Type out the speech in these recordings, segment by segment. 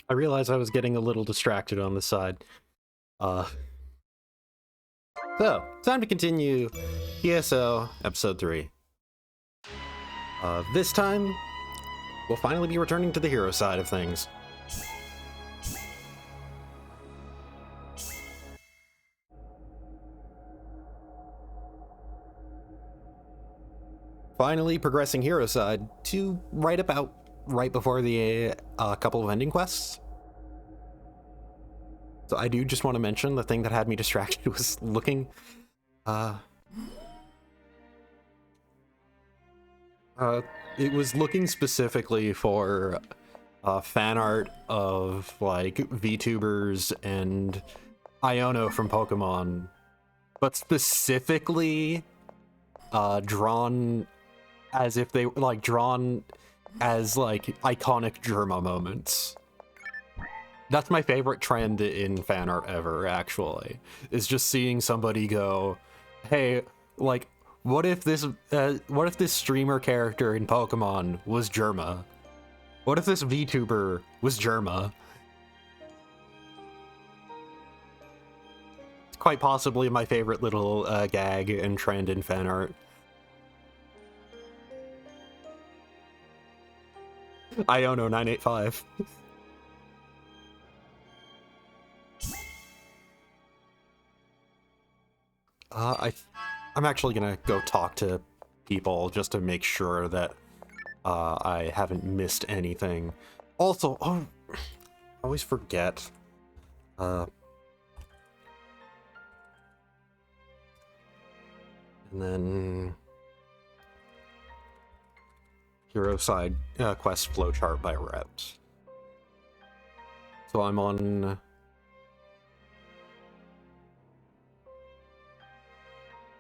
I realized I was getting a little distracted on the side. Uh, so, time to continue PSO Episode 3. This time, we'll finally be returning to the hero side of things. Finally progressing hero side to right before the couple of ending quests. So I do just want to mention the thing that had me distracted was looking it was looking specifically for fan art of like VTubers and Iono from Pokemon, but specifically drawn as if they like drawn as like iconic Germa moments. That's my favorite trend in fan art ever, actually, is just seeing somebody go, hey, like, what if this streamer character in Pokemon was Germa? What if this VTuber was Germa? It's quite possibly my favorite little gag and trend in fan art. Iono 985. I'm actually gonna go talk to people just to make sure that I haven't missed anything. Also, I always forget. And then Heroside quest flowchart by reps. So I'm on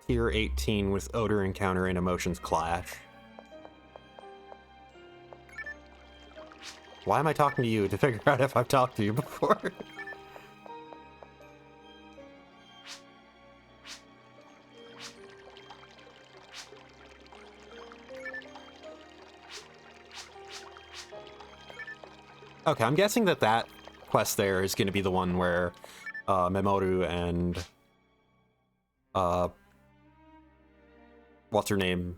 Tier 18 with Odor Encounter and Emotions Clash. Why am I talking to you? To figure out if I've talked to you before. Okay, I'm guessing that quest there is going to be the one where Memoru and what's her name?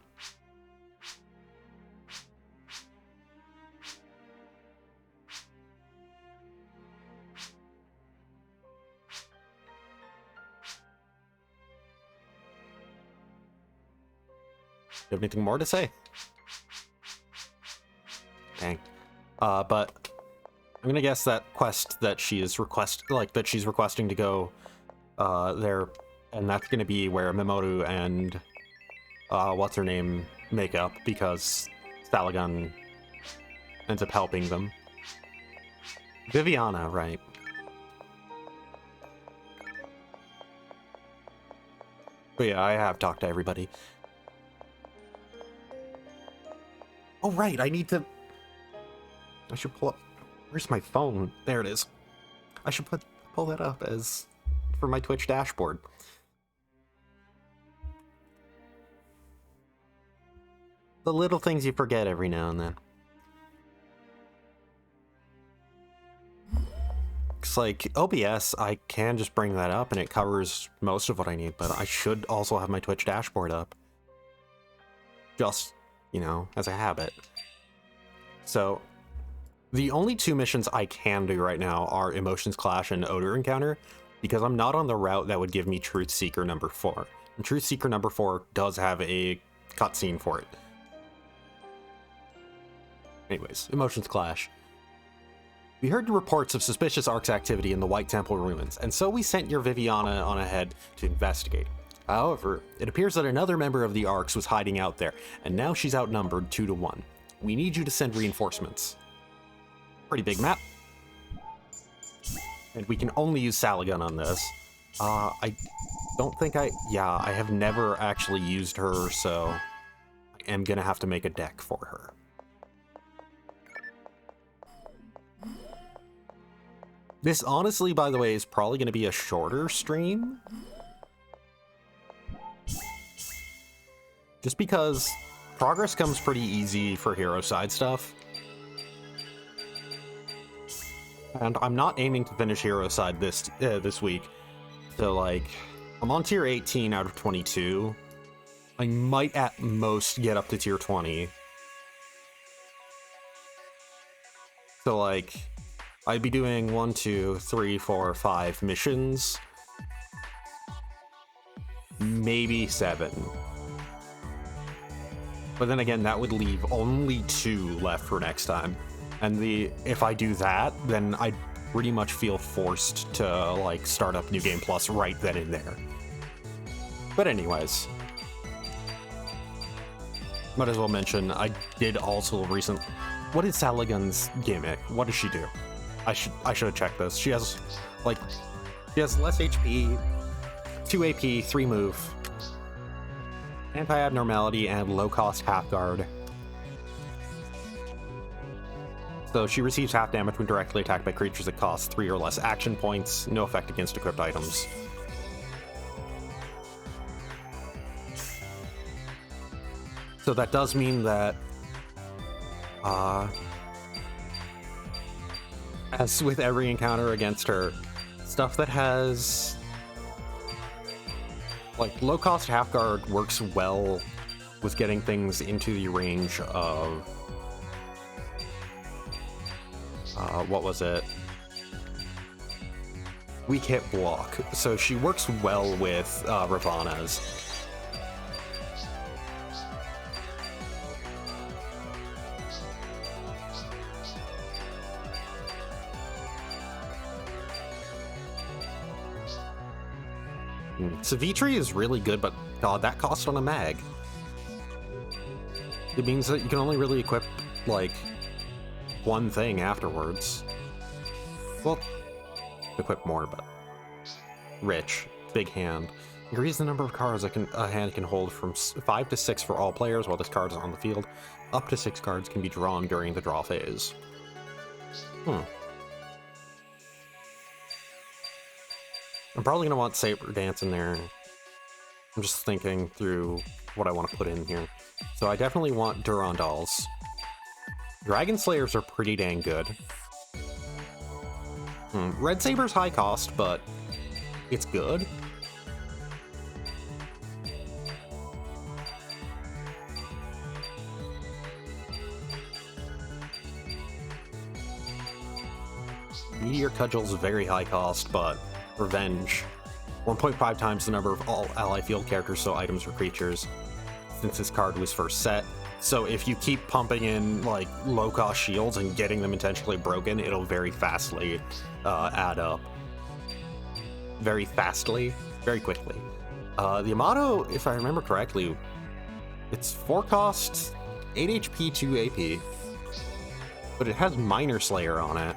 You have anything more to say? Dang. But I'm gonna guess that quest that she is she's requesting to go there, and that's gonna be where Memoru and what's her name make up, because Salagon ends up helping them. Viviana, right? But yeah, I have talked to everybody. Oh right, I should pull up. Where's my phone? There it is. I should pull that up as for my Twitch dashboard. The little things you forget every now and then. It's like OBS, I can just bring that up and it covers most of what I need, but I should also have my Twitch dashboard up. Just, you know, as a habit. So, the only two missions I can do right now are Emotions Clash and Odor Encounter, because I'm not on the route that would give me Truth Seeker number 4. And Truth Seeker number 4 does have a cutscene for it. Anyways, Emotions Clash. We heard reports of suspicious Ark's activity in the White Temple ruins, and so we sent your Viviana on ahead to investigate. However, it appears that another member of the Arks was hiding out there, and now she's outnumbered 2 to 1. We need you to send reinforcements. Pretty big map. And we can only use Salagon on this. I don't think I have never actually used her, so I am gonna have to make a deck for her. This honestly, by the way, is probably gonna be a shorter stream. Just because progress comes pretty easy for hero side stuff. And I'm not aiming to finish Heroside this week. So, like, I'm on tier 18 out of 22. I might at most get up to tier 20. So, like, I'd be doing 1, 2, 3, 4, 5 missions. Maybe 7. But then again, that would leave only 2 left for next time. And if I do that, then I'd pretty much feel forced to, like, start up New Game Plus right then and there. But anyways, might as well mention, I did also recently... What is Salagon's gimmick? What does she do? I should have checked this. She has less HP, 2 AP, 3 move, anti-abnormality, and low-cost half guard. So she receives half damage when directly attacked by creatures that cost 3 or less action points, no effect against equipped items. So that does mean that, as with every encounter against her, stuff that has, like, low-cost half guard works well with getting things into the range of, what was it? Weak hit block. So she works well with Ravana's. Savitri is really good, but god, that cost on a mag. It means that you can only really equip, like, one thing afterwards. Well, equip more, but... Rich. Big hand. Increase the number of cards a hand can hold from 5 to 6 for all players while this card is on the field. Up to 6 cards can be drawn during the draw phase. I'm probably going to want Saber Dance in there. I'm just thinking through what I want to put in here. So I definitely want Durandals. Dragon Slayers are pretty dang good. Red Saber's high cost, but it's good. Meteor Cudgel's very high cost, but Revenge. 1.5 times the number of all ally field characters, so items or creatures, since this card was first set. So if you keep pumping in, like, low-cost shields and getting them intentionally broken, it'll very fastly add up. Very fastly. Very quickly. The Amato, if I remember correctly, it's 4 cost, 8 HP, 2 AP. But it has Minor Slayer on it.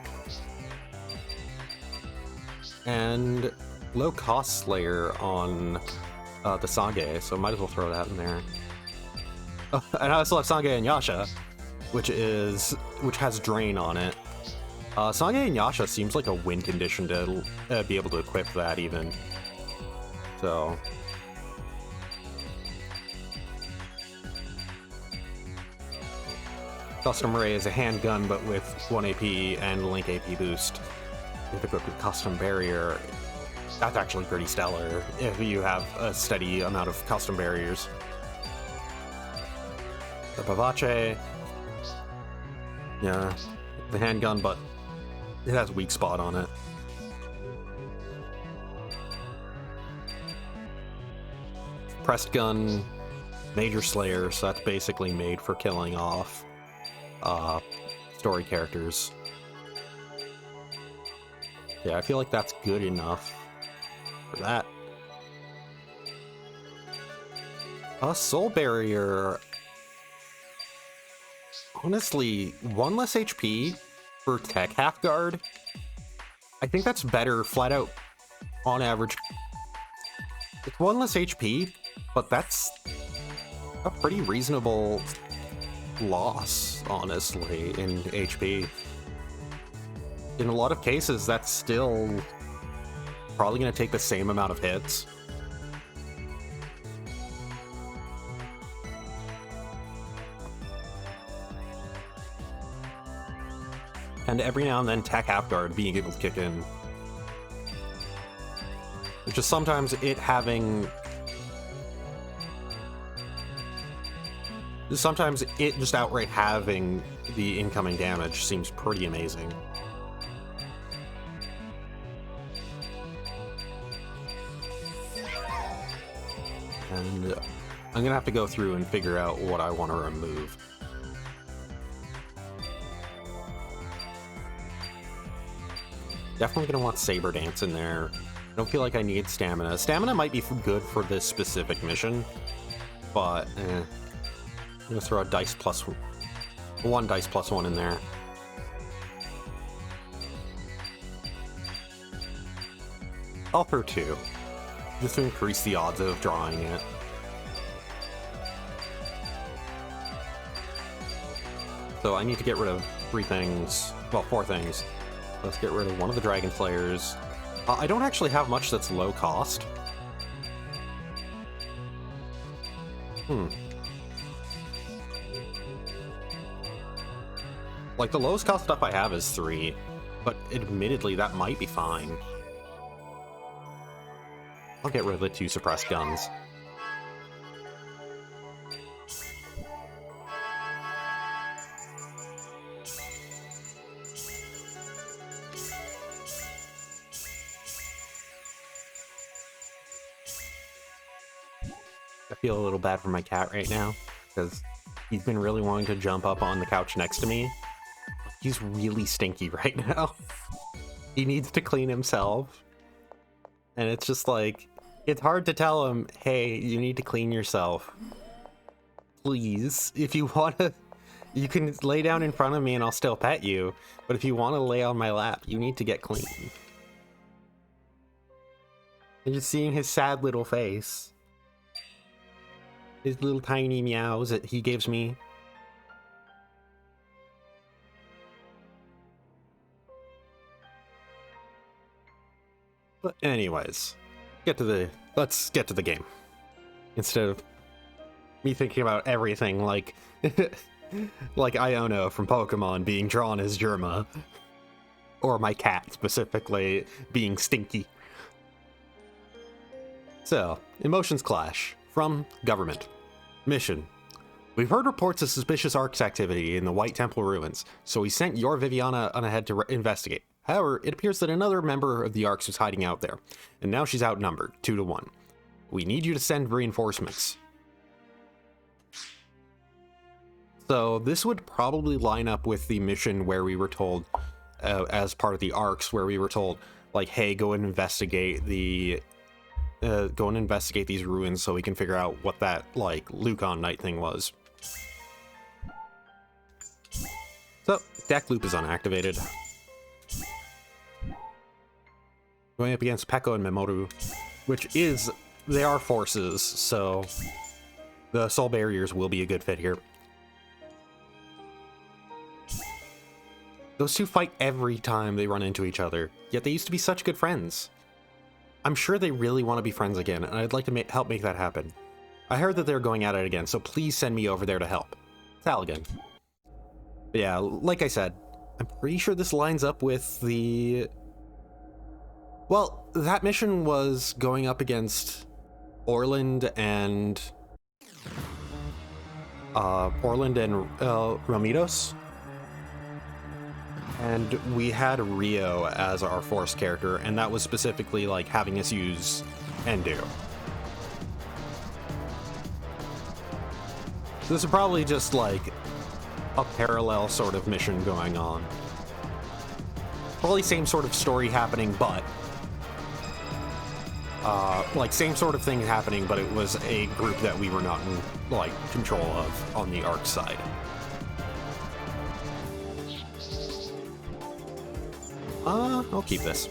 And low-cost Slayer on the Sage, so might as well throw that in there. Oh, and I still have Sage and Yasha, which has Drain on it. Sage and Yasha seems like a win condition to be able to equip that even. So... Custom Ray is a handgun, but with 1 AP and Link AP boost. If equipped with Custom Barrier, that's actually pretty stellar if you have a steady amount of custom barriers. The Bavache, yeah, the handgun, but it has weak spot on it. Pressed gun, Major Slayer, so that's basically made for killing off story characters. Yeah, I feel like that's good enough for that. Soul Barrier... Honestly, 1 less HP for Tech Half Guard? I think that's better, flat out, on average. It's 1 less HP, but that's a pretty reasonable loss, honestly, in HP. In a lot of cases, that's still probably going to take the same amount of hits. and every now and then tech half guard being able to kick in. It's just sometimes it having... Sometimes it just outright having the incoming damage seems pretty amazing. And I'm gonna have to go through and figure out what I want to remove. Definitely gonna want Saber Dance in there. I don't feel like I need Stamina. Stamina might be good for this specific mission, but I'm gonna throw a dice plus one dice plus one in there. I'll throw 2, just to increase the odds of drawing it. So I need to get rid of 3 things, well, 4 things. Let's get rid of one of the Dragon Slayers. I don't actually have much that's low cost. Like, the lowest cost stuff I have is 3, but admittedly, that might be fine. I'll get rid of the 2 suppressed guns. I feel a little bad for my cat right now, because he's been really wanting to jump up on the couch next to me. He's really stinky right now. He needs to clean himself. And it's just like, it's hard to tell him, hey, you need to clean yourself. Please, if you want to, you can lay down in front of me and I'll still pet you. But if you want to lay on my lap, you need to get clean. And just seeing his sad little face. His little tiny meows that he gives me. But anyways, let's get to the game. Instead of me thinking about everything like like Iono from Pokemon being drawn as Germa. Or my cat specifically being stinky. So, emotions clash. From government. Mission. We've heard reports of suspicious Arcs activity in the White Temple ruins, so we sent your Viviana on ahead to investigate. However, it appears that another member of the Arcs was hiding out there, and now she's outnumbered, 2 to 1. We need you to send reinforcements. So this would probably line up with the mission where we were told, as part of the Arcs, where we were told, like, hey, go and investigate these ruins so we can figure out what that, like, Lucon Knight thing was. So, deck loop is unactivated. Going up against Peko and Memoru, they are forces, so the soul barriers will be a good fit here. Those two fight every time they run into each other, yet they used to be such good friends. I'm sure they really want to be friends again, and I'd like to help make that happen. I heard that they're going at it again, so please send me over there to help. Saligan. But yeah, like I said, I'm pretty sure this lines up with the... Well, that mission was going up against Orland and Romitos. And we had Rio as our force character, and that was specifically like having us use Endu. So this is probably just like a parallel sort of mission going on. Probably same sort of story happening, but like same sort of thing happening, but it was a group that we were not in like control of on the Arc side. I'll keep this.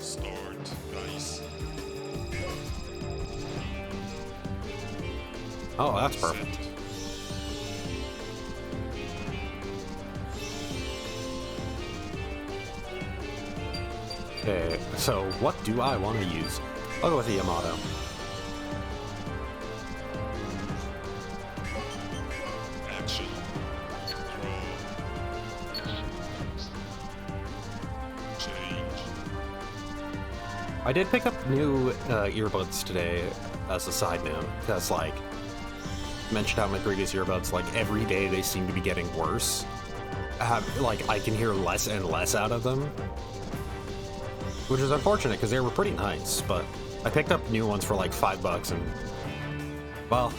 Start dice. Oh, that's perfect. Okay, so what do I want to use? I'll go with the Yamato. Action. I did pick up new earbuds today as a side note, because like, mentioned how my previous earbuds, like every day they seem to be getting worse. Like I can hear less and less out of them, which is unfortunate because they were pretty nice, but I picked up new ones for like $5 and, well,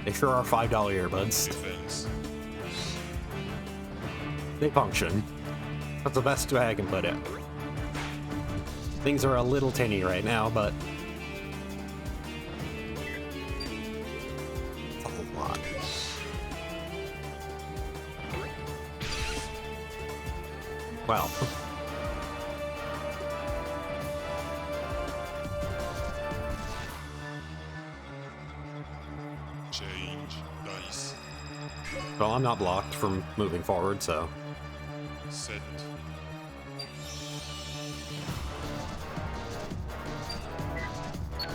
they sure are $5 earbuds. They function. That's the best way I can put it. Things are a little tinny right now, but it's a whole lot. Well. Change dice. Well, I'm not blocked from moving forward, so. Set.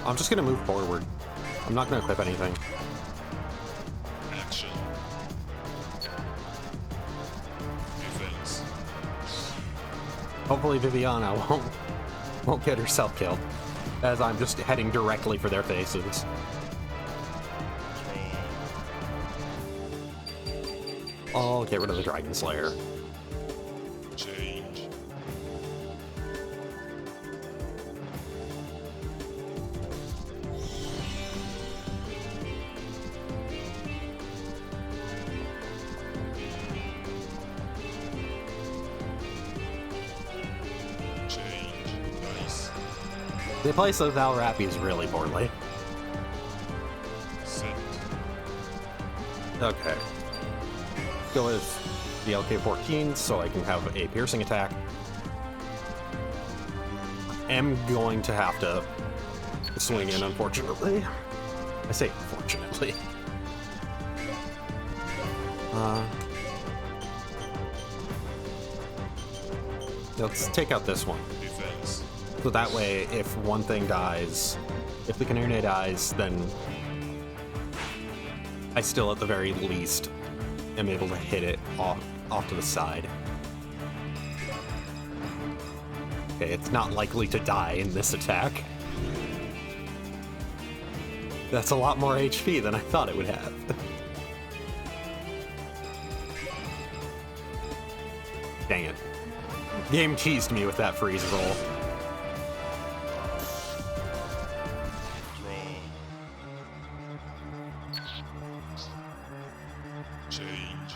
I'm just gonna move forward. I'm not gonna equip anything. Action. Defense. Hopefully Viviana won't get herself killed, as I'm just heading directly for their faces. I'll get rid of the Dragon Slayer. Change. Change dice. They place those Alrappies really poorly. Set. Okay. Go with the LK-14 so I can have a piercing attack. Am going to have to swing in, unfortunately. I say unfortunately. Let's take out this one. Defense. So that way, if one thing dies, if the Canune dies, then I still, at the very least, am able to hit it off to the side. Okay, it's not likely to die in this attack. That's a lot more HP than I thought it would have. Dang it. Game teased me with that freeze roll. Draw. Change.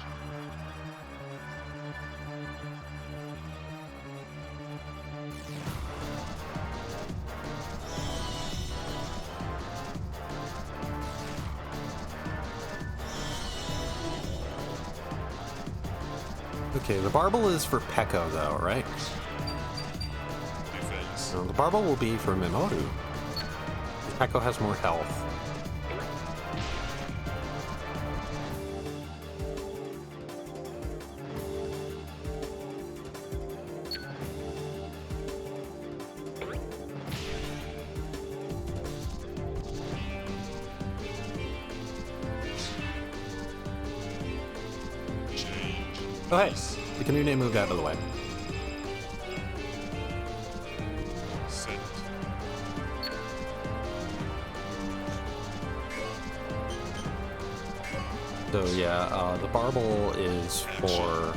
Okay, the Barbel is for Pekko though, right? Defense. No, the Barbel will be for Mimoru. Pekko has more health. Change. Oh hey, the Canune moved out of the way. Set. So yeah, the Barbel is for...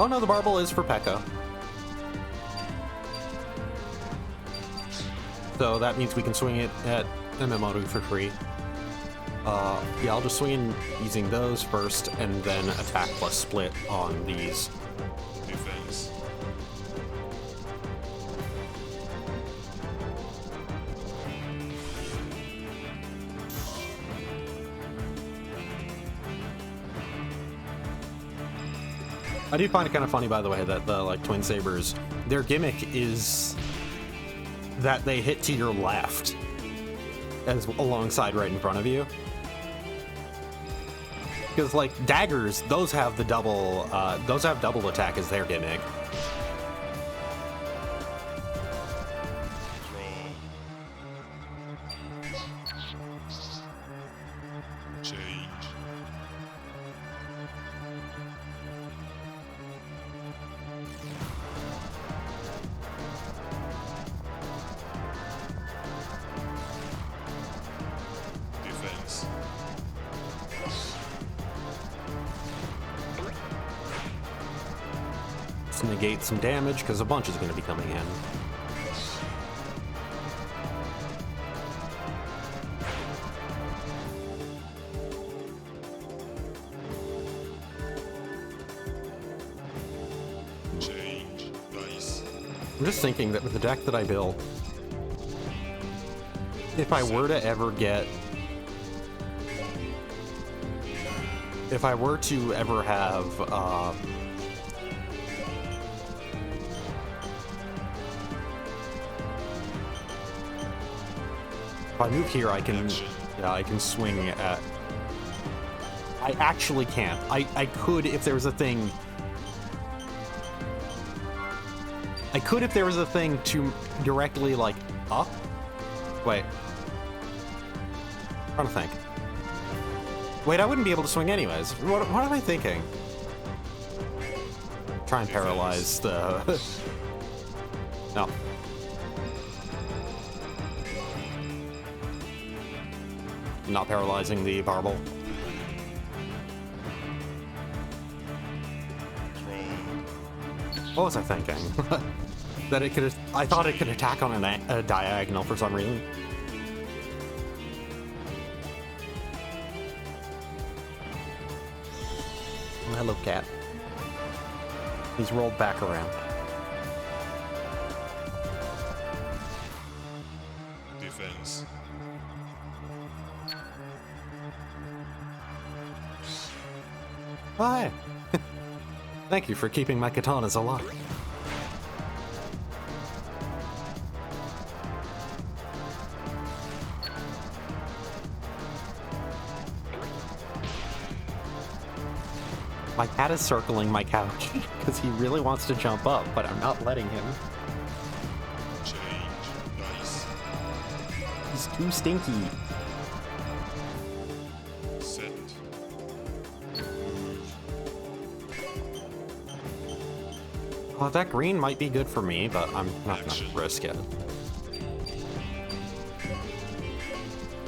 Oh no, the Barbel is for Pekka. So that means we can swing it at Mimoru for free. Yeah, I'll just swing in using those first, and then attack plus split on these. Defense. I do find it kind of funny, by the way, that the Twin Sabers, their gimmick is that they hit to your left, as alongside right in front of you. Because daggers, those have the double attack as their gimmick. Draw. Change. Let's negate some damage, because a bunch is going to be coming in. Change dice. I'm just thinking that with the deck that I built, if I were to ever get... If I were to ever have, if I move here, I can, yeah, I can swing at... I actually can't. I could if there was a thing... I could if there was a thing to directly, like, up? Wait. I'm trying to think. Wait, I wouldn't be able to swing anyways. What am I thinking? Try and paralyze the... No. Not paralyzing the barbel. What was I thinking? That it could... I thought it could attack on a diagonal for some reason. Hello, cat. He's rolled back around. Defense. Oh, hi. Thank you for keeping my katanas alive. My cat is circling my couch because he really wants to jump up, but I'm not letting him. Change dice. He's too stinky. Set. Oh, that green might be good for me, but I'm not gonna risk it.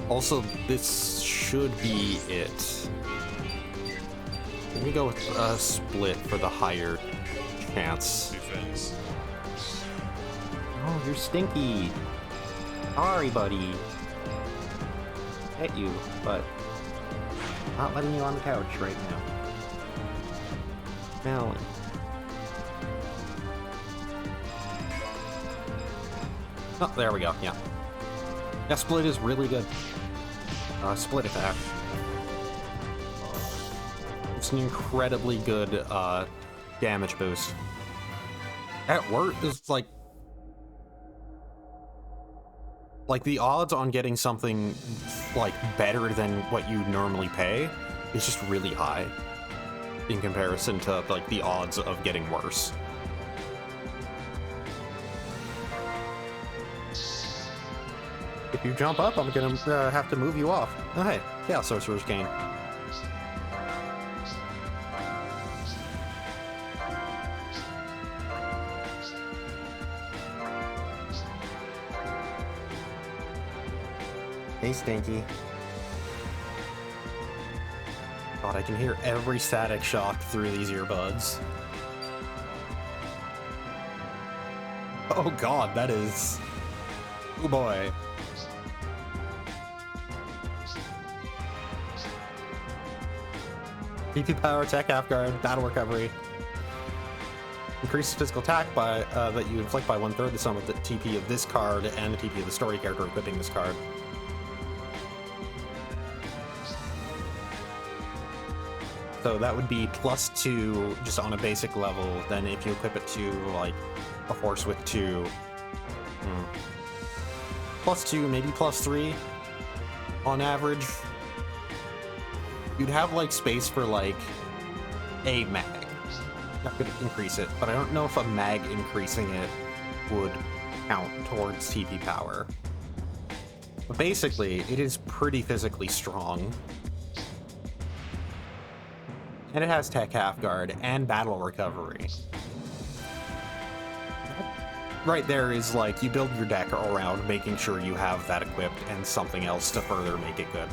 Also, this should be it. Let me go with a split for the higher chance. Defense. Oh, you're stinky. Sorry, buddy. Hit you, but not letting you on the couch right now. Alan. Oh, there we go. Yeah. Yeah, split is really good. Split attack. It's an incredibly good damage boost. At work, it's like the odds on getting something like better than what you normally pay is just really high in comparison to like the odds of getting worse. If you jump up, I'm gonna have to move you off. Oh, hey, yeah, Sorcerer's Gain. Hey, Stinky. God, I can hear every static shock through these earbuds. Oh god, that is... Oh boy. PP power, attack, half guard, battle recovery. Increases physical attack by that you inflict by 1/3 the sum of the TP of this card and the TP of the story character equipping this card. So that would be +2 just on a basic level. Then if you equip it to like a force with 2, +2, maybe +3 on average. You'd have like space for like a mag. That could increase it, but I don't know if a mag increasing it would count towards TP power. But basically, it is pretty physically strong. And it has tech half guard and battle recovery. Right there is like, you build your deck around making sure you have that equipped and something else to further make it good.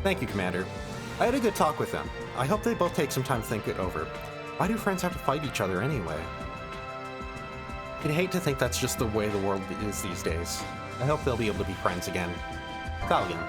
Thank you, Commander. I had a good talk with them. I hope they both take some time to think it over. Why do friends have to fight each other anyway? I'd hate to think that's just the way the world is these days. I hope they'll be able to be friends again. Call again.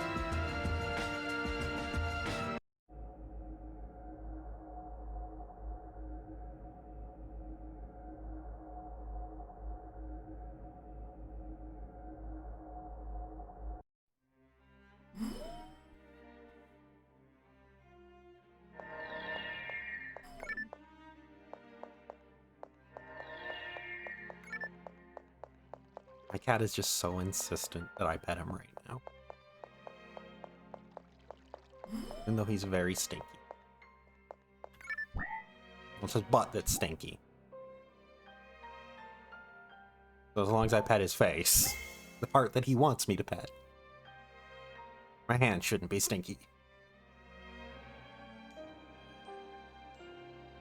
My cat is just so insistent that I pet him right now. Even though he's very stinky. Well, it's his butt that's stinky. So as long as I pet his face, the part that he wants me to pet, my hand shouldn't be stinky.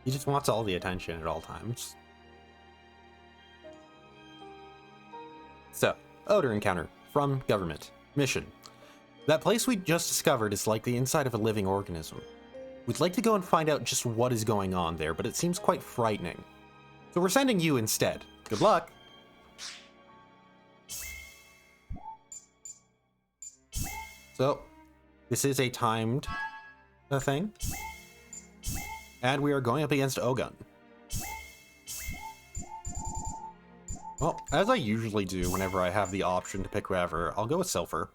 He just wants all the attention at all times. So, odor encounter from government. Mission. That place we just discovered is like the inside of a living organism. We'd like to go and find out just what is going on there, but it seems quite frightening. So we're sending you instead. Good luck! So, this is a timed thing. And we are going up against Ogun. Well, as I usually do whenever I have the option to pick whoever, I'll go with Silver.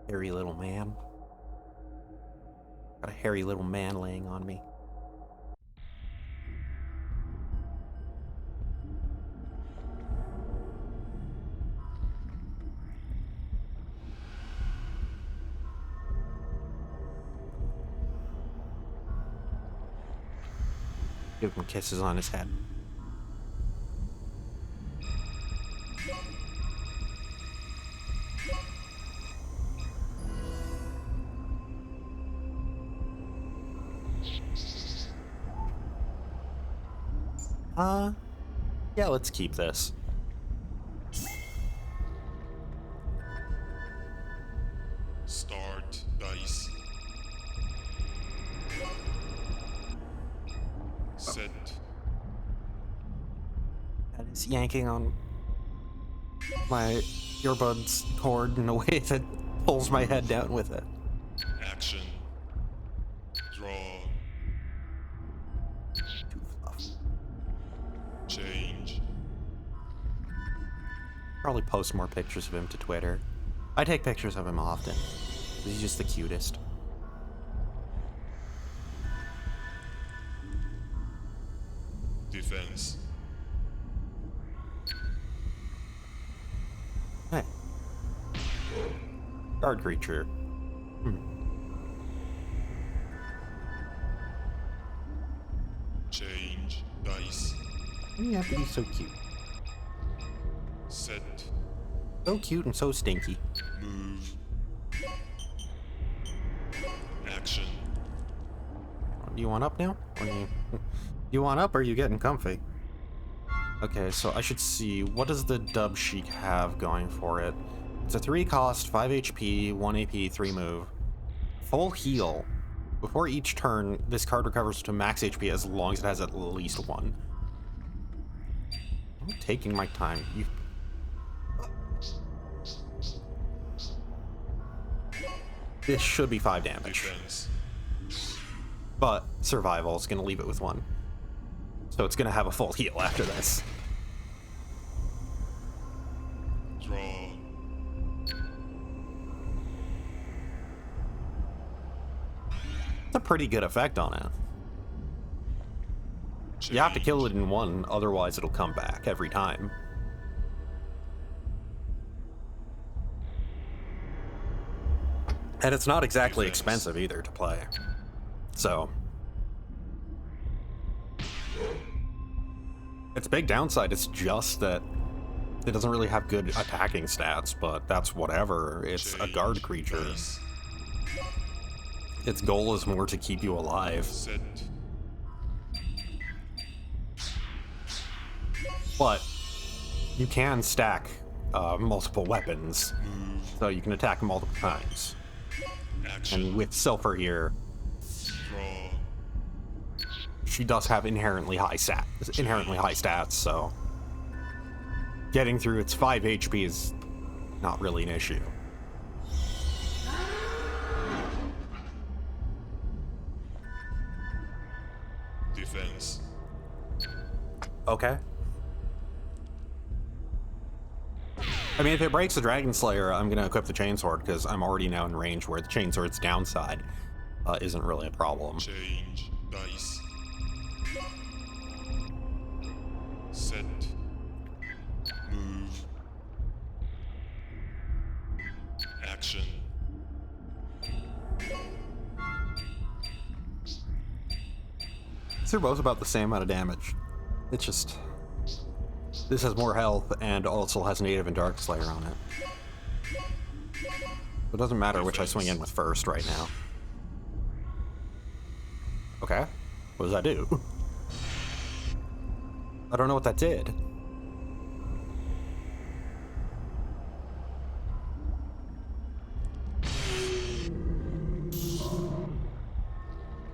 Hairy little man. Got a hairy little man laying on me. Give him kisses on his head. Yeah, let's keep this. Start dice. Set. That is yanking on my earbuds cord in a way that pulls my head down with it. Action. Draw. Too fluff. Change. Probably post more pictures of him to Twitter. I take pictures of him often. He's just the cutest. Defense. Hey. Guard creature. Change dice. Why do you have to be so cute? Set. So cute and so stinky. Move. Action. Do you want up now? Or you want up or are you getting comfy? Okay, so I should see, what does the dub sheik have going for it? It's a 3 cost, 5 HP, 1 AP, 3 move. Full heal. Before each turn, this card recovers to max HP as long as it has at least 1. I'm taking my time. This should be 5 damage. Defense. But survival is going to leave it with 1. So it's going to have a full heal after this. Draw. It's a pretty good effect on it. Change. You have to kill it in 1, otherwise it'll come back every time. And it's not exactly Defense. expensive either to play. So its big downside is just that it doesn't really have good attacking stats, but that's whatever. It's a guard creature. Dice. Its goal is more to keep you alive. Set. But you can stack multiple weapons, so you can attack multiple times. Action. And with Silver here, Draw. she does have inherently high stats, so getting through its 5 HP is not really an issue. Defense. Okay. I mean, if it breaks the Dragon Slayer, I'm gonna equip the Chainsword because I'm already now in range where the Chainsword's downside isn't really a problem. Change dice. Set. Move. Action. They're both about the same amount of damage. It's just this has more health and also has Native and Dark Slayer on it. It doesn't matter which I swing in with first right now. Okay. What does that do? I don't know what that did.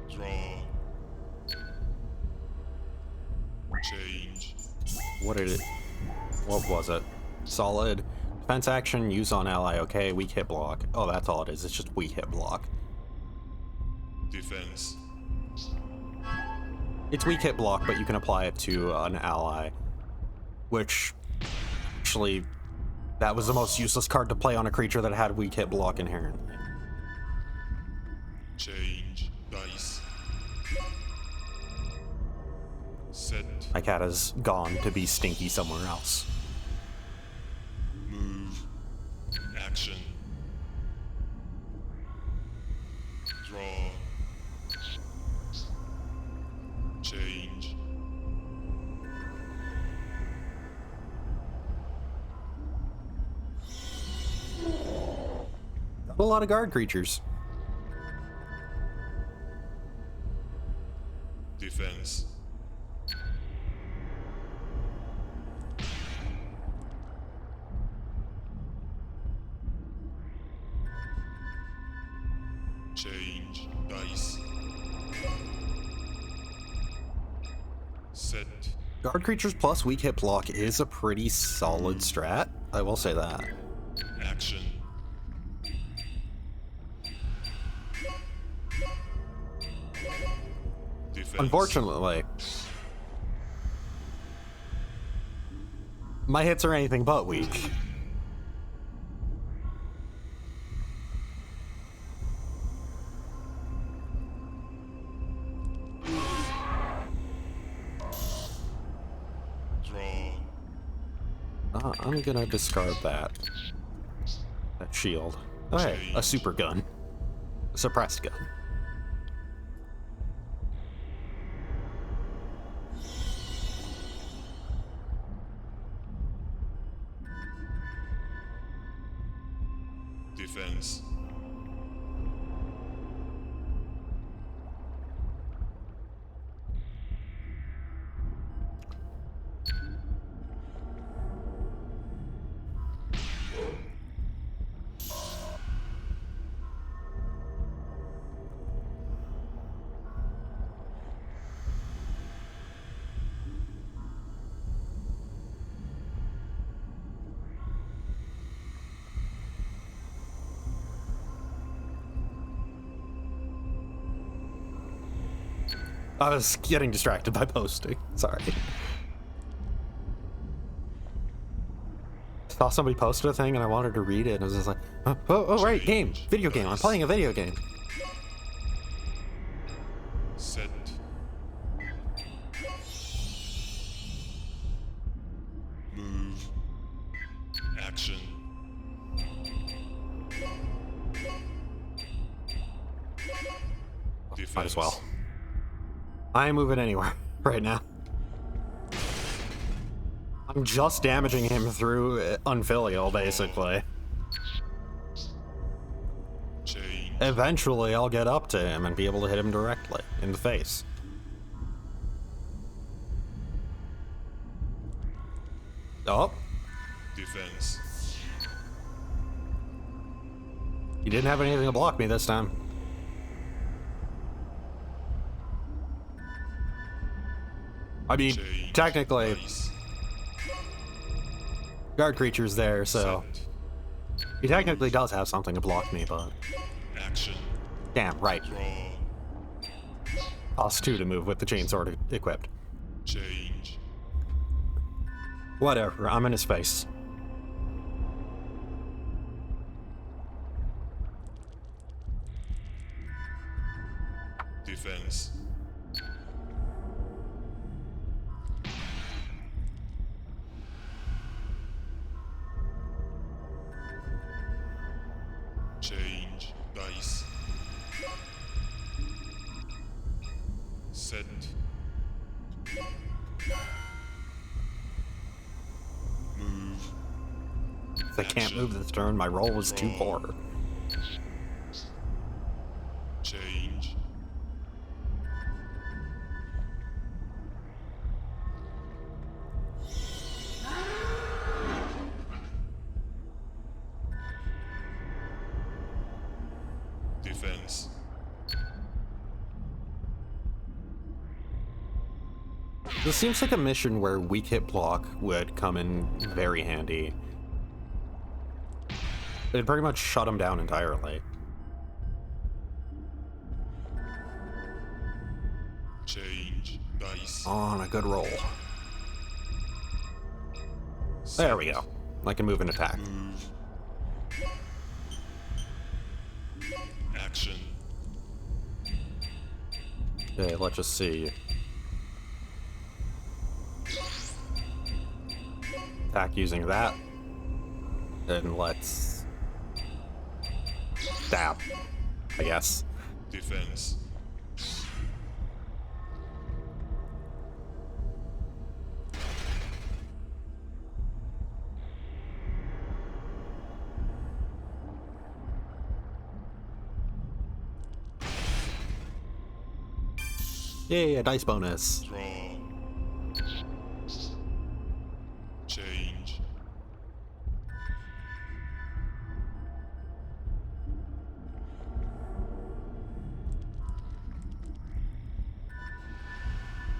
Draw. Change. What did it... What was it? Solid. Defense action, use on ally. Okay, weak hit block. Oh, that's all it is. It's just weak hit block. Defense. It's weak hit block, but you can apply it to an ally. Which... Actually... That was the most useless card to play on a creature that had weak hit block inherently. Change dice. Set. My cat is gone to be stinky somewhere else. Move. Action. Draw. Change. Got a lot of guard creatures. Defense. Change dice. Set. Guard creatures plus weak hit block is a pretty solid strat. I will say that. Action. Defense. Unfortunately, my hits are anything but weak. Draw. I'm gonna discard that. That shield. Oh, hey, a super gun. A suppressed gun. Defense. I was getting distracted by posting. Sorry. Saw somebody posted a thing and I wanted to read it and I was just like, oh right, game. Video game. I'm playing a video game. Set. Move. Action. Defense. Might as well. I ain't moving anywhere right now. I'm just damaging him through Unfilial, basically. Change. Eventually, I'll get up to him and be able to hit him directly in the face. Oh. Defense. You didn't have anything to block me this time. I mean, Change. technically, Dice. guard creature's there, so Send. he technically does have something to block me, but... Action. Damn, right. Draw. Cost 2 to move with the chainsword equipped. Change. Whatever, I'm in his face. Defense. Change. Dice. Set. Move. If I can't move this turn, my roll was too poor. Change. Defense. This seems like a mission where weak hit block would come in very handy. It'd pretty much shut him down entirely. Change. Dice. On a good roll. There we go. I can move and attack. Move. Action. Okay, let's just see. Attack using that. And let's stab, I guess. Defense. Yay, a dice bonus. Draw. Change.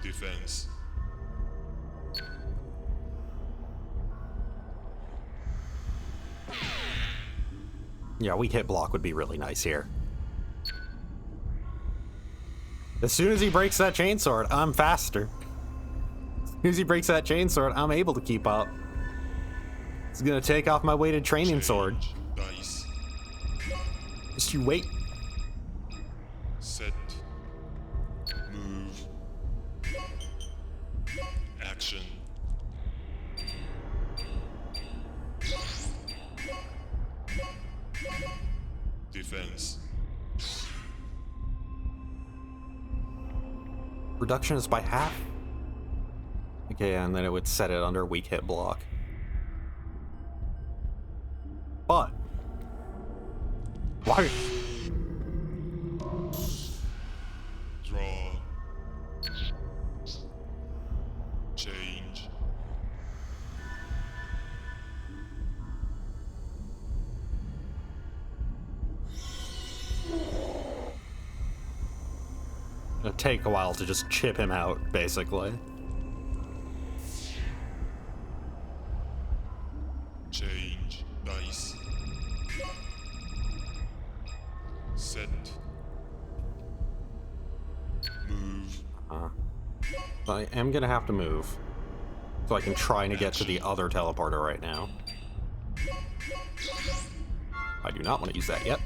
Defense. Yeah, weak hit block would be really nice here. As soon as he breaks that chainsword, I'm faster. As soon as he breaks that chainsword, I'm able to keep up. It's gonna take off my weighted training sword. Dice. Just you wait. Set. Move. Action. Defense. Reduction is by half. Okay, and then it would set it under weak hit block. But why? Draw. Change. It'll take a while to just chip him out, basically. Change. Dice. Set. Move. I am gonna have to move. So I can try to get to the other teleporter right now. I do not want to use that yet.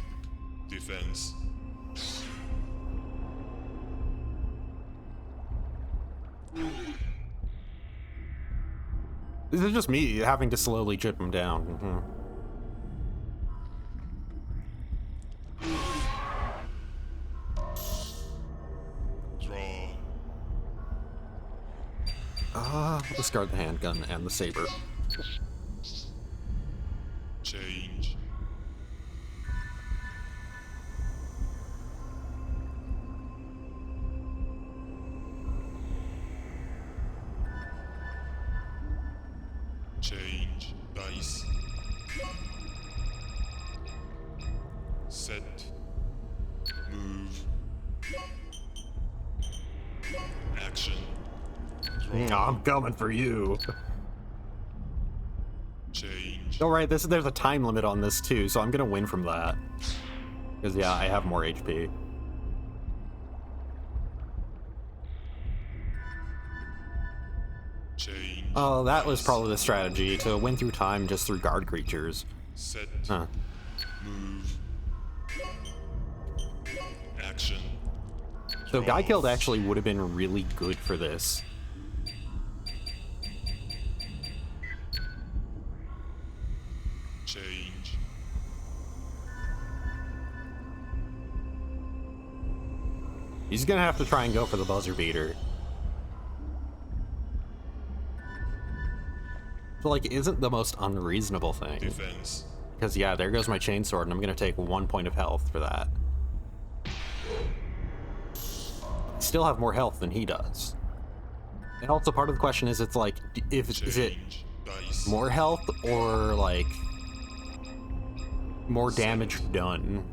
Defense. This is just me having to slowly chip him down. Draw. Discard the handgun and the saber. Change. Change. Dice. Set. Move. Action. Draw. I'm coming for you. Change. All right, there's a time limit on this too, so I'm gonna win from that. Because yeah, I have more HP. Change. Oh, that was Dice. probably the strategy, to win through time just through guard creatures. Set. Huh. Move. Action. So Draw. Guy Killed actually would have been really good for this. Change. He's gonna have to try and go for the buzzer beater. So, like, isn't the most unreasonable thing. Defense. Because, yeah, there goes my chainsword, and I'm gonna take 1 point of health for that. Still have more health than he does. And also, part of the question is, it's like, is it Change. Dice. more health or, like, more damage done?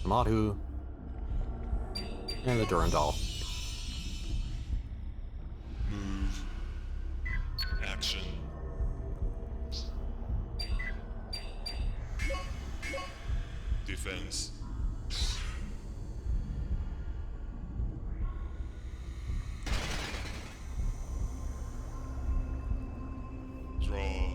Madhu. And the Durandal. Move. Action. Defense. Draw.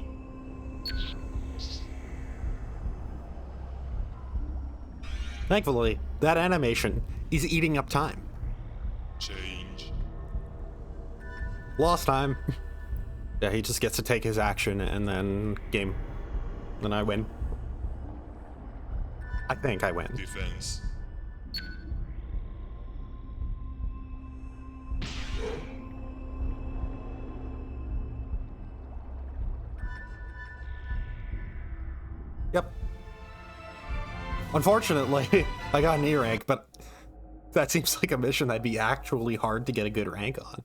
Thankfully, that animation is eating up time. Change. Lost time. Yeah, he just gets to take his action and then game. Then I win. I think I win. Defense. Yep. Unfortunately, I got an E rank, but that seems like a mission that'd be actually hard to get a good rank on.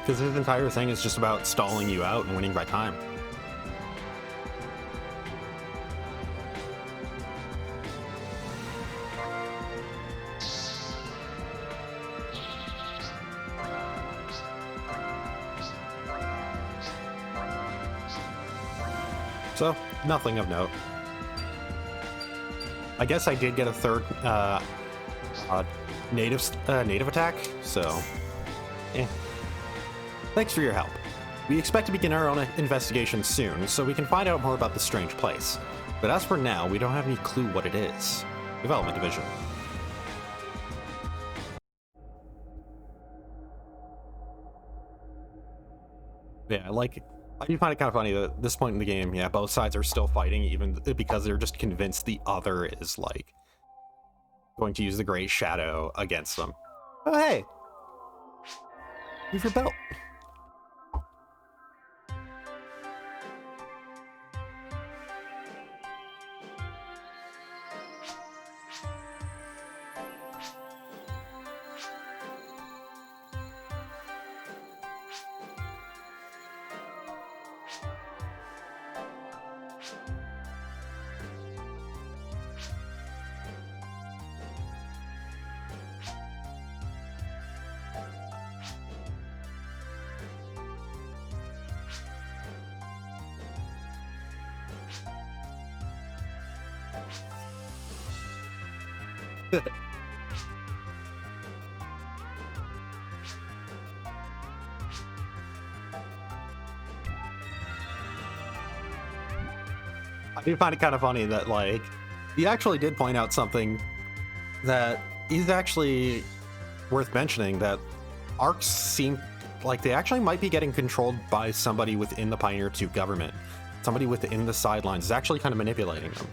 Because his entire thing is just about stalling you out and winning by time. So, nothing of note. I guess I did get a third native attack, so eh. Thanks for your help. We expect to begin our own investigation soon, so we can find out more about this strange place. But as for now, we don't have any clue what it is. Development Division. Yeah, I do find it kind of funny that at this point in the game, yeah, both sides are still fighting, even because they're just convinced the other is, like, going to use the Great Shadow against them. Oh, hey! Leave your belt. I do find it kind of funny that, like, he actually did point out something that is actually worth mentioning, that arcs seem like they actually might be getting controlled by somebody within the Pioneer 2 government. Somebody within the sidelines is actually kind of manipulating them.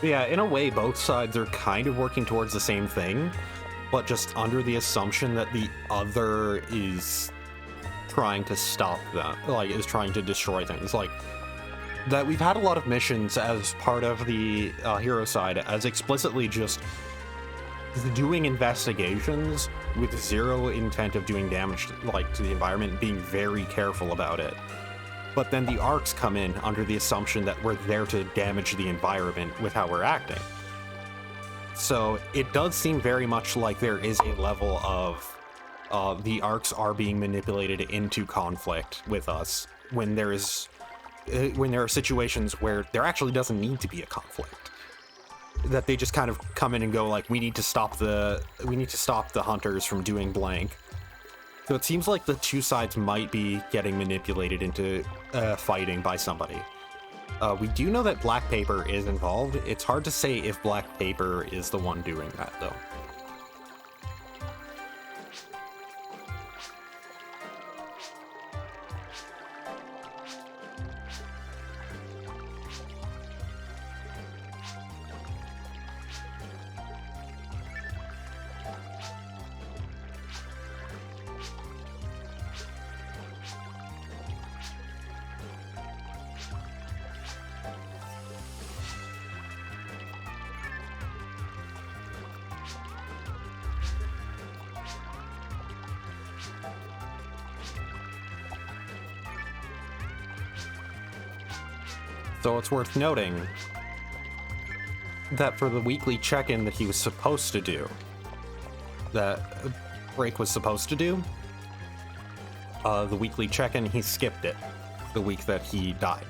Yeah, in a way, both sides are kind of working towards the same thing, but just under the assumption that the other is trying to stop them, like, is trying to destroy things. Like, that we've had a lot of missions as part of the Heroside as explicitly just doing investigations with zero intent of doing damage to the environment, being very careful about it. But then the arcs come in under the assumption that we're there to damage the environment with how we're acting. So it does seem very much like there is a level of the arcs are being manipulated into conflict with us when there are situations where there actually doesn't need to be a conflict. That they just kind of come in and go like, we need to stop the hunters from doing blank. So it seems like the two sides might be getting manipulated into fighting by somebody. We do know that Black Paper is involved. It's hard to say if Black Paper is the one doing that, though. So it's worth noting that for the weekly check-in that he was supposed to do, that Break was supposed to do, the weekly check-in, he skipped it the week that he died.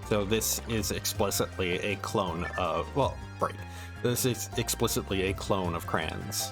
So this is explicitly a clone of, well, Break. This is explicitly a clone of Kran's.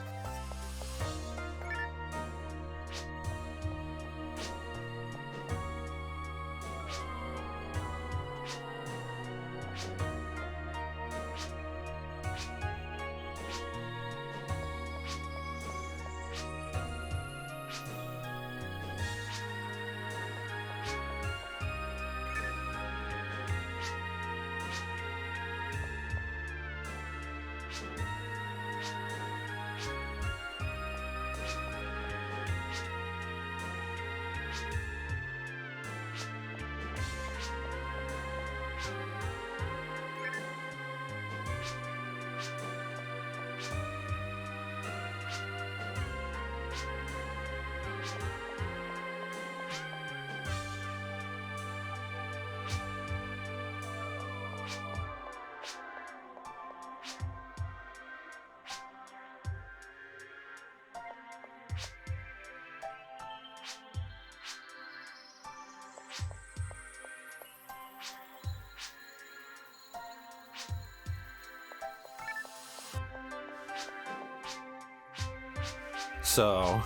So,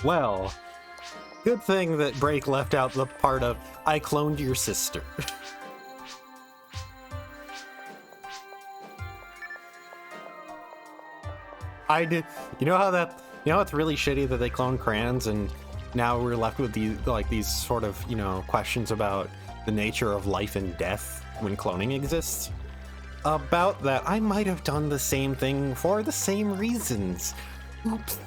well, good thing that Break left out the part of, I cloned your sister. I did. You know how it's really shitty that they cloned Kran's and now we're left with these sort of, questions about the nature of life and death when cloning exists? About that, I might have done the same thing for the same reasons. Oops.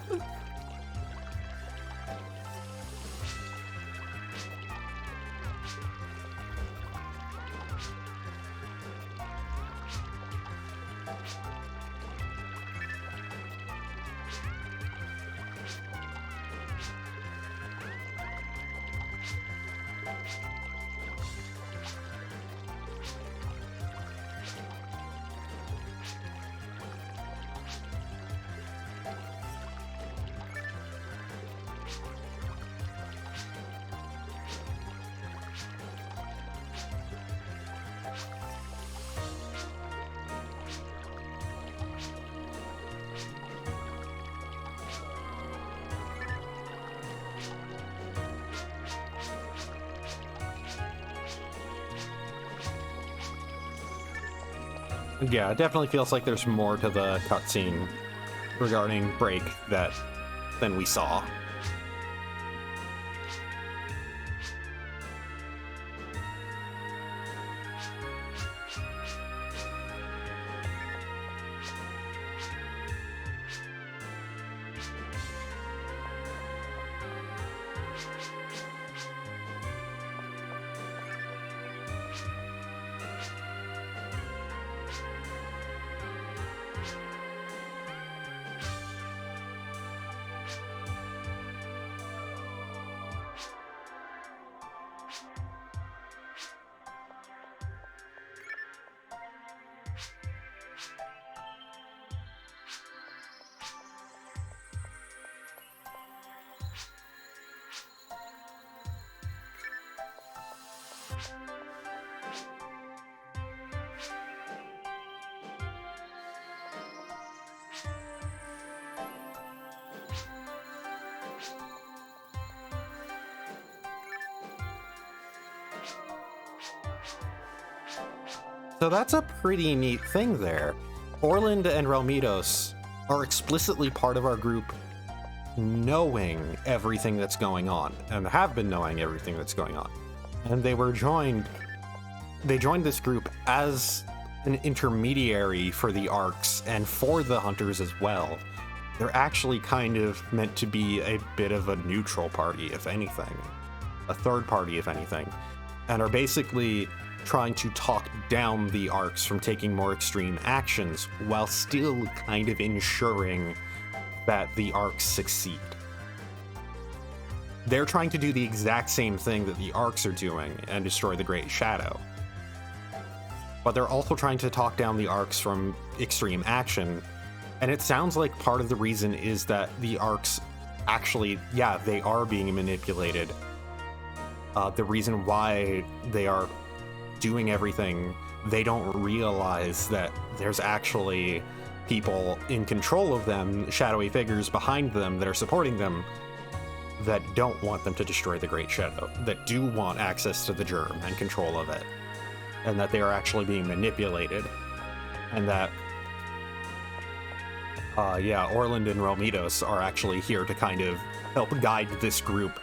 Yeah, it definitely feels like there's more to the cutscene regarding Break than we saw. So that's a pretty neat thing there. Orland and Relmidos are explicitly part of our group knowing everything that's going on, and have been knowing everything that's going on. And they joined this group as an intermediary for the Arcs and for the Hunters as well. They're actually kind of meant to be a bit of a neutral party, if anything. A third party, if anything. And are basically trying to talk down the Arcs from taking more extreme actions while still kind of ensuring that the Arcs succeed. They're trying to do the exact same thing that the Arcs are doing and destroy the Great Shadow. But they're also trying to talk down the Arcs from extreme action. And it sounds like part of the reason is that the Arcs actually, yeah, they are being manipulated. The reason why they are doing everything, they don't realize that there's actually people in control of them, shadowy figures behind them that are supporting them, that don't want them to destroy the Great Shadow, that do want access to the germ and control of it, and that they are actually being manipulated, and that Orland and Relmidos are actually here to kind of help guide this group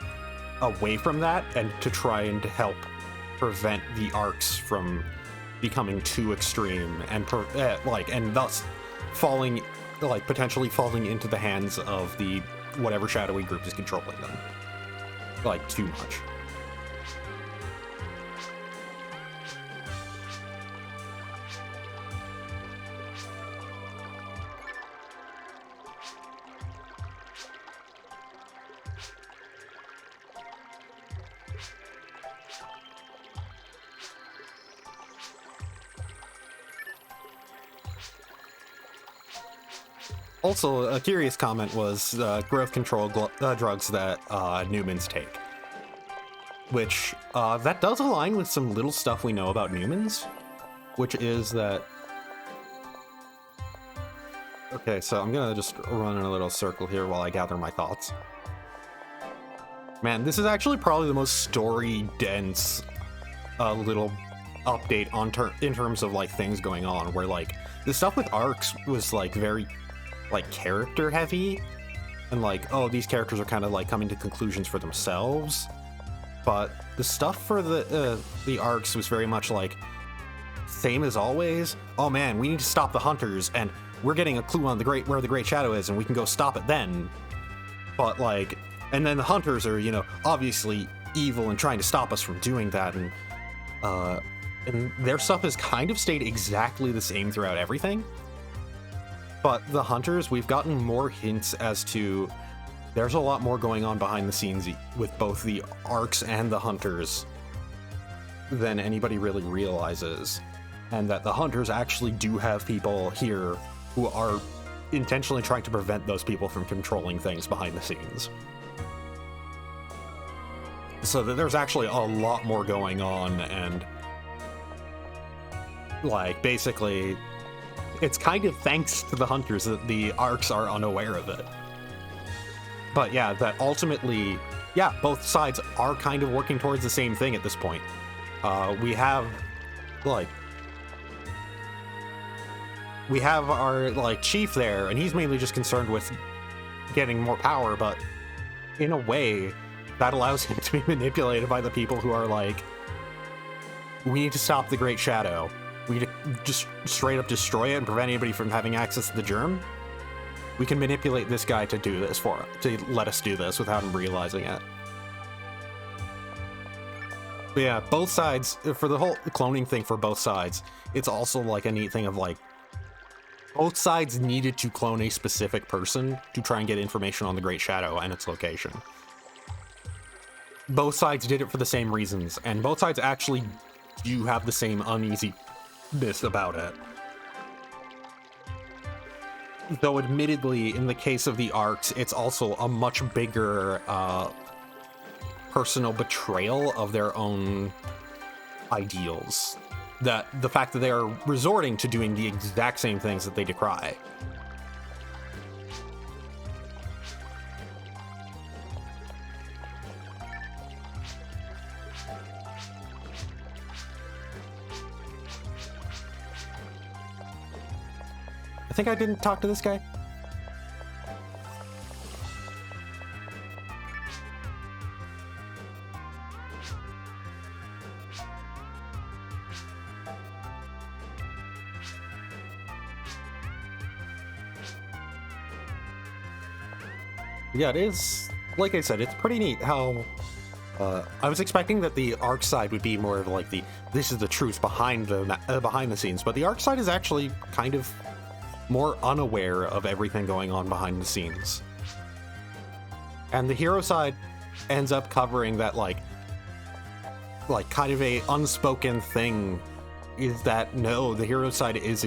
away from that and to try and help prevent the Arcs from becoming too extreme and and thus falling, potentially falling into the hands of the whatever shadowy group is controlling them, too much. Also, a curious comment was growth control drugs that Newmans take. Which, that does align with some little stuff we know about Newmans. Which is that... Okay, so I'm gonna just run in a little circle here while I gather my thoughts. Man, this is actually probably the most story-dense little update in terms of, things going on. Where, the stuff with Arcs was, very... character heavy, and oh, these characters are kind of coming to conclusions for themselves. But the stuff for the Arcs was very much same as always. Oh man, we need to stop the Hunters, and we're getting a clue on where the Great Shadow is, and we can go stop it then. But and then the Hunters are, obviously evil and trying to stop us from doing that, and their stuff has kind of stayed exactly the same throughout everything. But the Hunters, we've gotten more hints as to there's a lot more going on behind the scenes with both the Arcs and the Hunters than anybody really realizes. And that the Hunters actually do have people here who are intentionally trying to prevent those people from controlling things behind the scenes. So that there's actually a lot more going on, and basically... it's kind of thanks to the Hunters that the Arcs are unaware of it. But yeah, that ultimately, both sides are kind of working towards the same thing at this point. We have our, chief there, and he's mainly just concerned with getting more power, but in a way, that allows him to be manipulated by the people who are we need to stop the Great Shadow. We need to just straight up destroy it and prevent anybody from having access to the germ. We can manipulate this guy to do this to let us do this without him realizing it. But yeah, both sides, for the whole cloning thing for both sides, it's also like a neat thing of like, both sides needed to clone a specific person to try and get information on the Great Shadow and its location. Both sides did it for the same reasons, and both sides actually do have the same uneasiness about it. Though admittedly, in the case of the Arcs, it's also a much bigger personal betrayal of their own ideals. That the fact that they are resorting to doing the exact same things that they decry. I think I didn't talk to this guy. Yeah, it is. Like I said, it's pretty neat how I was expecting that the Arc side would be more of like this is the truth behind the scenes, but the Arc side is actually kind of more unaware of everything going on behind the scenes. And the Heroside ends up covering that like kind of a unspoken thing is that no, the Heroside is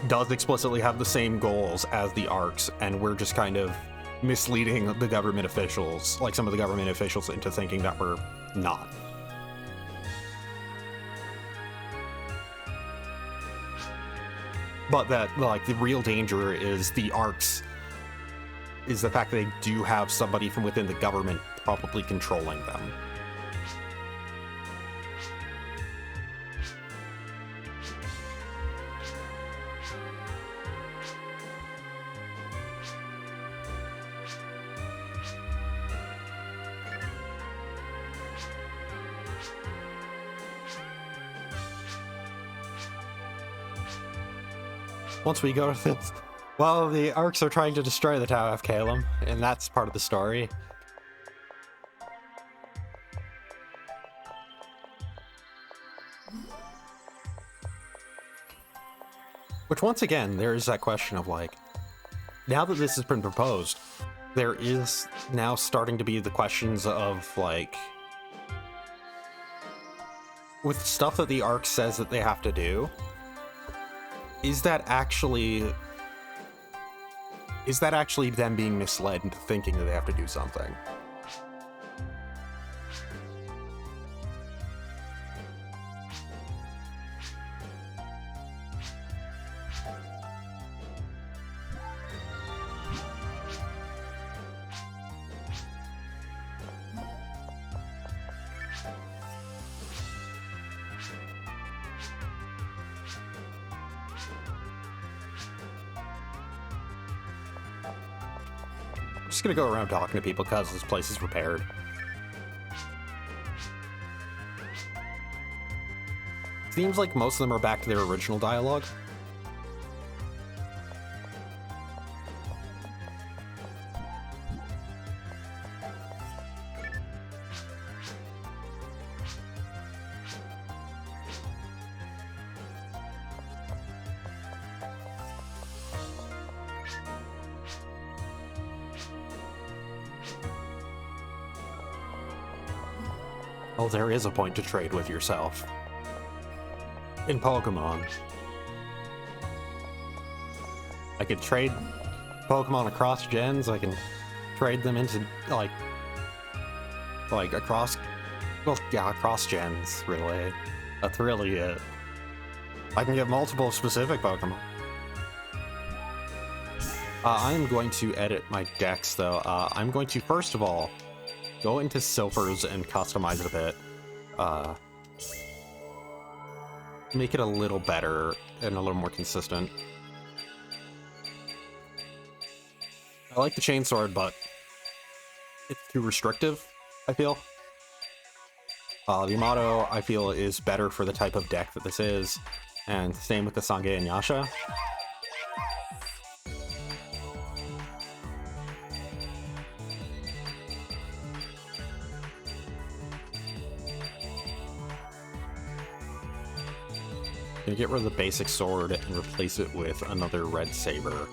does explicitly have the same goals as the Arcs, and we're just kind of misleading the government officials, like some of the government officials, into thinking that we're not. But that, like, the real danger is the Arcs, is the fact that they do have somebody from within the government probably controlling them. Once we go to this, well, the Arcs are trying to destroy the Tower of Calum, and that's part of the story. Which, once again, there is that question of, like, now that this has been proposed, there is now starting to be the questions of, like, with stuff that the Arc says that they have to do, is that actually them being misled into thinking that they have to do something? I'm just gonna go around talking to people because this place is repaired. Seems like most of them are back to their original dialogue. Oh, there is a point to trade with yourself. In Pokemon. I could trade Pokemon across gens, I can trade them into, like across, well, yeah, across gens, really. That's really it. I can get multiple specific Pokemon. I'm going to edit my decks, though. I'm going to, first of all, go into Silphers and customize it a bit. Make it a little better and a little more consistent. I like the Chainsword, but it's too restrictive, I feel. The Yamato, I feel, is better for the type of deck that this is, and same with the Sange and Yasha. Gonna get rid of the basic sword and replace it with another red saber.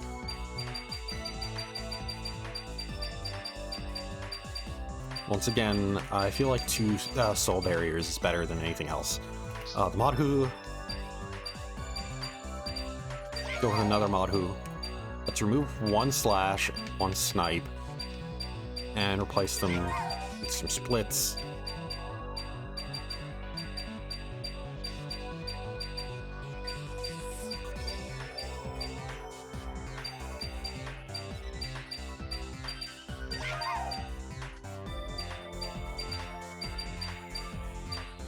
Once again, I feel like 2 soul barriers is better than anything else. The Madhu. Go with another Madhu. Let's remove 1 slash, 1 snipe, and replace them with some splits.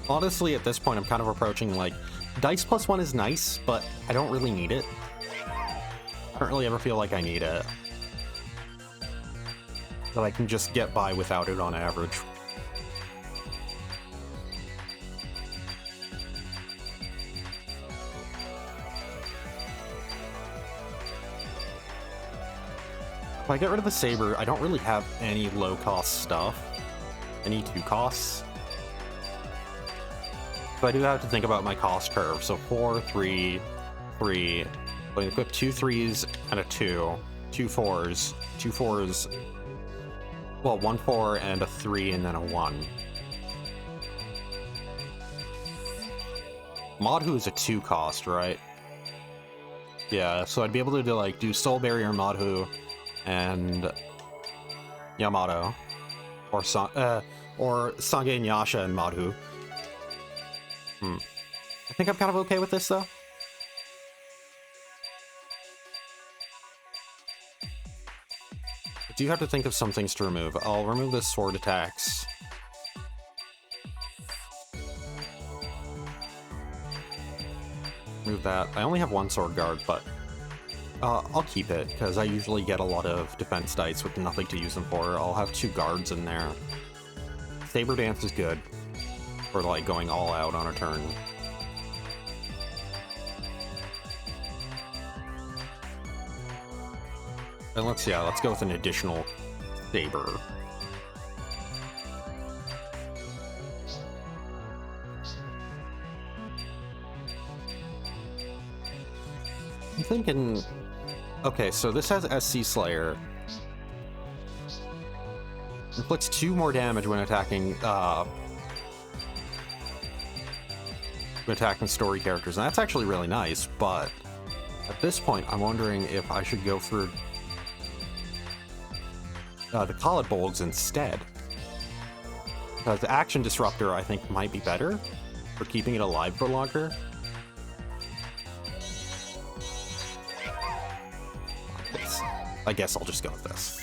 Honestly, at this point, I'm kind of approaching, like, dice plus 1 is nice, but I don't really need it. I don't really ever feel like I need it. But I can just get by without it on average. If I get rid of the saber, I don't really have any low-cost stuff. I need 2 costs. So I do have to think about my cost curve. So 4, 3, 3. So I can equip 2 3s and a 2. 2 4s. 2 4s. Well, 1 4 and a 3 and then a 1. Madhu is a 2 cost, right? Yeah, so I'd be able to like do Soul Barrier Madhu and Yamato. Or Sange and Yasha and Madhu. I think I'm kind of okay with this, though. I do have to think of some things to remove. I'll remove the sword attacks. Remove that. I only have 1 sword guard, but I'll keep it, because I usually get a lot of defense dice with nothing to use them for. I'll have 2 guards in there. Saber Dance is good for, like, going all out on a turn. And let's go with an additional saber. I'm thinking, okay, so this has SC Slayer. Inflicts 2 more damage when attacking story characters, and that's actually really nice, but at this point I'm wondering if I should go for the Khalid Bolgs instead. Because the Action Disruptor I think might be better for keeping it alive for longer. I guess I'll just go with this.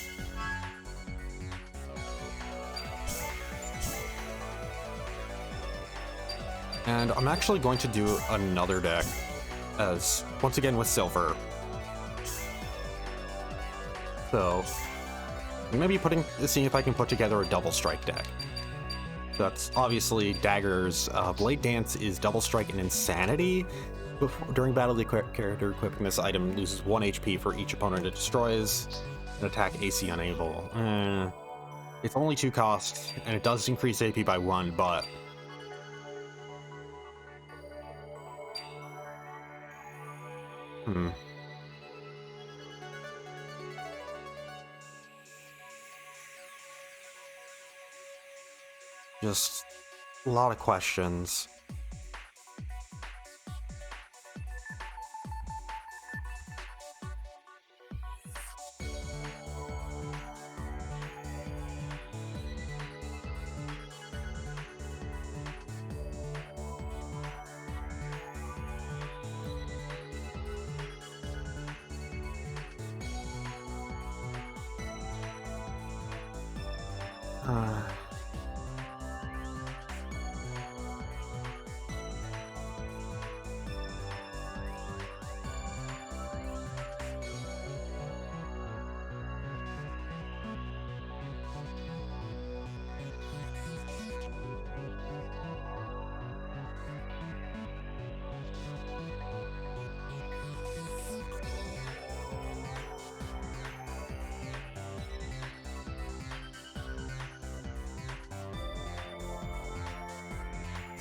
And I'm actually going to do another deck as, once again, with silver. So, maybe seeing if I can put together a double strike deck. That's obviously daggers. Blade Dance is double strike and insanity. During battle, the character equipping this item loses 1 HP for each opponent it destroys. And attack AC unable. It's only 2 costs, and it does increase AP by 1, but just a lot of questions.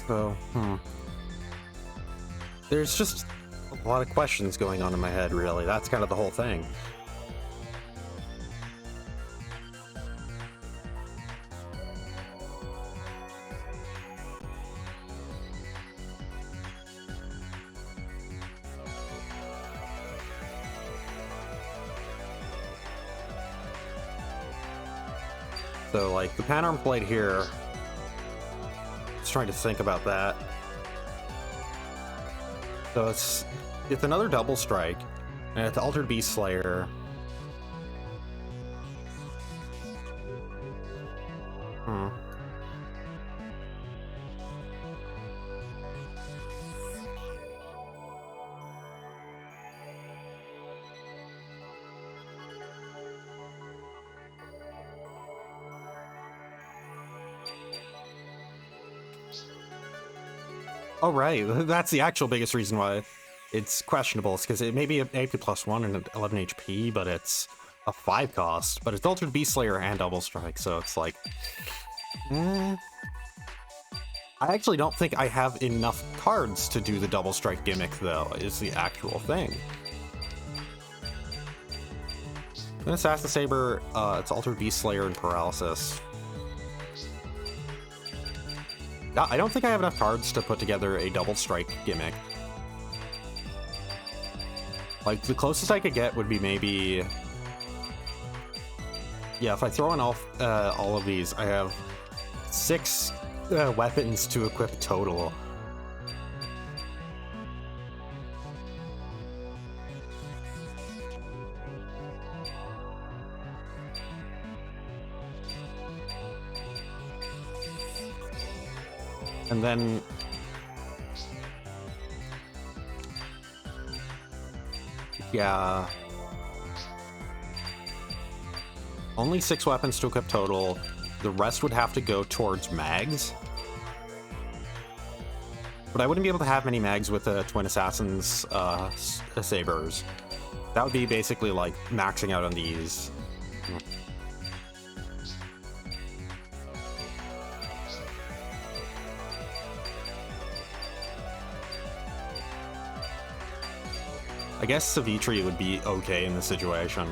So, there's just a lot of questions going on in my head, really. That's kind of the whole thing. So, like, the Panarm Blade here, just trying to think about that. So it's another double strike, and it's Altered Beast Slayer. Oh, right. That's the actual biggest reason why it's questionable. It's because it may be an AP +1 and 11 HP, but it's a 5 cost. But it's Altered Beast Slayer and Double Strike, so it's like... I actually don't think I have enough cards to do the Double Strike gimmick, though, is the actual thing. Then Assassin Saber, it's Altered Beast Slayer and Paralysis. I don't think I have enough cards to put together a double strike gimmick. Like, the closest I could get would be maybe... Yeah, if I throw in all of these, I have 6 weapons to equip total. And then... Yeah... Only 6 weapons to equip total. The rest would have to go towards mags. But I wouldn't be able to have many mags with the Twin Assassins sabers. That would be basically like maxing out on these. I guess Savitri would be okay in this situation.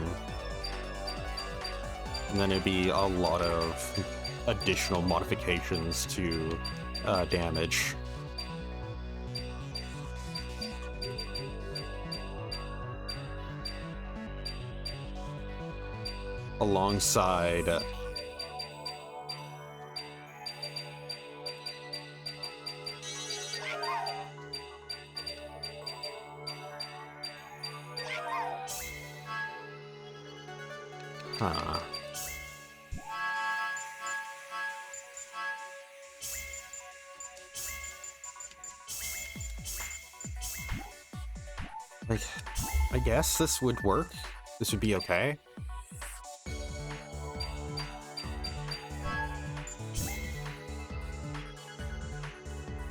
And then it'd be a lot of additional modifications to damage. Alongside... Huh. Like, I guess this would work. This would be okay.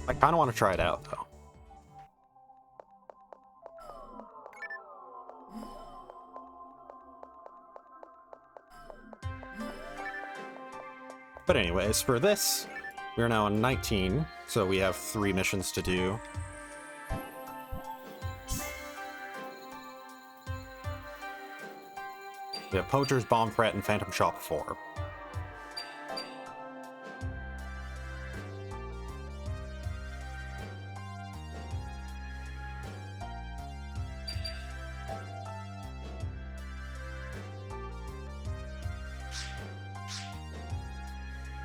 I kind of want to try it out, though. But anyways, for this, we're now on 19, so we have 3 missions to do. We have Poacher's Bomb Threat and Phantom Shop 4.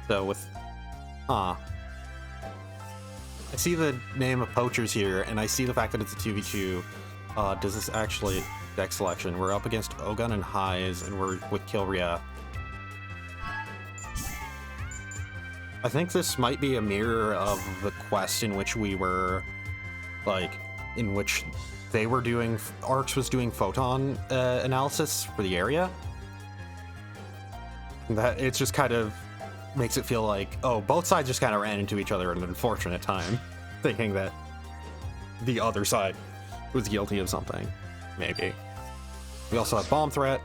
So with... I see the name of Poachers here, and I see the fact that it's a 2v2. Does this actually... Deck selection. We're up against Ogun and Highs, and we're with Kilria. I think this might be a mirror of the quest in which we were, like, in which they were doing... Arx was doing photon analysis for the area. That it's just kind of makes it feel like, oh, both sides just kind of ran into each other at an unfortunate time, thinking that the other side was guilty of something. Maybe. We also have Bomb Threat,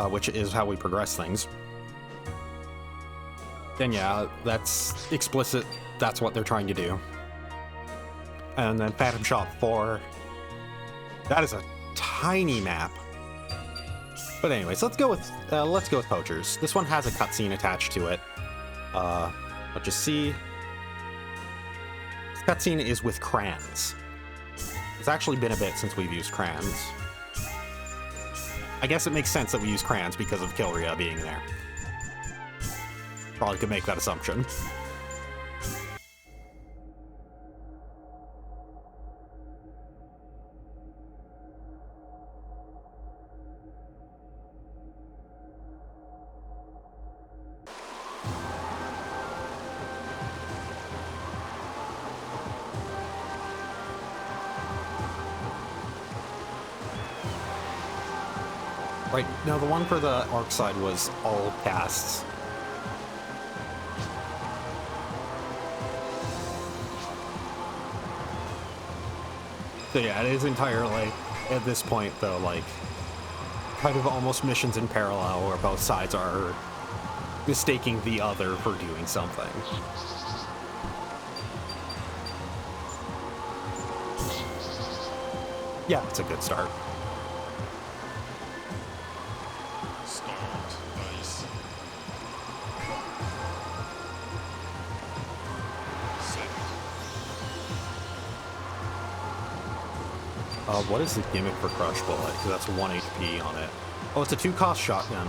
which is how we progress things. And yeah, that's explicit. That's what they're trying to do. And then Phantom Shot 4. That is a tiny map. But anyways, let's go with Poachers. This one has a cutscene attached to it. Let's just see. This cutscene is with crayons. It's actually been a bit since we've used crayons. I guess it makes sense that we use crayons because of Kilria being there. Probably could make that assumption. Right, no, the one for the Heroside was all casts. So yeah, it is entirely, at this point though, like, kind of almost missions in parallel where both sides are mistaking the other for doing something. Yeah, it's a good start. What is the gimmick for Crush Bullet? Because that's 1 HP on it. Oh, it's a 2-cost shotgun.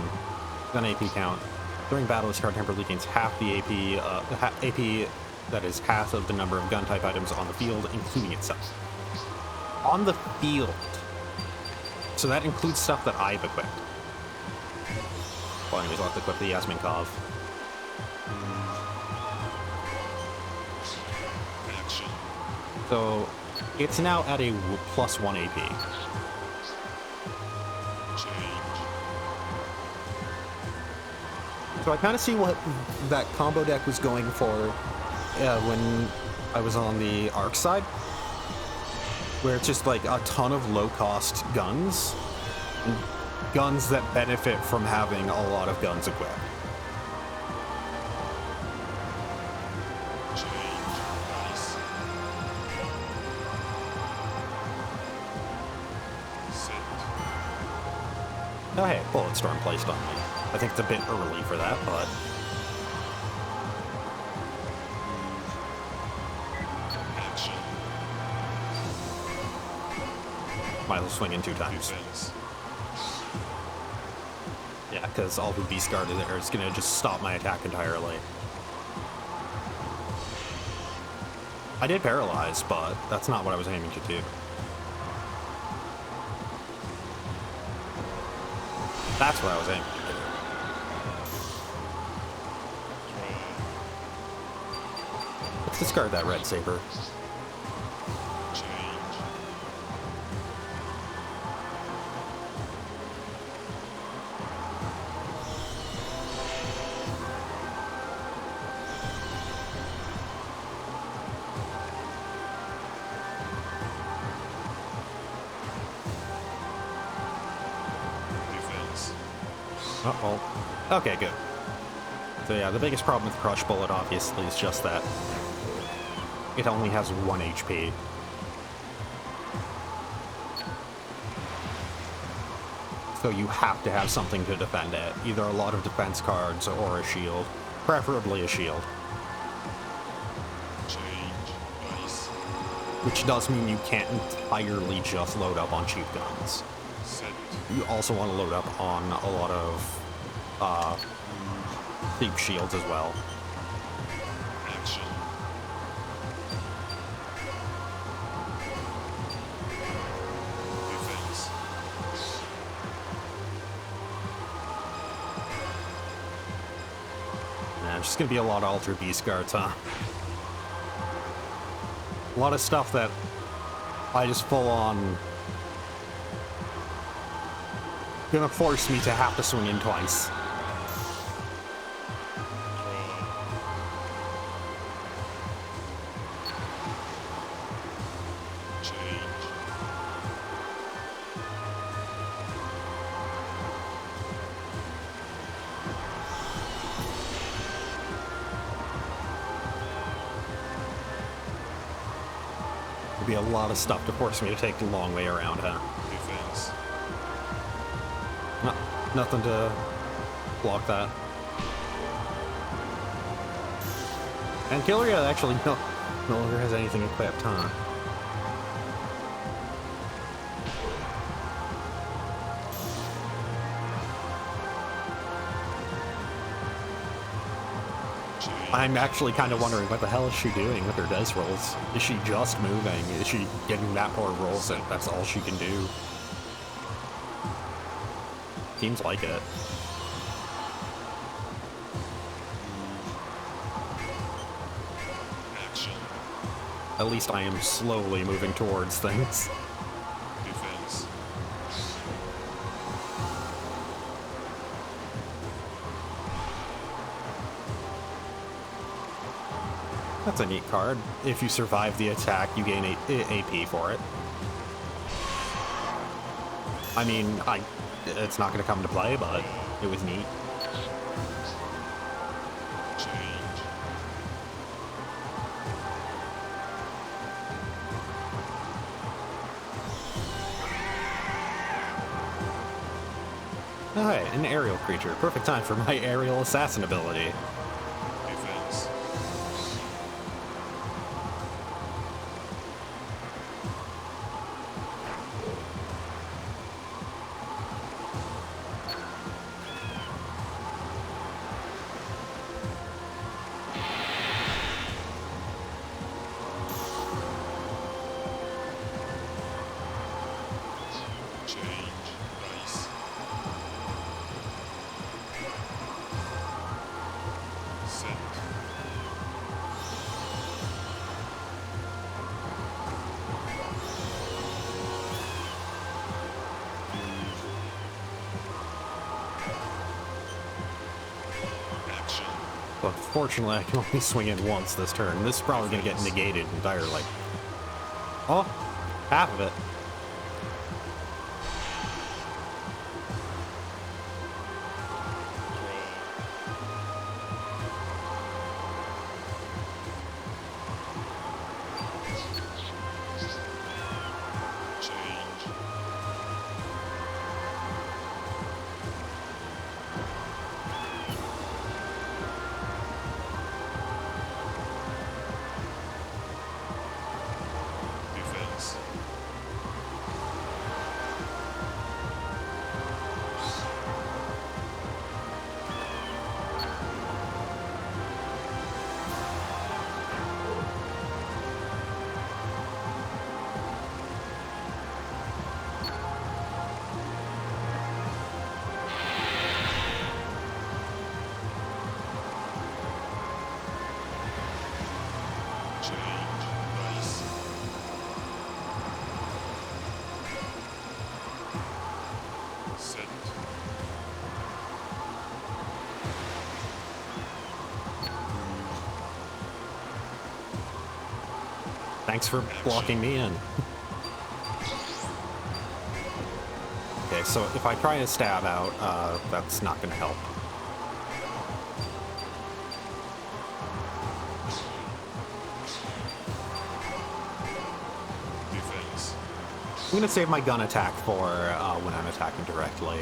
Gun AP count. During battle, this card temporarily gains half the AP, that is half of the number of gun-type items on the field, including itself. On the field. So that includes stuff that I've equipped. Well, anyways, I'll have to equip the Yasminkov. So it's now at a plus 1 AP. So I kind of see what that combo deck was going for when I was on the Arc side, where it's just like a ton of low-cost guns, and guns that benefit from having a lot of guns equipped. Oh hey, Bulletstorm placed on me. I think it's a bit early for that, but... Might as well swing in 2 times. Yeah, because all the Beast Guard there is going to just stop my attack entirely. I did paralyze, but that's not what I was aiming to do. That's what I was aiming to do. Let's discard that red saber. Uh-oh. Okay, good. So yeah, the biggest problem with Crush Bullet, obviously, is just that it only has 1 HP. So you have to have something to defend it. Either a lot of defense cards or a shield. Preferably a shield. Which does mean you can't entirely just load up on cheap guns. You also want to load up on a lot of cheap shields as well. Nah, it's just gonna be a lot of Ultra Beast Guards, huh? A lot of stuff that I just full on gonna force me to have to swing in twice. There'd be a lot of stuff to force me to take the long way around, huh? Defense. No, nothing to block that. And Killer actually no longer has anything equipped, huh? I'm actually kind of wondering what the hell is she doing with her dice rolls? Is she just moving? Is she getting that poor rolls and that's all she can do? Seems like it. Action. At least I am slowly moving towards things. Defense. That's a neat card. If you survive the attack, you gain AP for it. I mean, it's not going to come into play, but it was neat. Change. Alright, an aerial creature. Perfect time for my aerial assassin ability. Defense. Change. Dice. Set. Action. But fortunately, I can only swing it once this turn. This is probably going to get negated entirely. Oh, half of it. Change. Defense. Change. Dice. Set. Thanks for blocking me in. Okay, so if I try to stab out, that's not going to help. Defense. I'm going to save my gun attack for when I'm attacking directly.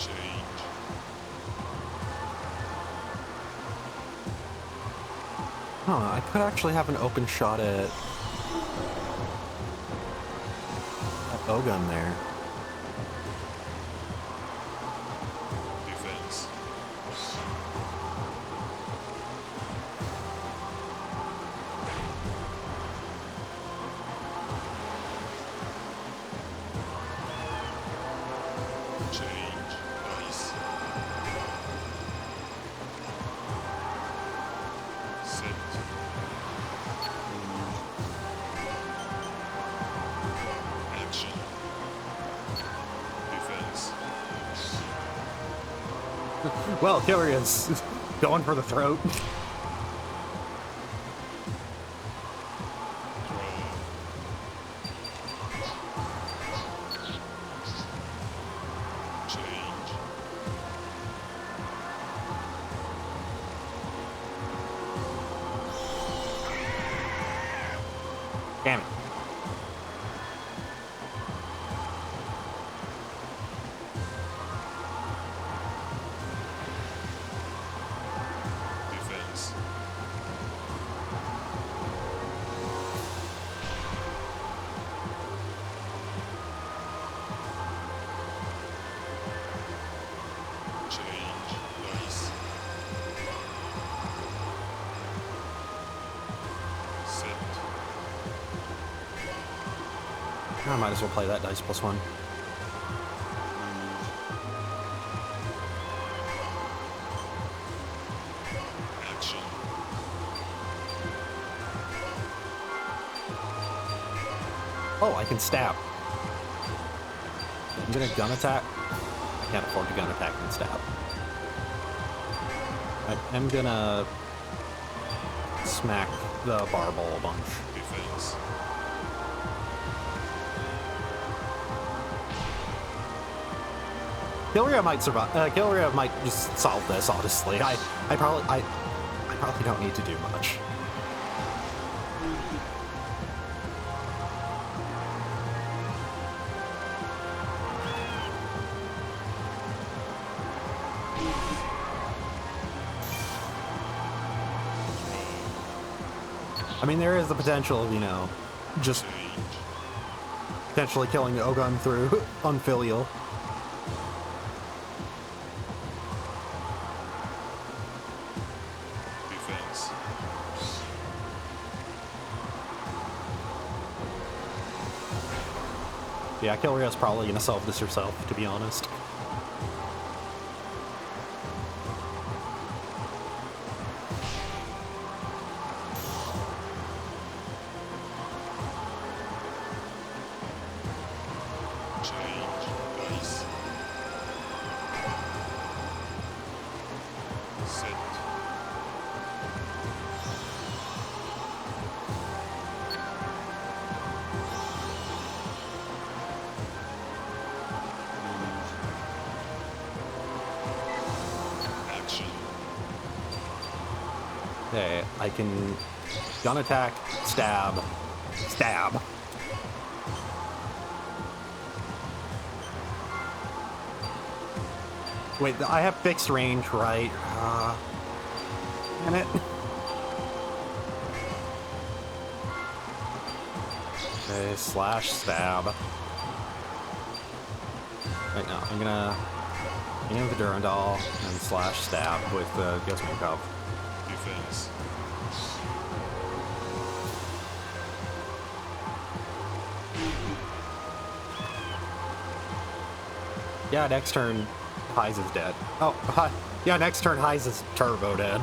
Change. Huh, I could actually have an open shot at Ogun there. Defense. Change. Dice. Set. Action. Defense. Well, Killer is going for the throat. Change. Damn it. Defense. Change. Dice. Set. I might as well play that dice plus one. Action. Oh, I can stab. I'm gonna gun attack. I can't afford to gun attack and stab. I am gonna smack the barbell a bunch. Defense. Kilria might survive. Kilria might just solve this. Honestly, I probably don't need to do much. I mean, there is the potential of, you know, just Change. potentially killing Ogun through unfilial. Defense. Yeah, Kilria's probably gonna solve this herself, to be honest. Change. Dice. Set. Action. Okay, I can gun attack, stab, stab. Wait, I have fixed range, right? Damn it. Okay, slash stab. Right now, I'm gonna aim the Durandal and slash stab with the Gosmakov. Defense. Yeah, next turn, Heise is dead. Oh, yeah, next turn, Heise is turbo dead.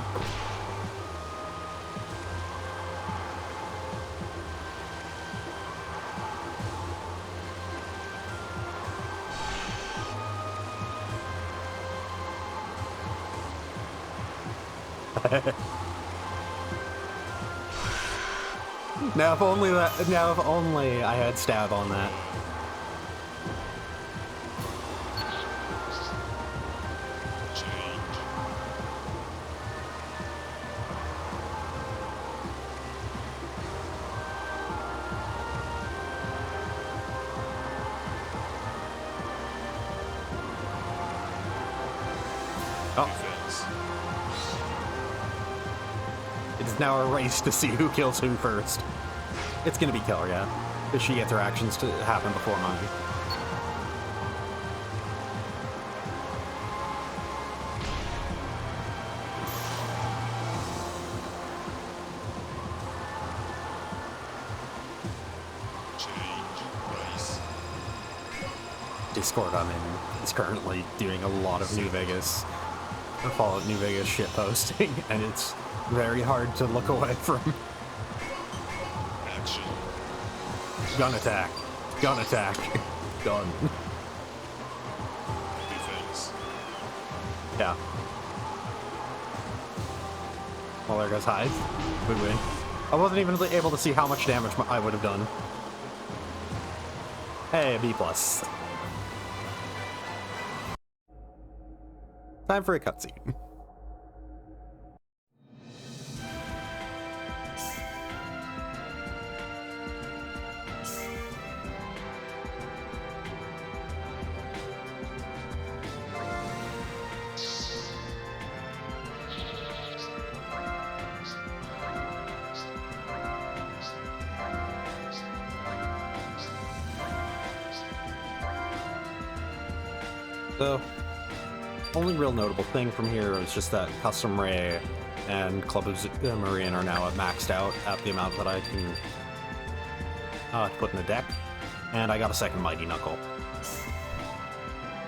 Now if only I had stab on that. Change. Oh. Defense. It is now a race to see who kills who first. It's gonna be Killer, yeah. Because she gets her actions to happen before mine. Change. Race. Discord I'm in is currently doing a lot of New Vegas, or Fallout New Vegas shit posting, and it's very hard to look away from. Action. Gun attack. Gun attack. Gun. Defense. Yeah. Well, there goes Hive. We win. I wasn't even able to see how much damage I would have done. Hey, a B+. Time for a cutscene. So, only real notable thing from here is just that Custom Ray and Club of Marine are now maxed out at the amount that I can put in the deck, and I got a second Mighty Knuckle.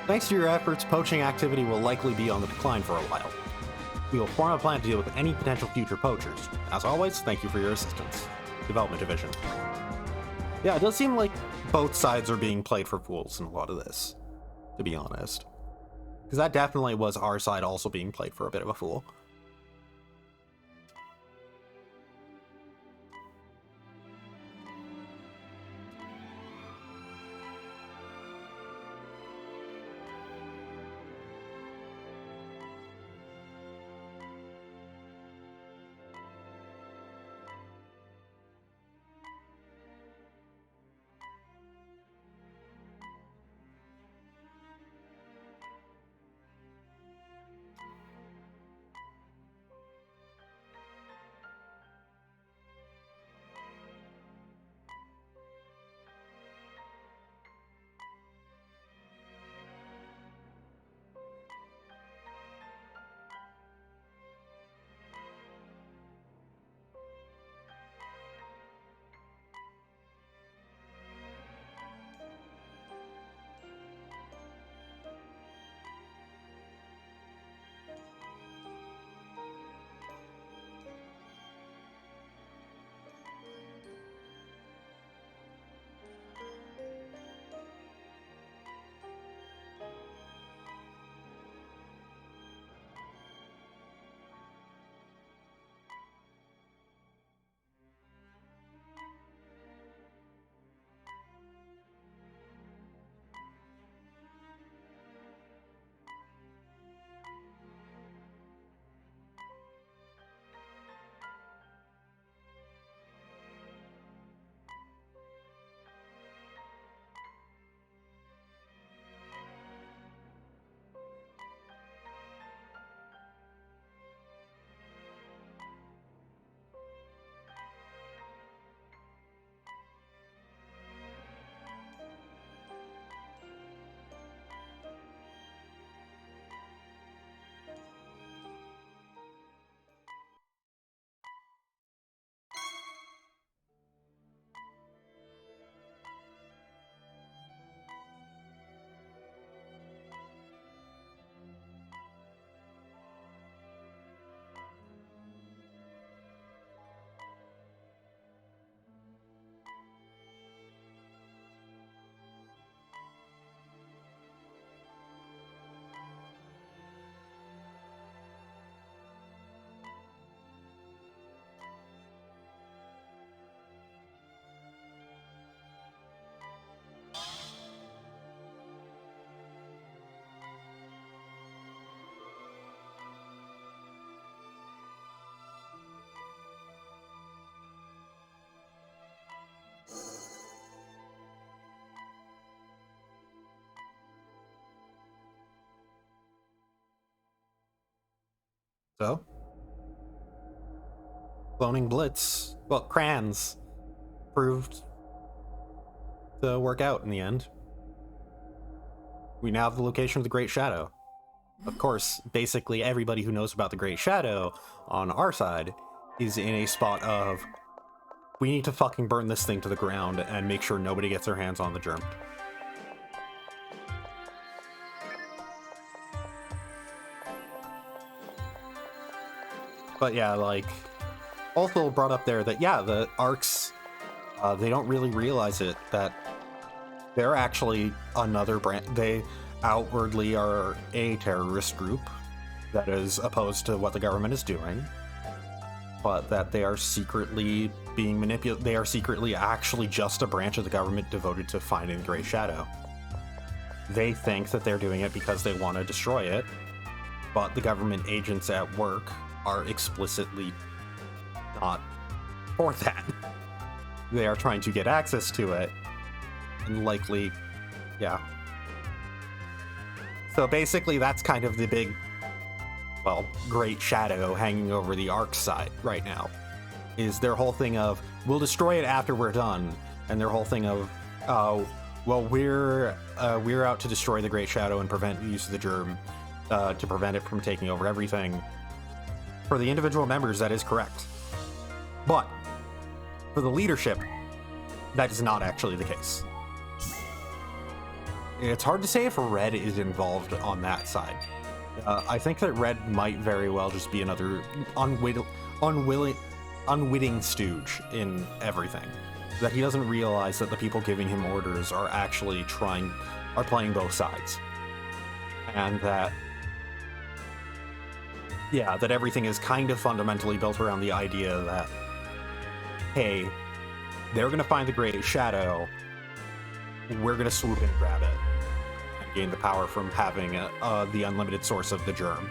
Thanks to your efforts, poaching activity will likely be on the decline for a while. We will form a plan to deal with any potential future poachers. As always, thank you for your assistance. Development Division. Yeah, it does seem like both sides are being played for fools in a lot of this, to be honest. Because that definitely was our side also being played for a bit of a fool. So, cloning Blitz, well, Crans, proved to work out in the end. We now have the location of the Great Shadow. Of course, basically everybody who knows about the Great Shadow on our side is in a spot of, we need to fucking burn this thing to the ground and make sure nobody gets their hands on the germ. But yeah, like, also brought up there that, yeah, the Arcs, they don't really realize it, that they're actually another brand. They outwardly are a terrorist group that is opposed to what the government is doing, but that they are secretly being manipulated. They are secretly actually just a branch of the government devoted to finding the Great Shadow. They think that they're doing it because they want to destroy it, but the government agents at work are explicitly not for that. They are trying to get access to it, and likely, yeah. So basically, that's kind of the big, well, Great Shadow hanging over the Arc side right now. Is their whole thing of, we'll destroy it after we're done, and their whole thing of, well, we're out to destroy the Great Shadow and prevent the use of the germ, to prevent it from taking over everything. For the individual members, that is correct. But for the leadership, that is not actually the case. It's hard to say if Red is involved on that side. I think that Red might very well just be another unwitting stooge in everything. That he doesn't realize that the people giving him orders are actually playing both sides. And that, yeah, that everything is kind of fundamentally built around the idea that, hey, they're gonna find the Great Shadow, we're gonna swoop in and grab it, and gain the power from having the unlimited source of the germ.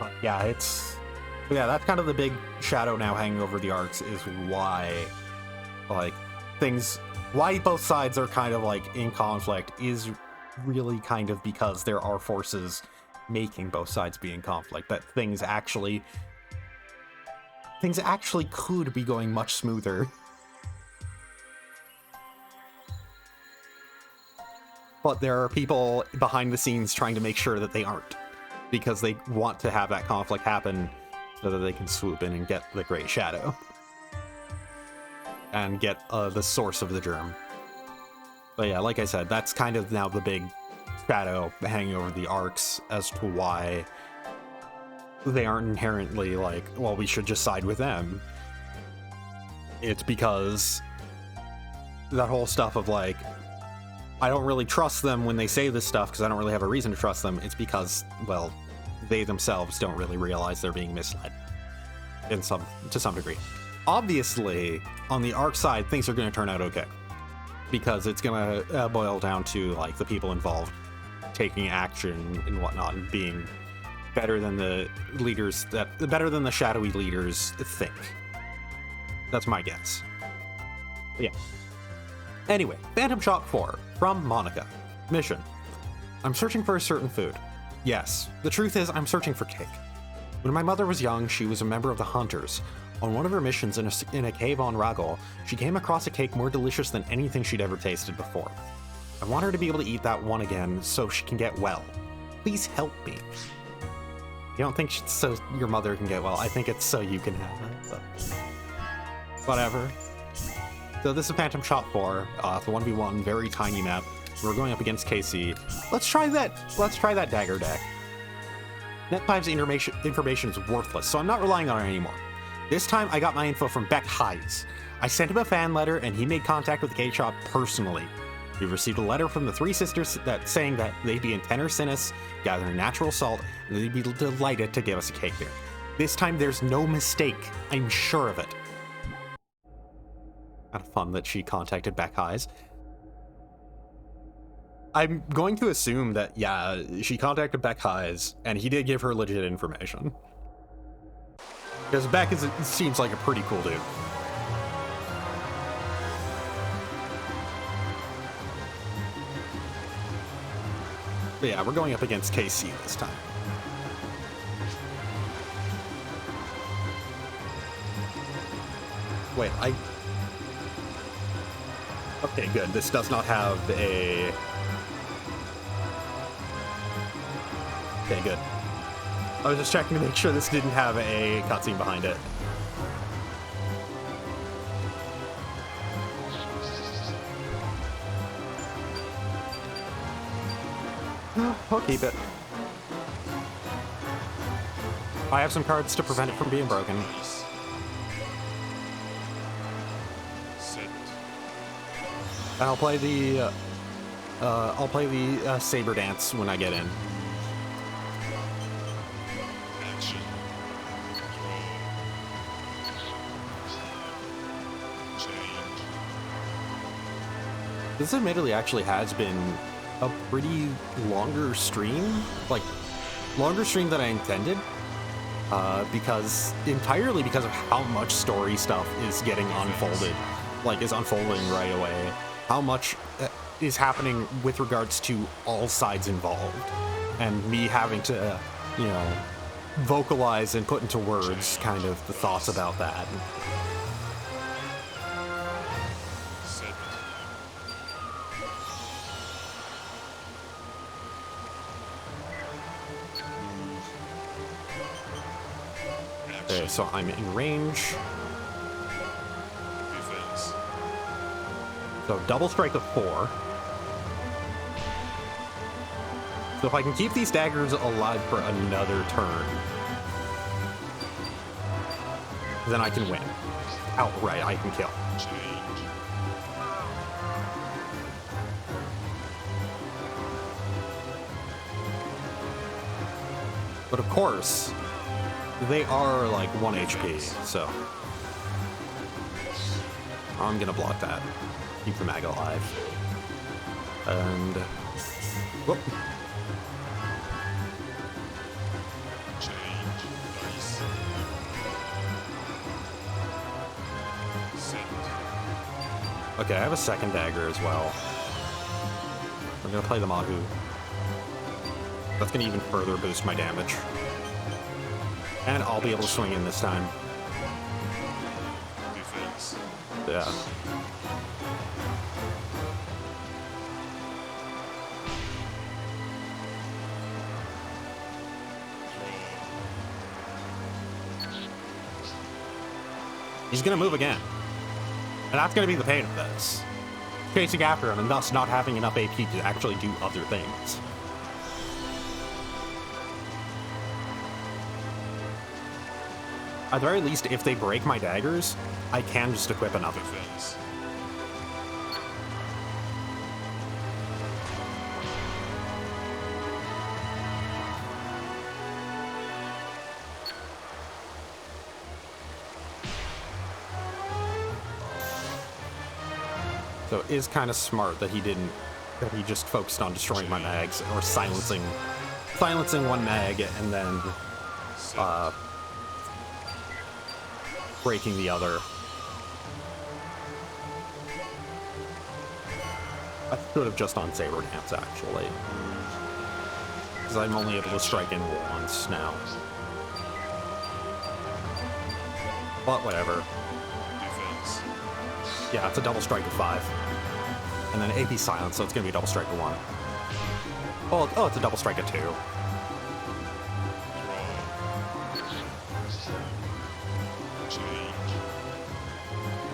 But yeah, that's kind of the big shadow now hanging over the Arcs, is why, like, why both sides are kind of, like, in conflict is really kind of because there are forces making both sides be in conflict, that things actually could be going much smoother. But there are people behind the scenes trying to make sure that they aren't, because they want to have that conflict happen so that they can swoop in and get the Great Shadow and get the source of the germ. But yeah, like I said, that's kind of now the big shadow hanging over the Arcs as to why they aren't inherently like, well, we should just side with them. It's because that whole stuff of, like, I don't really trust them when they say this stuff because I don't really have a reason to trust them. It's because, well, they themselves don't really realize they're being misled to some degree. Obviously, on the Arc side, things are going to turn out okay, because it's going to boil down to, like, the people involved taking action and whatnot and being better than the shadowy leaders think. That's my guess. But yeah. Anyway, Phantom Shop 4 from Monica. Mission: I'm searching for a certain food. Yes, the truth is I'm searching for cake. When my mother was young, she was a member of the Hunters. On one of her missions in a cave on Ragol, she came across a cake more delicious than anything she'd ever tasted before. I want her to be able to eat that one again so she can get well. Please help me. You don't think it's so your mother can get well. I think it's so you can have it, but whatever. So this is Phantom Shop 4, the 1v1, very tiny map. We're going up against KC. Let's try that dagger deck. NetPipe's information is worthless, so I'm not relying on it anymore. This time, I got my info from Beck Hayes. I sent him a fan letter, and he made contact with the cake shop personally. We received a letter from the three sisters saying that they'd be in Tenor Sinus, gathering natural salt, and they'd be delighted to give us a cake there. This time, there's no mistake. I'm sure of it. Kind of fun that she contacted Beck Hayes. I'm going to assume that, yeah, she contacted Beck Hayes, and he did give her legit information. Because Beck seems like a pretty cool dude. But yeah, we're going up against KC this time. Wait, Okay, good. This does not have a... Okay, good. I was just checking to make sure this didn't have a cutscene behind it. I'll keep it. I have some cards to prevent it from being broken. Race. Set. And I'll play the saber dance when I get in. Action. Draw. Change. This admittedly actually has been a pretty longer stream, like longer stream than I intended, entirely because of how much story stuff is getting unfolded, like is unfolding right away. How much is happening with regards to all sides involved, and me having to, you know, vocalize and put into words kind of the thoughts about that. Set. Okay, so I'm in range. Defense. So double strike of 4. So if I can keep these daggers alive for another turn, then I can win. Outright, I can kill. Change. But of course, they are like 1 HP, so I'm gonna block that. Keep the mag alive. And whoop. Change. Dice. Set. Okay, I have a second dagger as well. I'm gonna play the Mahu. That's gonna even further boost my damage. And I'll be able to swing in this time. Defense. Yeah. He's gonna move again. And that's gonna be the pain of this. Chasing after him and thus not having enough AP to actually do other things. At the very least, if they break my daggers, I can just equip another. Defense. So it is kind of smart that he just focused on destroying my mags or silencing one mag and then breaking the other. I could have just on Saber Dance actually, because I'm only able to strike in once now. But whatever. Defense. Yeah, it's a double strike of 5. And then AP silence, so it's gonna be a double strike of 1. Oh, it's a double strike of 2. Change.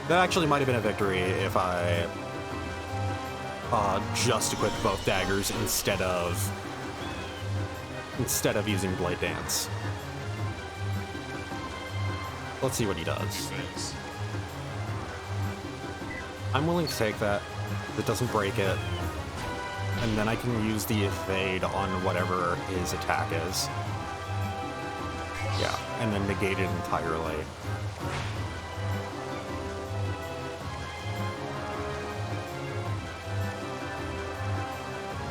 That actually might have been a victory if I just equipped both daggers instead of using Blade Dance. Let's see what he does. Defense. I'm willing to take that. It doesn't break it. And then I can use the evade on whatever his attack is. Yeah, and then negate it entirely.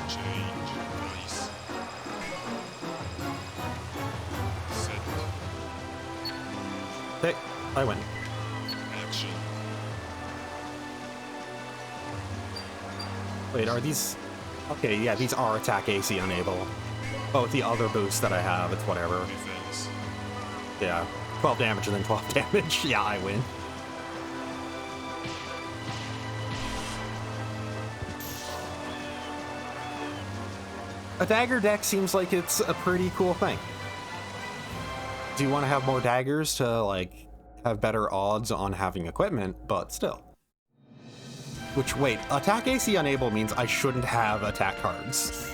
Change. Dice. Set. Okay, I win. Action. Wait, are these... Okay, yeah, these are attack AC unable. But with the other boosts that I have, it's whatever. Defense. Yeah, 12 damage and then 12 damage. Yeah, I win. A dagger deck seems like it's a pretty cool thing. Do you want to have more daggers to, like, have better odds on having equipment, but still. Which, wait, attack AC unable means I shouldn't have attack cards.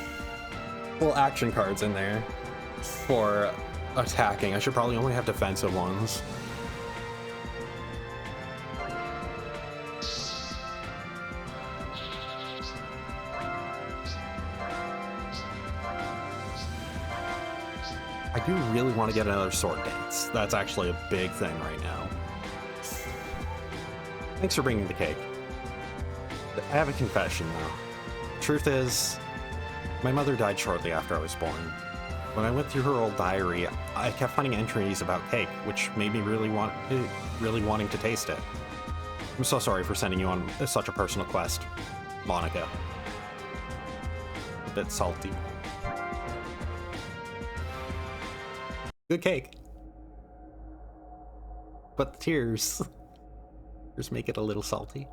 Well, action cards in there for attacking. I should probably only have defensive ones. I do really want to get another sword dance. That's actually a big thing right now. Thanks for bringing the cake. I have a confession, though. Truth is, my mother died shortly after I was born. When I went through her old diary, I kept finding entries about cake, which made me really wanting to taste it. I'm so sorry for sending you on such a personal quest, Monica. A bit salty. Good cake. But the tears just make it a little salty.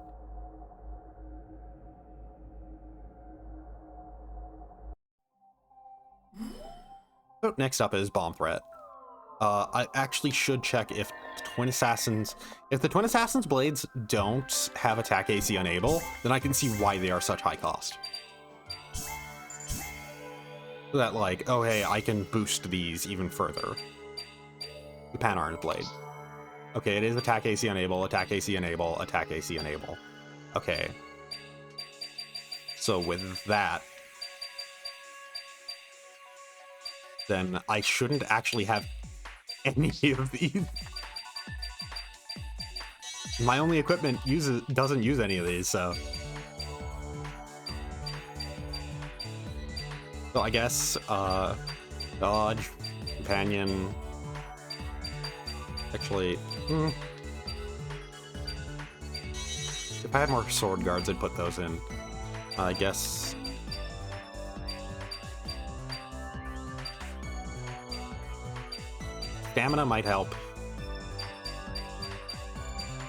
So next up is Bomb Threat. I actually should check if the Twin Assassin's blades don't have attack AC unable, then I can see why they are such high cost. That, like, oh hey, I can boost these even further. The Pan-Armed Blade. Okay, it is attack AC unable, attack AC enable, attack AC enable. Okay. So with that, then I shouldn't actually have any of these. My only equipment doesn't use any of these, so. So I guess, dodge, companion. Actually, if I had more sword guards, I'd put those in. I guess. Stamina might help.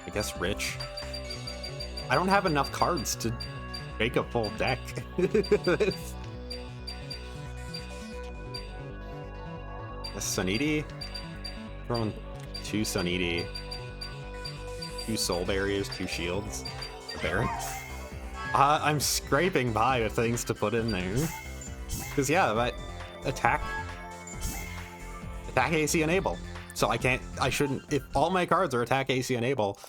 I guess rich. I don't have enough cards to make a full deck. A Suniti? Throwing 2 Suniti. 2 soul barriers, 2 shields. A Baron. I'm scraping by with things to put in there. Because yeah, that attack AC enable. So I shouldn't, if all my cards are attack AC enable,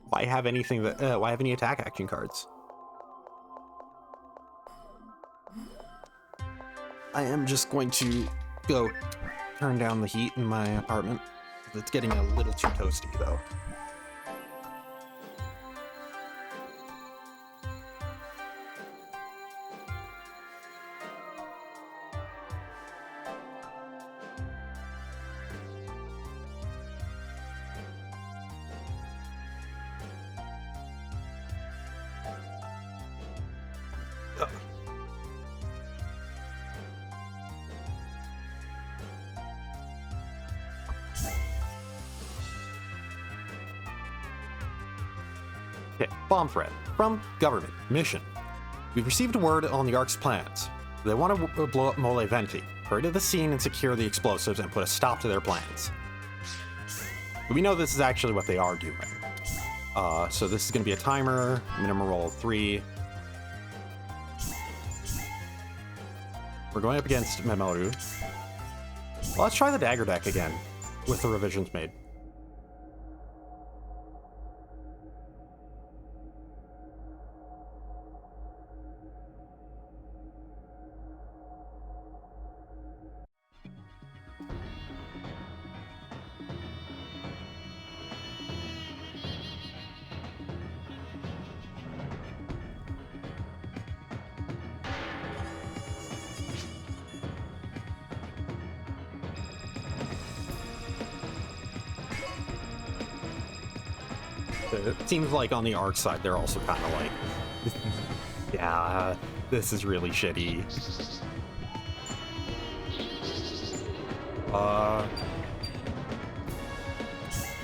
why have anything that, why have any attack action cards? I am just going to go turn down the heat in my apartment. It's getting a little too toasty though. Okay, bomb threat from government mission. We've received word on the Ark's plans. They want to blow up Mole Venti. Hurry to the scene and secure the explosives and put a stop to their plans. We know this is actually what they are doing. So this is going to be a timer, minimum roll of 3. We're going up against Memoru. Well, let's try the dagger deck again with the revisions made. It seems like on the Ark side, they're also kind of like, yeah, This is really shitty.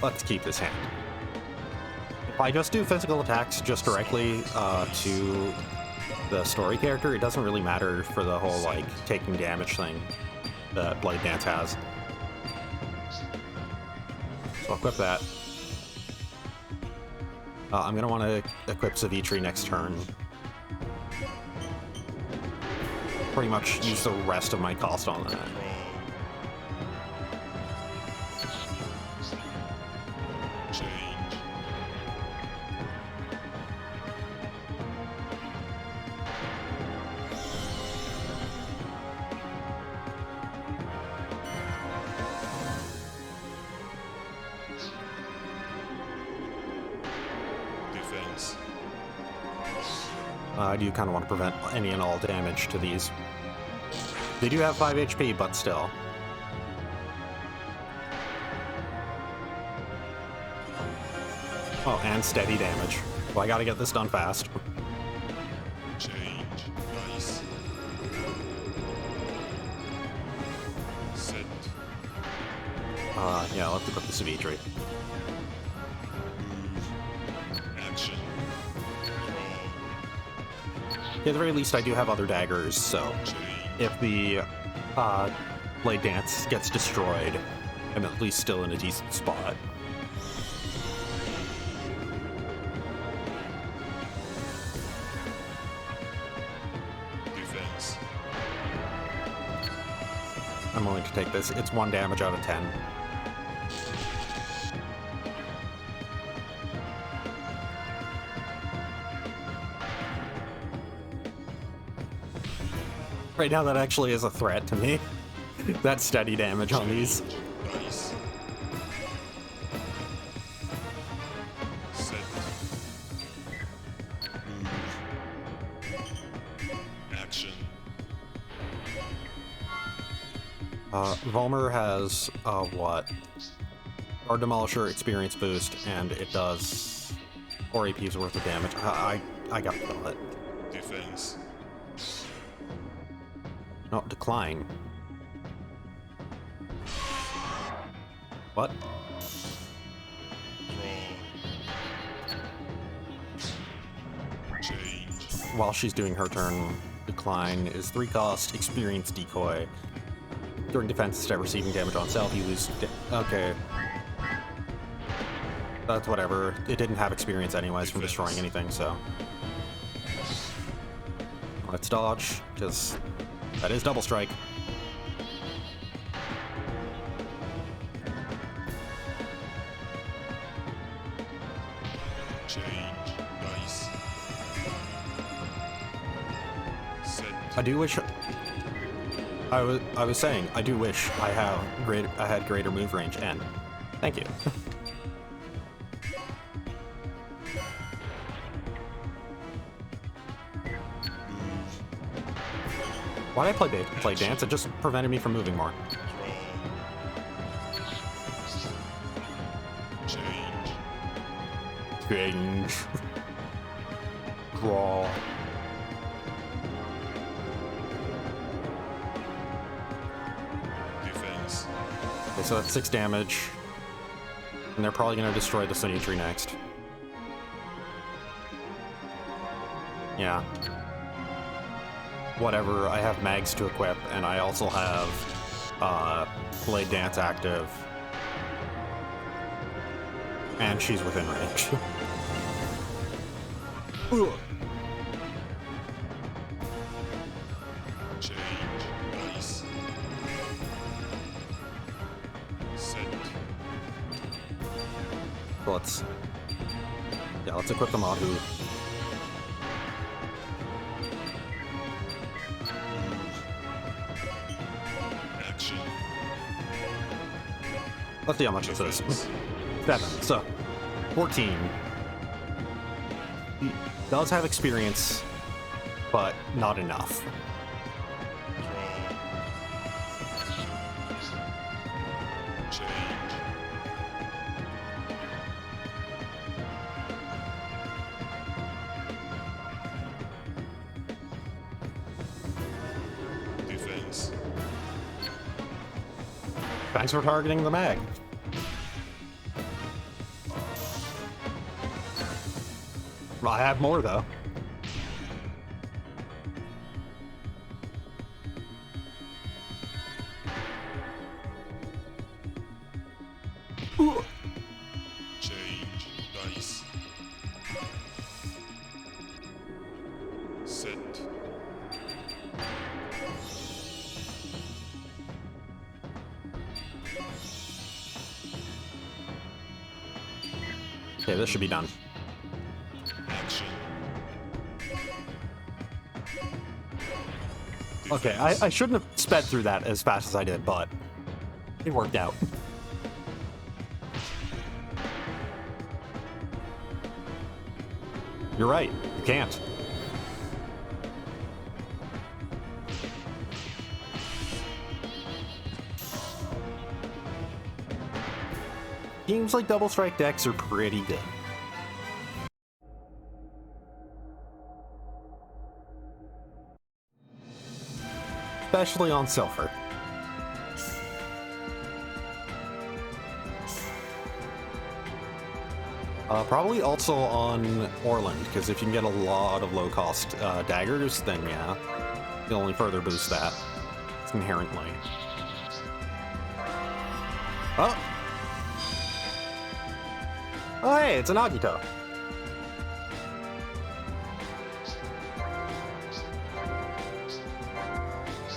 Let's keep this hand. If I just do physical attacks just directly to the story character, it doesn't really matter for the whole, like, taking damage thing that Blade Dance has. So I'll equip that. I'm gonna want to equip Savitri next turn. Pretty much use the rest of my cost on that. I do kind of want to prevent any and all damage to these. They do have 5 HP, but still. Oh, and steady damage. Well, I gotta get this done fast. Change. Nice. Set. Yeah, let's equip the Savitri. Action. At the very least, I do have other daggers, so if the Blade Dance gets destroyed, I'm at least still in a decent spot. Defense. I'm willing to take this. It's 1 damage out of 10. Right now, that actually is a threat to me. That steady damage on these. Nice. Set. Action. Volmer has, what? Guard Demolisher, experience boost, and it does 4 AP's worth of damage. I gotta kill it. Defense. No, decline. What? Draw. Change. While she's doing her turn, decline is 3 cost, experience decoy. During defense, instead of receiving damage on self, you lose. Okay. That's whatever. It didn't have experience anyways from destroying anything, so. Let's dodge, because that is double strike. Change. Nice. Set. I do wish. I was saying I do wish I had greater move range, and thank you. Why did I play dance? It just prevented me from moving more. Change. Change. Draw. Defense. Okay, so that's 6 damage. And they're probably going to destroy the Sinistry next. Yeah. Whatever, I have mags to equip, and I also have Blade Dance active. And she's within range. Ugh. Change. Nice. Set. So let's equip the Mahu. Action. Let's see how much this is. 7. So 14. He does have experience, but not enough. Draw. Change. Thanks for targeting the mag. I have more, though. Ooh. Change dice. Set. Okay, this should be done. Action. Okay, I shouldn't have sped through that as fast as I did, but it worked out. You're right, you can't. Seems like double strike decks are pretty good. Especially on Silver. Probably also on Orland, because if you can get a lot of low-cost daggers, then yeah, you'll only further boost that inherently. Oh! Oh hey, it's an Agito!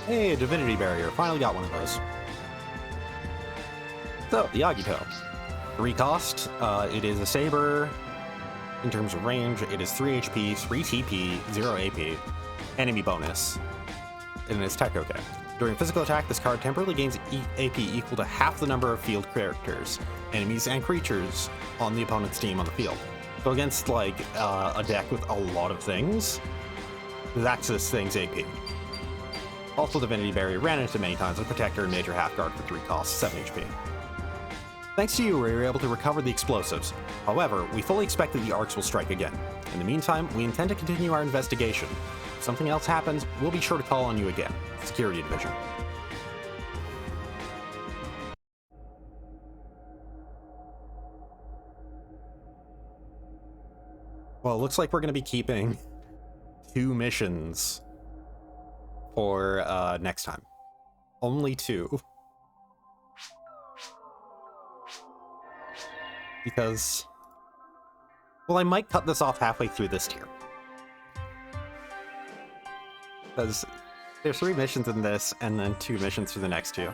Hey, Divinity Barrier. Finally got one of those. So, the Agito. 3 cost. It is a saber. In terms of range, it is 3 HP, 3 TP, 0 AP. Enemy bonus. And it's Tech OK. During physical attack, this card temporarily gains AP equal to half the number of field characters, enemies, and creatures on the opponent's team on the field. So against, like, a deck with a lot of things, that's this thing's AP. Also, Divinity Barrier ran into many times with Protector and Major Half Guard for 3 costs, 7 HP. Thanks to you, we were able to recover the explosives. However, we fully expect that the arcs will strike again. In the meantime, we intend to continue our investigation. If something else happens, we'll be sure to call on you again. Security Division. Well, it looks like we're going to be keeping 2 missions for next time. Only 2. Because, well, I might cut this off halfway through this tier. Because there's 3 missions in this, and then 2 missions for the next 2.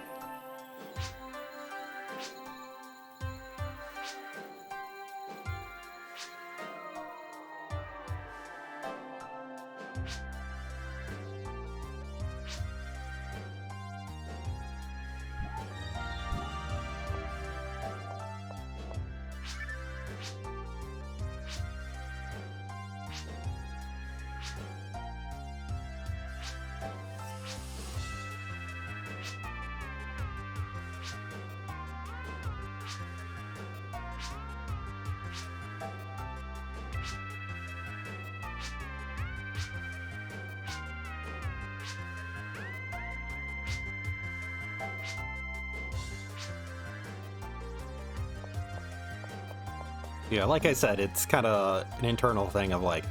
Yeah, like I said, it's kind of an internal thing of like,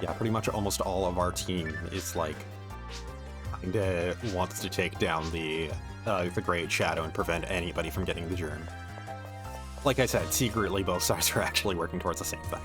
yeah, pretty much almost all of our team is like, kinda wants to take down the Great Shadow and prevent anybody from getting the Germ. Like I said, secretly both sides are actually working towards the same thing.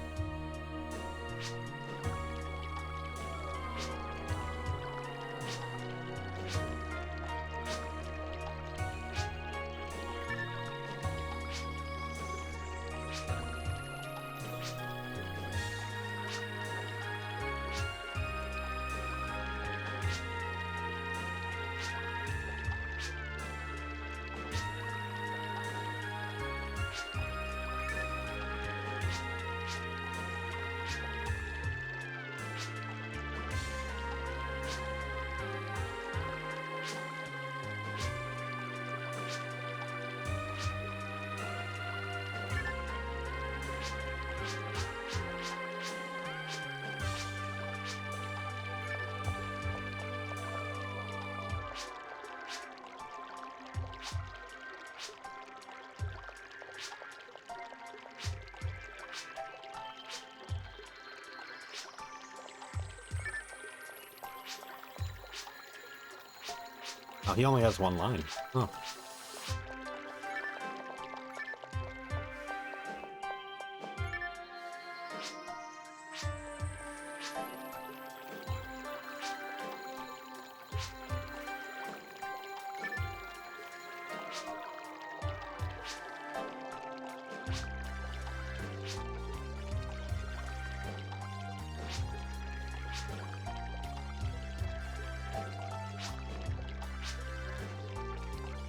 Oh, he only has one line. Huh.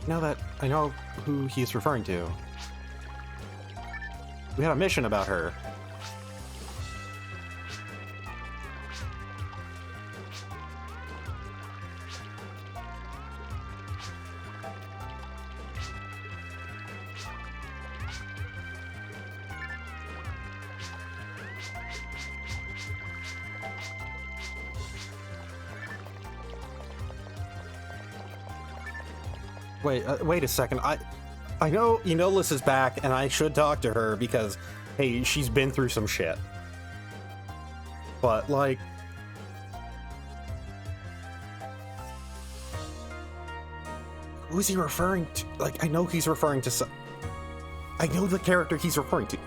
Now that I know who he's referring to. We had a mission about her. Wait a second. I know Enolis is back, and I should talk to her because, hey, she's been through some shit. But, like... who's he referring to? Like, I know he's referring to some... I know the character he's referring to.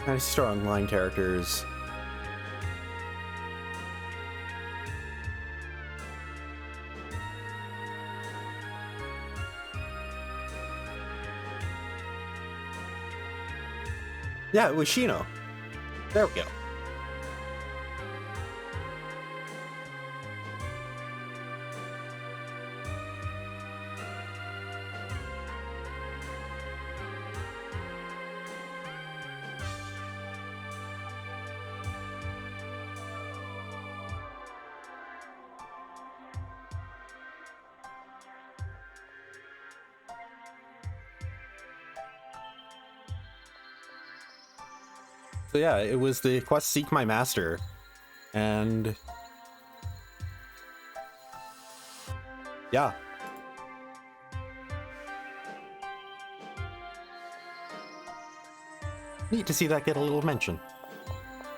Kind of strong line characters. Yeah, it was Shino. There we go. So yeah, it was the quest Seek My Master, and yeah. Neat to see that get a little mention.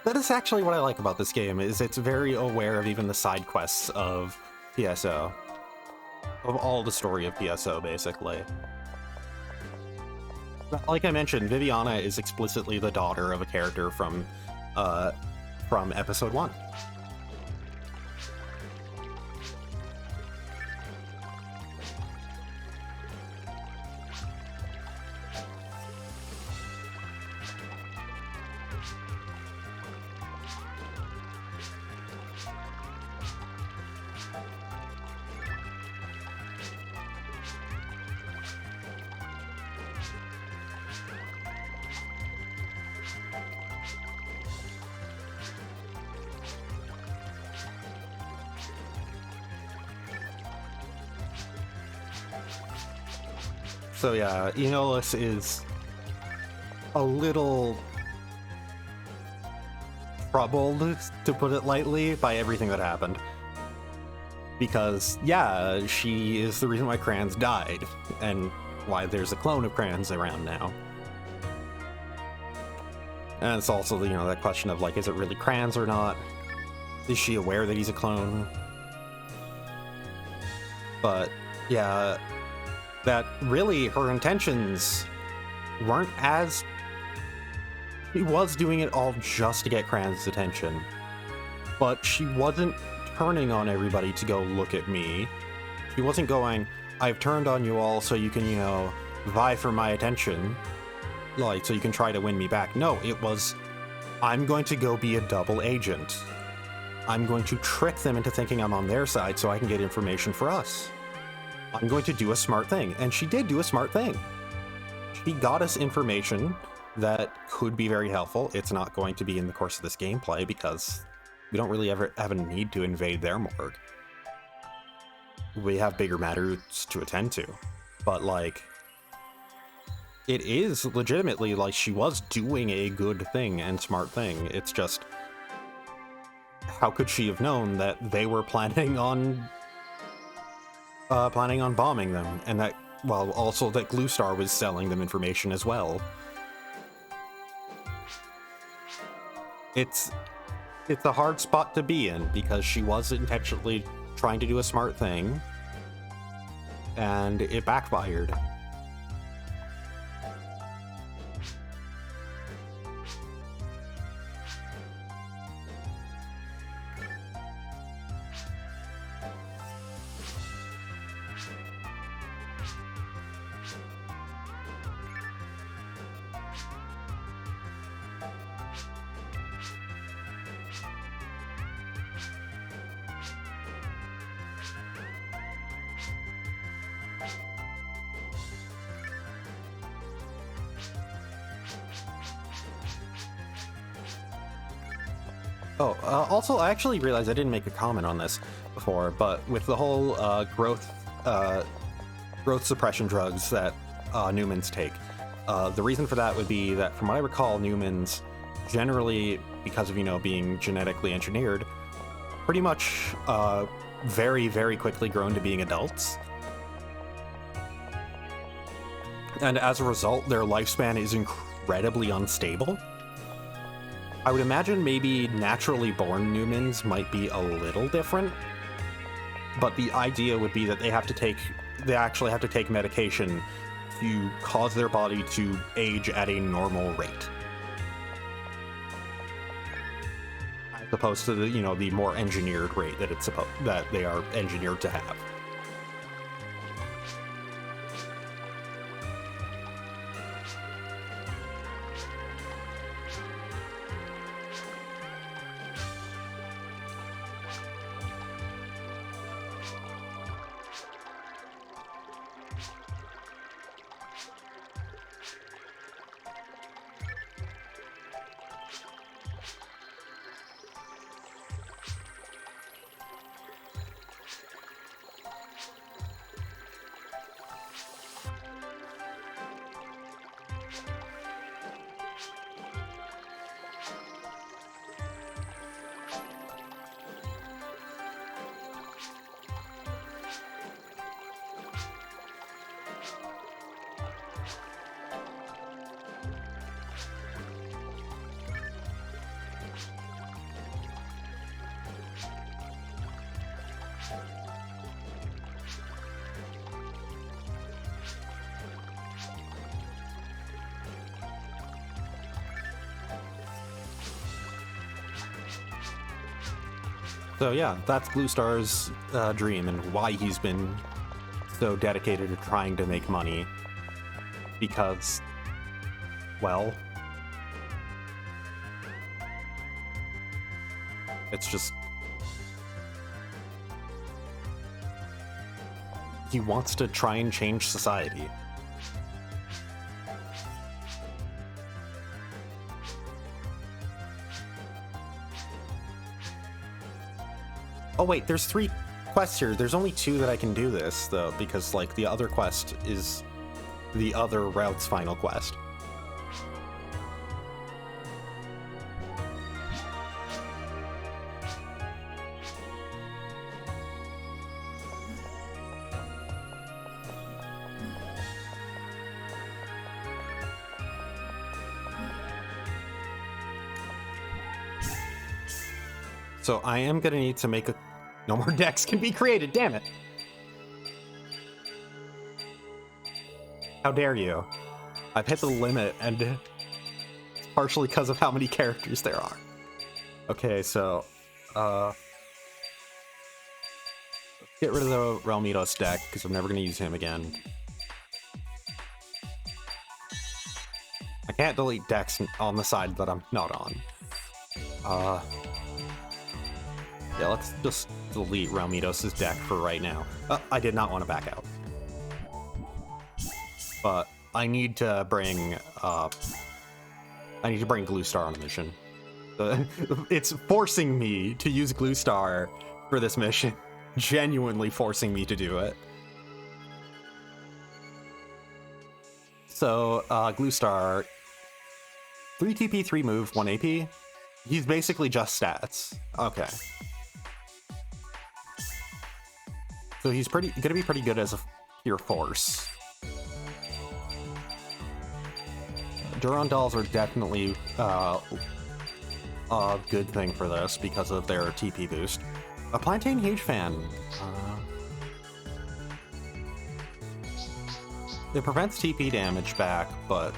That is actually what I like about this game, is it's very aware of even the side quests of PSO. Of all the story of PSO, basically. Like I mentioned, Viviana is explicitly the daughter of a character from episode 1. So yeah, Enolis is a little troubled, to put it lightly, by everything that happened. Because, yeah, she is the reason why Kranz died, and why there's a clone of Kranz around now. And it's also, that question of, like, is it really Kranz or not? Is she aware that he's a clone? But, yeah, that really her intentions weren't as... She was doing it all just to get Kranz's attention. But she wasn't turning on everybody to go look at me. She wasn't going, I've turned on you all so you can, vie for my attention. Like, so you can try to win me back. No, it was, I'm going to go be a double agent. I'm going to trick them into thinking I'm on their side so I can get information for us. I'm going to do a smart thing. And she did do a smart thing. She got us information that could be very helpful. It's not going to be in the course of this gameplay because we don't really ever have a need to invade their morgue. We have bigger matters to attend to. But, like, it is legitimately, like, she was doing a good thing and smart thing. It's just, how could she have known that they were planning on bombing them, and that well, also that Gluestar was selling them information as well. It's a hard spot to be in, because she was intentionally trying to do a smart thing, and it backfired. Oh, also, I actually realized I didn't make a comment on this before, but with the whole growth suppression drugs that Newmans take, the reason for that would be that, from what I recall, Newmans generally, because of, being genetically engineered, pretty much very, very quickly grow into being adults. And as a result, their lifespan is incredibly unstable. I would imagine maybe naturally born Newmans might be a little different, but the idea would be that they actually have to take medication to cause their body to age at a normal rate, as opposed to the more engineered rate that they are engineered to have. So yeah, that's Gluestar's dream, and why he's been so dedicated to trying to make money. Because, well, it's just... he wants to try and change society. Oh wait, there's 3 quests here. There's only 2 that I can do this, though, because, the other quest is the other route's final quest. So I am gonna need to make no more decks can be created, damn it! How dare you? I've hit the limit, and it's partially because of how many characters there are. Okay, so, get rid of the Realmitos deck, because I'm never gonna use him again. I can't delete decks on the side that I'm not on. Yeah, let's just delete Realmitos' deck for right now. I did not want to back out. But I need to bring Gluestar on a mission. It's forcing me to use Gluestar for this mission. Genuinely forcing me to do it. So, Gluestar, 3 TP, 3 move, 1 AP. He's basically just stats. Okay. So he's gonna be pretty good as a pure force. Durandals are definitely a good thing for this because of their TP boost. A Plantain, huge fan. It prevents TP damage back, but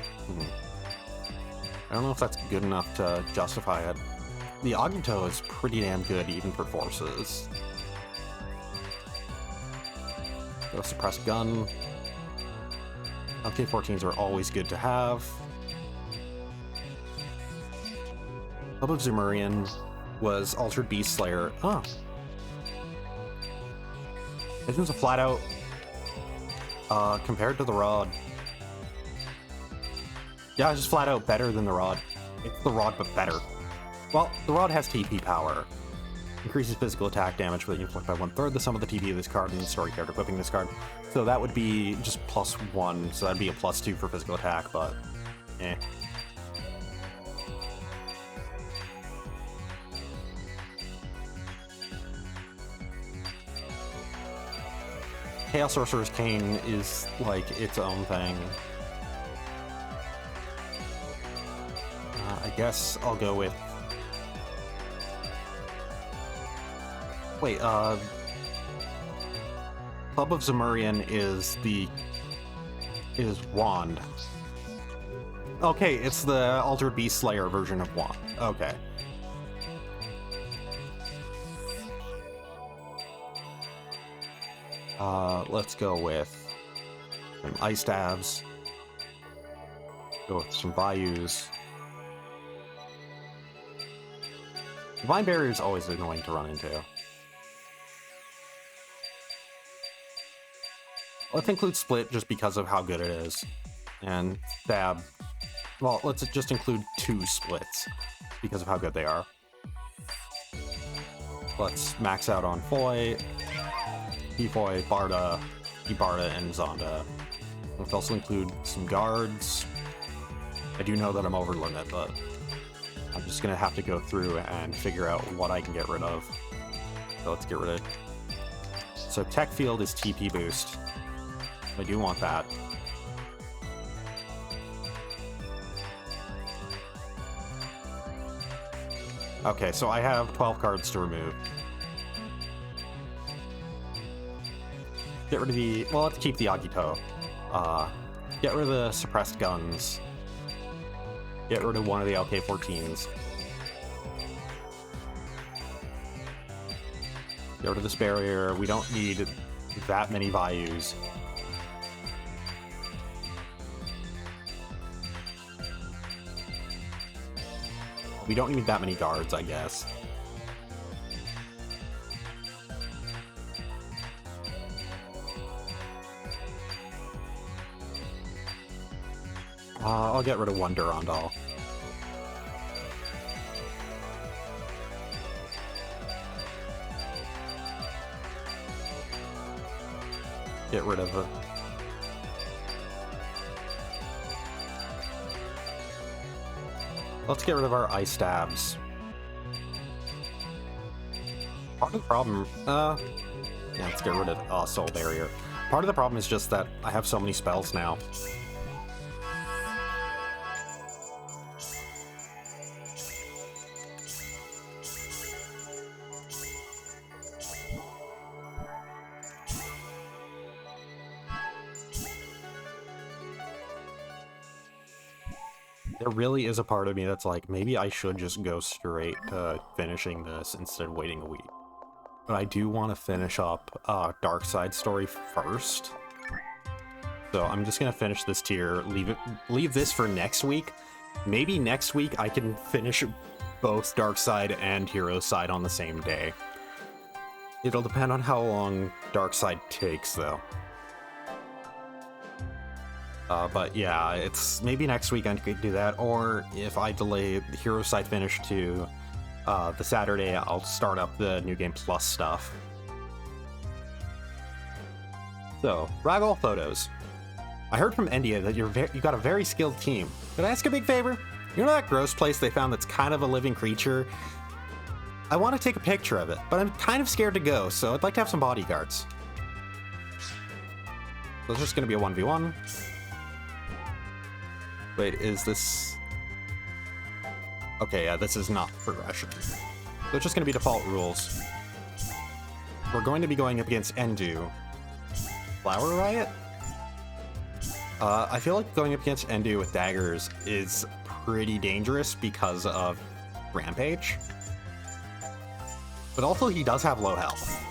I don't know if that's good enough to justify it. The Agito is pretty damn good even for forces. Go suppressed gun. LK-14s are always good to have. Hub of Zumurian was Altered Beast Slayer. Oh. This is a flat out compared to the Rod. Yeah, it's just flat out better than the Rod. It's the Rod, but better. Well, the Rod has TP power. Increases physical attack damage with inflict by 1/3 the sum of the TP of this card and the story card equipping this card. So that would be just +1, so that'd be a +2 for physical attack, but eh. Chaos Sorcerer's Cane is like its own thing. I guess I'll go with... Wait, Club of Zemurian is Wand. Okay, it's the Altered Beast Slayer version of Wand. Okay. Let's go with some Ice Stabs. Go with some Bayous. Divine Barrier is always annoying to run into. Let's include Split just because of how good it is. And Stab. Well, let's just include 2 Splits because of how good they are. Let's max out on Foy, Efoy, Barda, Ibarda, and Zonda. Let's also include some guards. I do know that I'm over limit, but I'm just gonna have to go through and figure out what I can get rid of. So let's get rid of it. So Tech Field is TP boost. I do want that. Okay, so I have 12 cards to remove. Get rid of the... Well, let's keep the Agito. Get rid of the suppressed guns. Get rid of one of the LK-14s. Get rid of this barrier. We don't need that many Bayous. We don't need that many guards, I guess. I'll get rid of one Durandal. Get rid of a... Let's get rid of our Ice Stabs. Part of the problem... yeah, let's get rid of Soul Barrier. Part of the problem is just that I have so many spells now. There really is a part of me that's like, maybe I should just go straight to finishing this instead of waiting a week. But I do want to finish up Darkside story first. So I'm just gonna finish this tier, leave this for next week. Maybe next week I can finish both Darkside and Heroside on the same day. It'll depend on how long Darkside takes, though. But yeah, it's maybe next week I could do that, or if I delay the Heroside finish to the Saturday, I'll start up the New Game Plus stuff. So, Ragdoll photos. I heard from India that you got a very skilled team. Could I ask a big favor? You know that gross place they found that's kind of a living creature? I want to take a picture of it, but I'm kind of scared to go, so I'd like to have some bodyguards. So it's just gonna be a 1v1. Wait, is this... Okay, yeah, this is not progression. So it's just gonna be default rules. We're going to be going up against Endu. Flower Riot? I feel like going up against Endu with daggers is pretty dangerous because of Rampage. But also, he does have low health.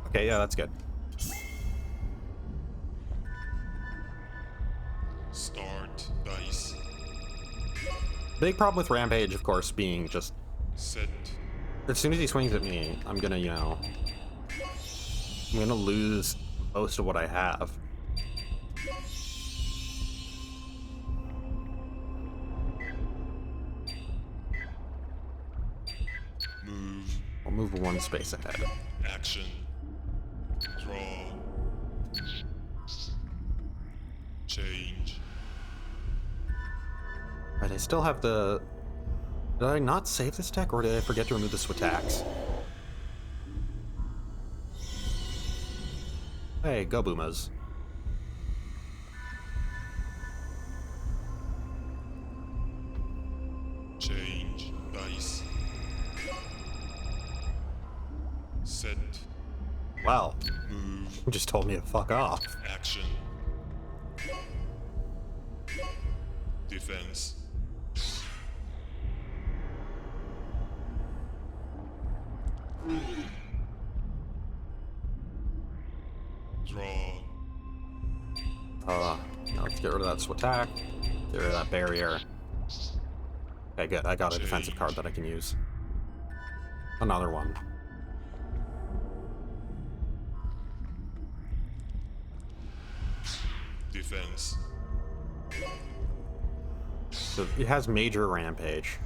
Okay, yeah, that's good. Start dice. Big problem with Rampage, of course, being just... Set. As soon as he swings at me, I'm gonna, you know... I'm gonna lose most of what I have. Move. I'll move one space ahead. Action. Draw. Change. Right, I still have the... Did I not save this deck, or did I forget to remove the Swatax? Hey, go Boomas. Change dice. Set. Wow, Move. you just told me to fuck off. Action. Defense. Draw. Now let's get rid of that Swatak. Get rid of that barrier. Okay, good. I got a defensive card that I can use. Another one. Defense. So it has major Rampage.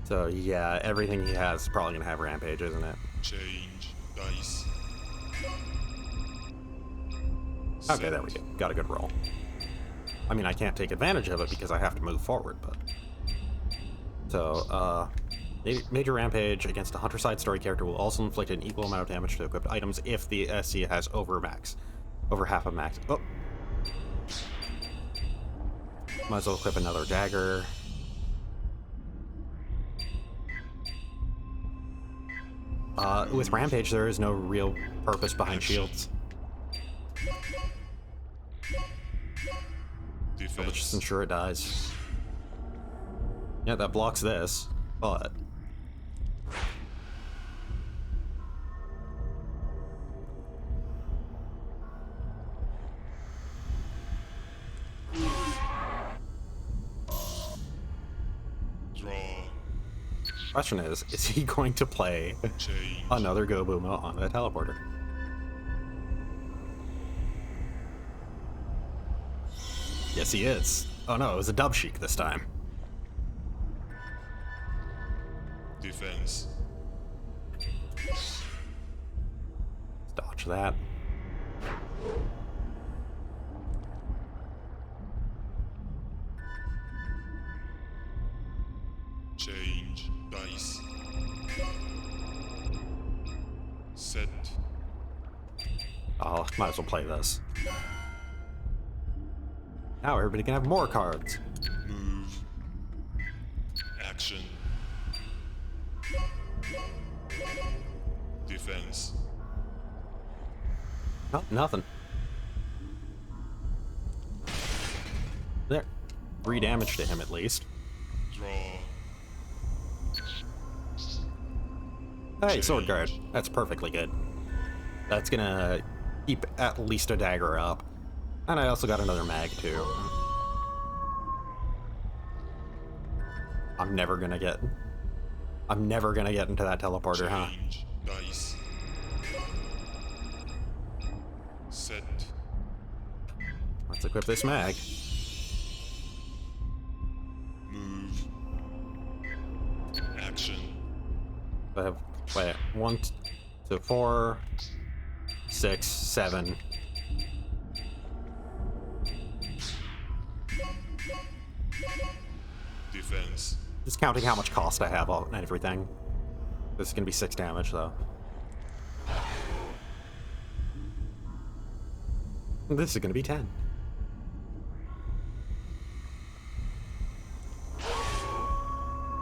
So yeah, everything he has is probably gonna have Rampage, isn't it? Change dice. Okay, there we go. Got a good roll. I mean, I can't take advantage of it because I have to move forward, but... So, major Rampage against a Hunter-side story character will also inflict an equal amount of damage to equipped items if the SC has over half of max. Oh! Might as well equip another dagger. With Rampage, there is no real purpose behind shields. So let's just ensure it dies. Yeah, that blocks this, but... Draw. Question is he going to play Change. another Go Boomo on the teleporter? Yes, he is. Oh no, it was a Dub Sheik this time. Defense. Let's dodge that. Change dice. Set. Oh, might as well play this. Now everybody can have more cards. Move. Action. Defense. Oh, nothing. There. 3 damage to him at least. Draw. Hey, sword guard. That's perfectly good. That's gonna keep at least a dagger up. And I also got another mag, too. I'm never gonna get into that teleporter, huh? Change dice. Set. Let's equip this mag. Move. Action. I have, wait, 1, 2, 4, 6, 7. Defense. Just counting how much cost I have on everything. This is gonna be 6 damage, though. This is gonna be 10.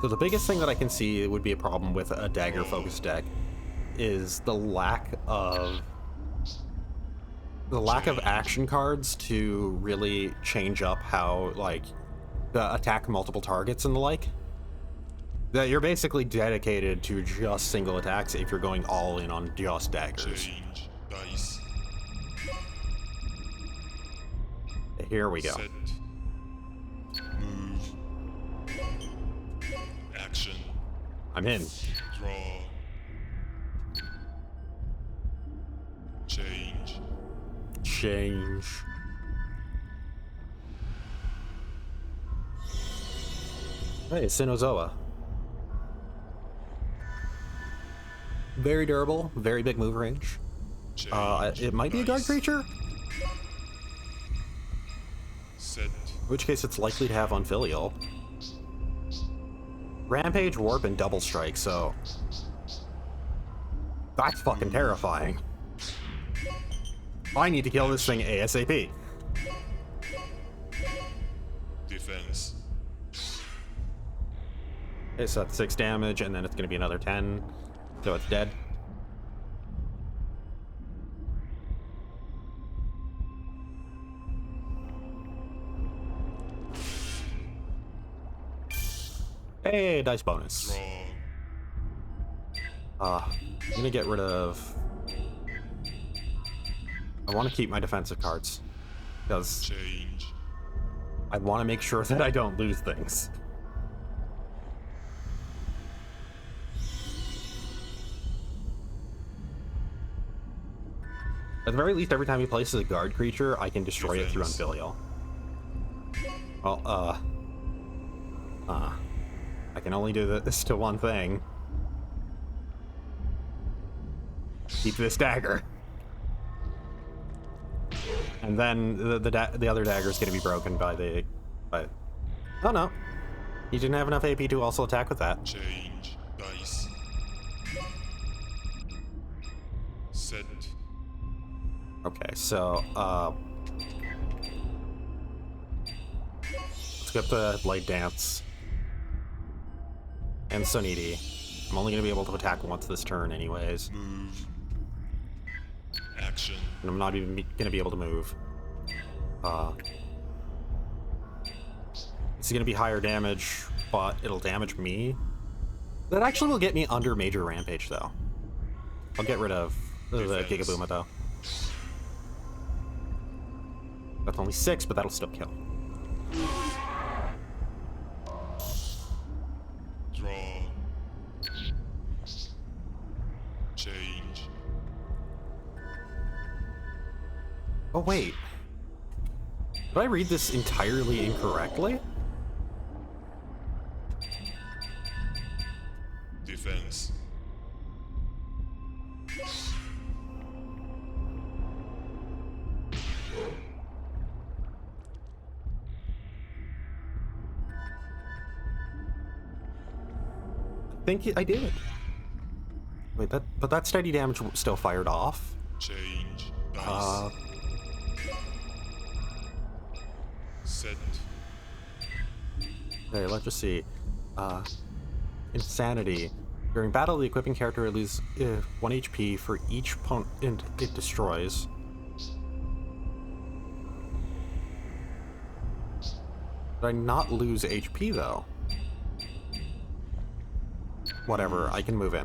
So the biggest thing that I can see would be a problem with a dagger-focused deck is the lack of action cards to really change up how, like, attack multiple targets and the like. That you're basically dedicated to just single attacks if you're going all in on just daggers. Change dice. Here we go. Set. Move. Action. I'm in. Draw. Change. Change. Hey, Sinozoa. Very durable, very big move range. Change It might be a guard dice. creature, Set. in which case it's likely to have Unfilial. Rampage, Warp, and Double Strike, so... That's fucking terrifying. I need to kill this thing ASAP. Defense. Okay, so that's 6 damage, and then it's gonna be another 10, so it's dead. Hey, dice bonus. Draw. I'm gonna get rid of... I want to keep my defensive cards, because Change. I want to make sure that I don't lose things. At the very least, every time he places a guard creature, I can destroy it through Defense. Unfilial. Well, I can only do this to one thing. Keep this dagger. And then the other dagger is going to be broken by the... Oh no. He didn't have enough AP to also attack with that. Change dice. Set. Okay, so, let's get the Blade Dance. And Soniti. I'm only going to be able to attack once this turn anyways. Move. Action. And I'm not even going to be able to move. It's going to be higher damage, but it'll damage me. That actually will get me under Major Rampage, though. I'll get rid of the Defense. Gigabooma, though. That's only 6, but that'll still kill. Draw. Change. Oh, wait. Did I read this entirely incorrectly? Defense. I think I did. Wait, but that steady damage still fired off. Change dice. Set. Okay, let's just see. Insanity. During battle, the equipping character loses 1 HP for each opponent it destroys. Did I not lose HP, though? Whatever, I can move in.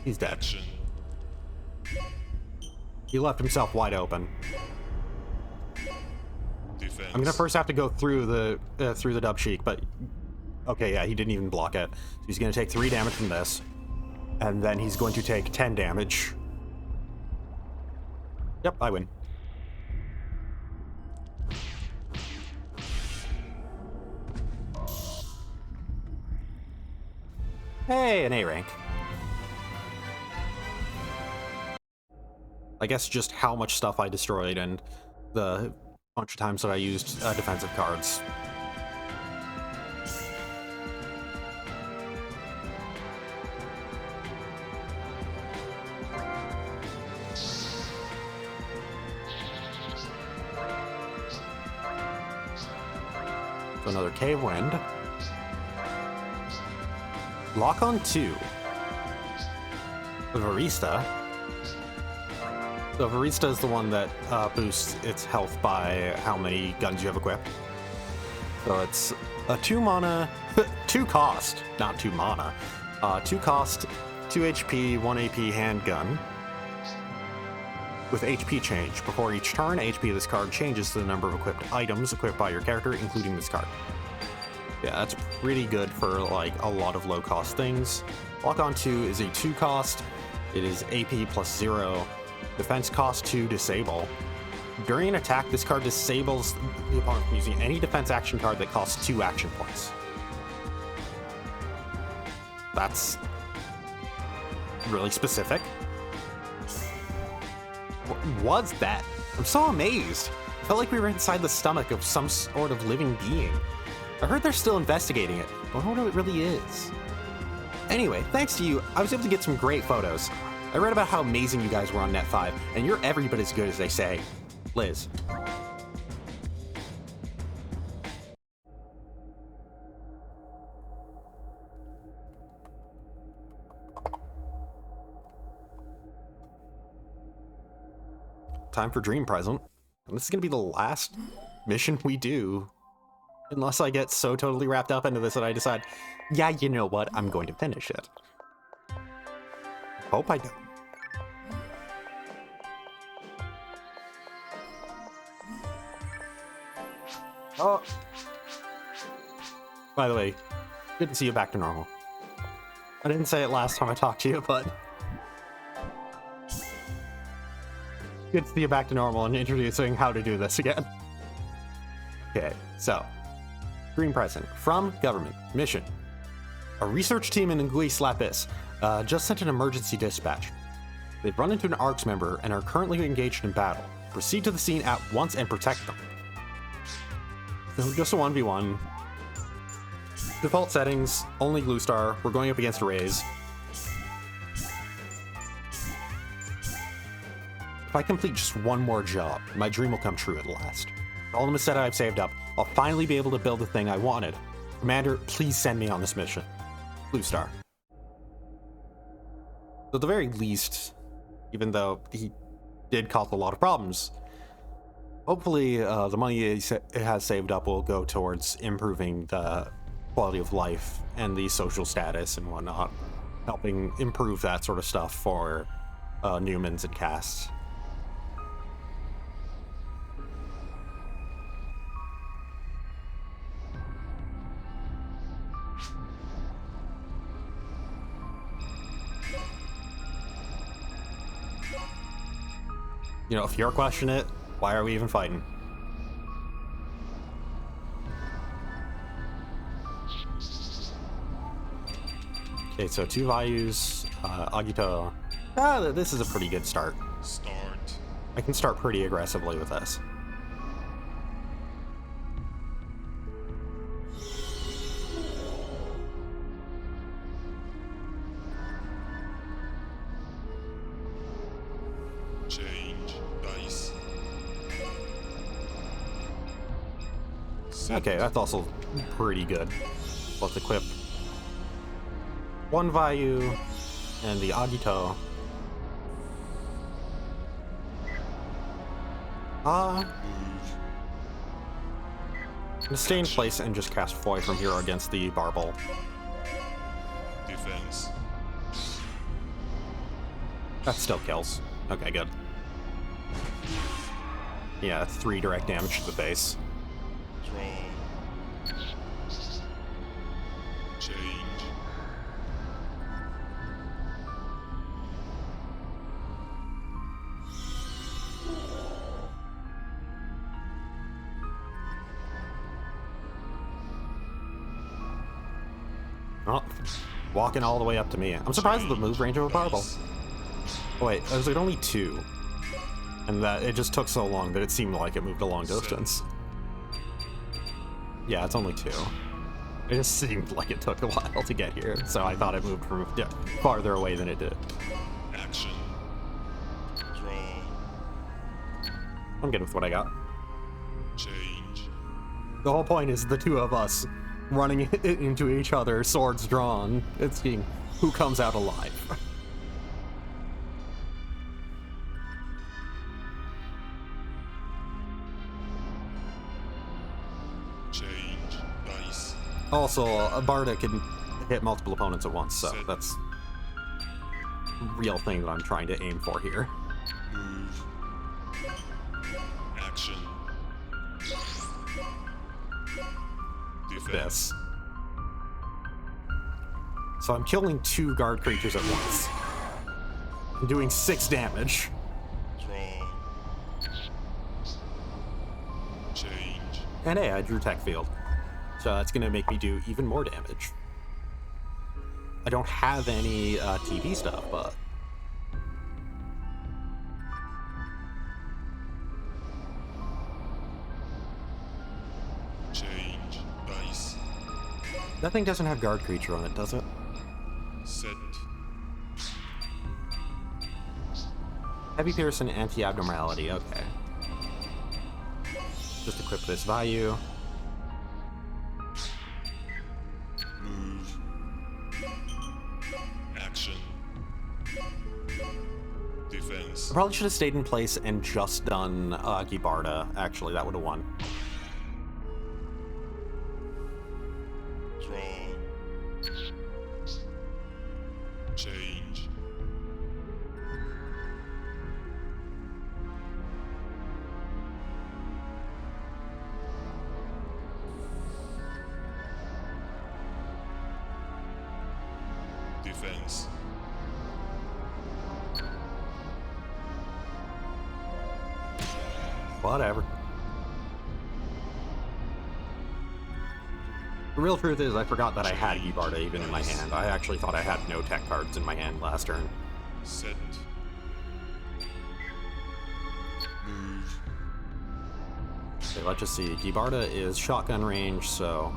He's dead. Action. He left himself wide open. Defense. I'm gonna first have to go through the dub cheek, but okay, yeah, he didn't even block it. So he's gonna take 3 damage from this, and then he's going to take 10 damage. Yep, I win. Hey, an A rank. I guess just how much stuff I destroyed and the bunch of times that I used defensive cards. So another Cave Wind. Lock on 2. The Varista. The Varista is the one that boosts its health by how many guns you have equipped. So it's a 2 mana, 2 cost, not 2 mana. 2 cost, 2 HP, 1 AP handgun. With HP change. Before each turn, HP of this card changes to the number of equipped items equipped by your character, including this card. Yeah, that's pretty good for like a lot of low cost things. Lock on 2 is a 2 cost. It is AP plus 0. Defense cost 2, disable. During an attack, this card disables the opponent from using any defense action card that costs 2 action points. That's really specific. What was that? I'm so amazed. I felt like we were inside the stomach of some sort of living being. I heard they're still investigating it, but I wonder what it really is. Anyway, thanks to you, I was able to get some great photos. I read about how amazing you guys were on Net 5, and you're every bit as good as they say. Liz. Time for Dream Present. And this is going to be the last mission we do. Unless I get so totally wrapped up into this that I decide, yeah, you know what, I'm going to finish it. Hope I don't. Oh. By the way, good to see you back to normal. I didn't say it last time I talked to you, but good to see you back to normal and introducing how to do this again. Okay, so Green Present from government mission. A research team in Anguille Lapis just sent an emergency dispatch. They've run into an ARCS member and are currently engaged in battle. Proceed to the scene at once and protect them. So just a 1v1. Default settings, only Glue Star. We're going up against a Raze. If I complete just one more job, my dream will come true at last. All the set I've saved up, I'll finally be able to build the thing I wanted. Commander, please send me on this mission. Blue Star. So at the very least, even though he did cause a lot of problems, hopefully the money he has saved up will go towards improving the quality of life and the social status and whatnot, helping improve that sort of stuff for Newmans and casts. You know, if you're questioning it, why are we even fighting? Okay, so 2 values, Agito. This is a pretty good start. I can start pretty aggressively with this. Okay, that's also pretty good. Let's equip 1 Vayu and the Agito. I'm gonna stay in place and just cast Foy from here against the Barbel. Defense. That still kills. Okay, good. Yeah, 3 direct damage to the face. Draw. Change. Oh, walking all the way up to me. I'm surprised at the move range of a barbell. Oh wait, there's like only 2. And that it just took so long that it seemed like it moved a long distance. Yeah, it's only 2. It just seemed like it took a while to get here, so I thought it moved from farther away than it did. Action. Draw. I'm good with what I got. Change. The whole point is the 2 of us running into each other, swords drawn. It's being who comes out alive. Change. Dice. Also, a Barda can hit multiple opponents at once, so Set. that's a real thing that I'm trying to aim for here. Move. Action. Defense. This. So I'm killing 2 guard creatures at once. I'm doing 6 damage. Draw. Change. And hey, I drew Tech Field. So that's gonna make me do even more damage. I don't have any TP stuff, but... Change. Dice. That thing doesn't have guard creature on it, does it? Set. Heavy Pierce and Anti-Abnormality, okay. Just equip this value. Move. Action. Defense. I probably should have stayed in place and just done Gibarda. Actually, that would have won. Draw. Change. Defense. Whatever. The real truth is I forgot that I had Gibarda even in my hand. I actually thought I had no tech cards in my hand last turn. Set. Move. Okay, let's just see. Gibarda is shotgun range, so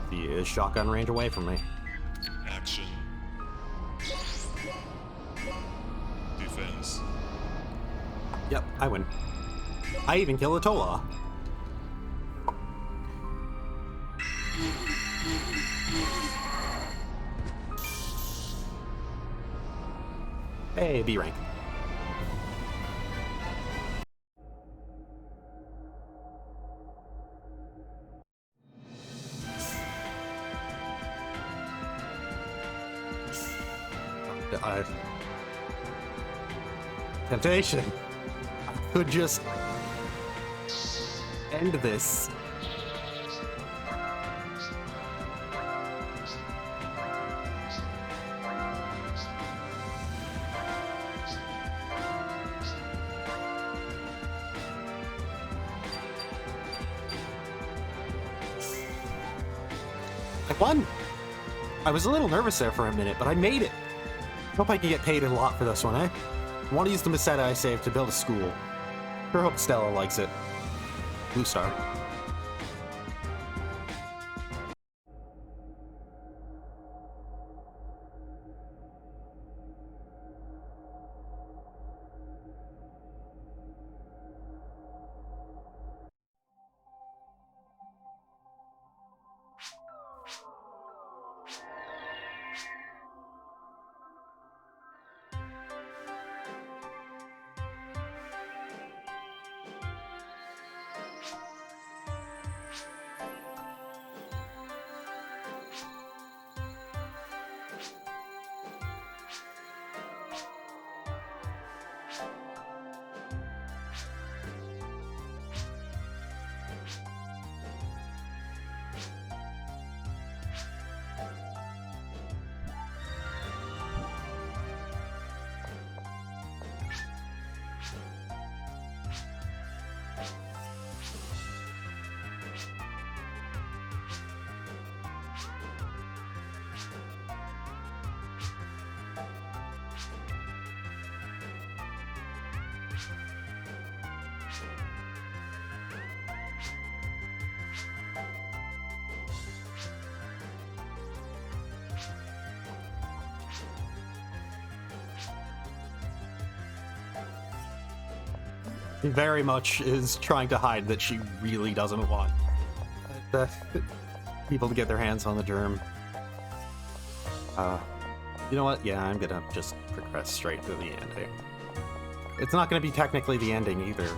he is shotgun range away from me. Action. Defense. Yep, I win. I even kill a Tola. Hey, B rank. Temptation. I could just end this. I won! I was a little nervous there for a minute, but I made it. Hope I can get paid a lot for this one, eh? I want to use the Meseta I saved to build a school. Sure hope Stella likes it. Blue Star. She very much is trying to hide that she really doesn't want the people to get their hands on the germ. You know what? Yeah, I'm gonna just progress straight to the ending. It's not gonna be technically the ending either.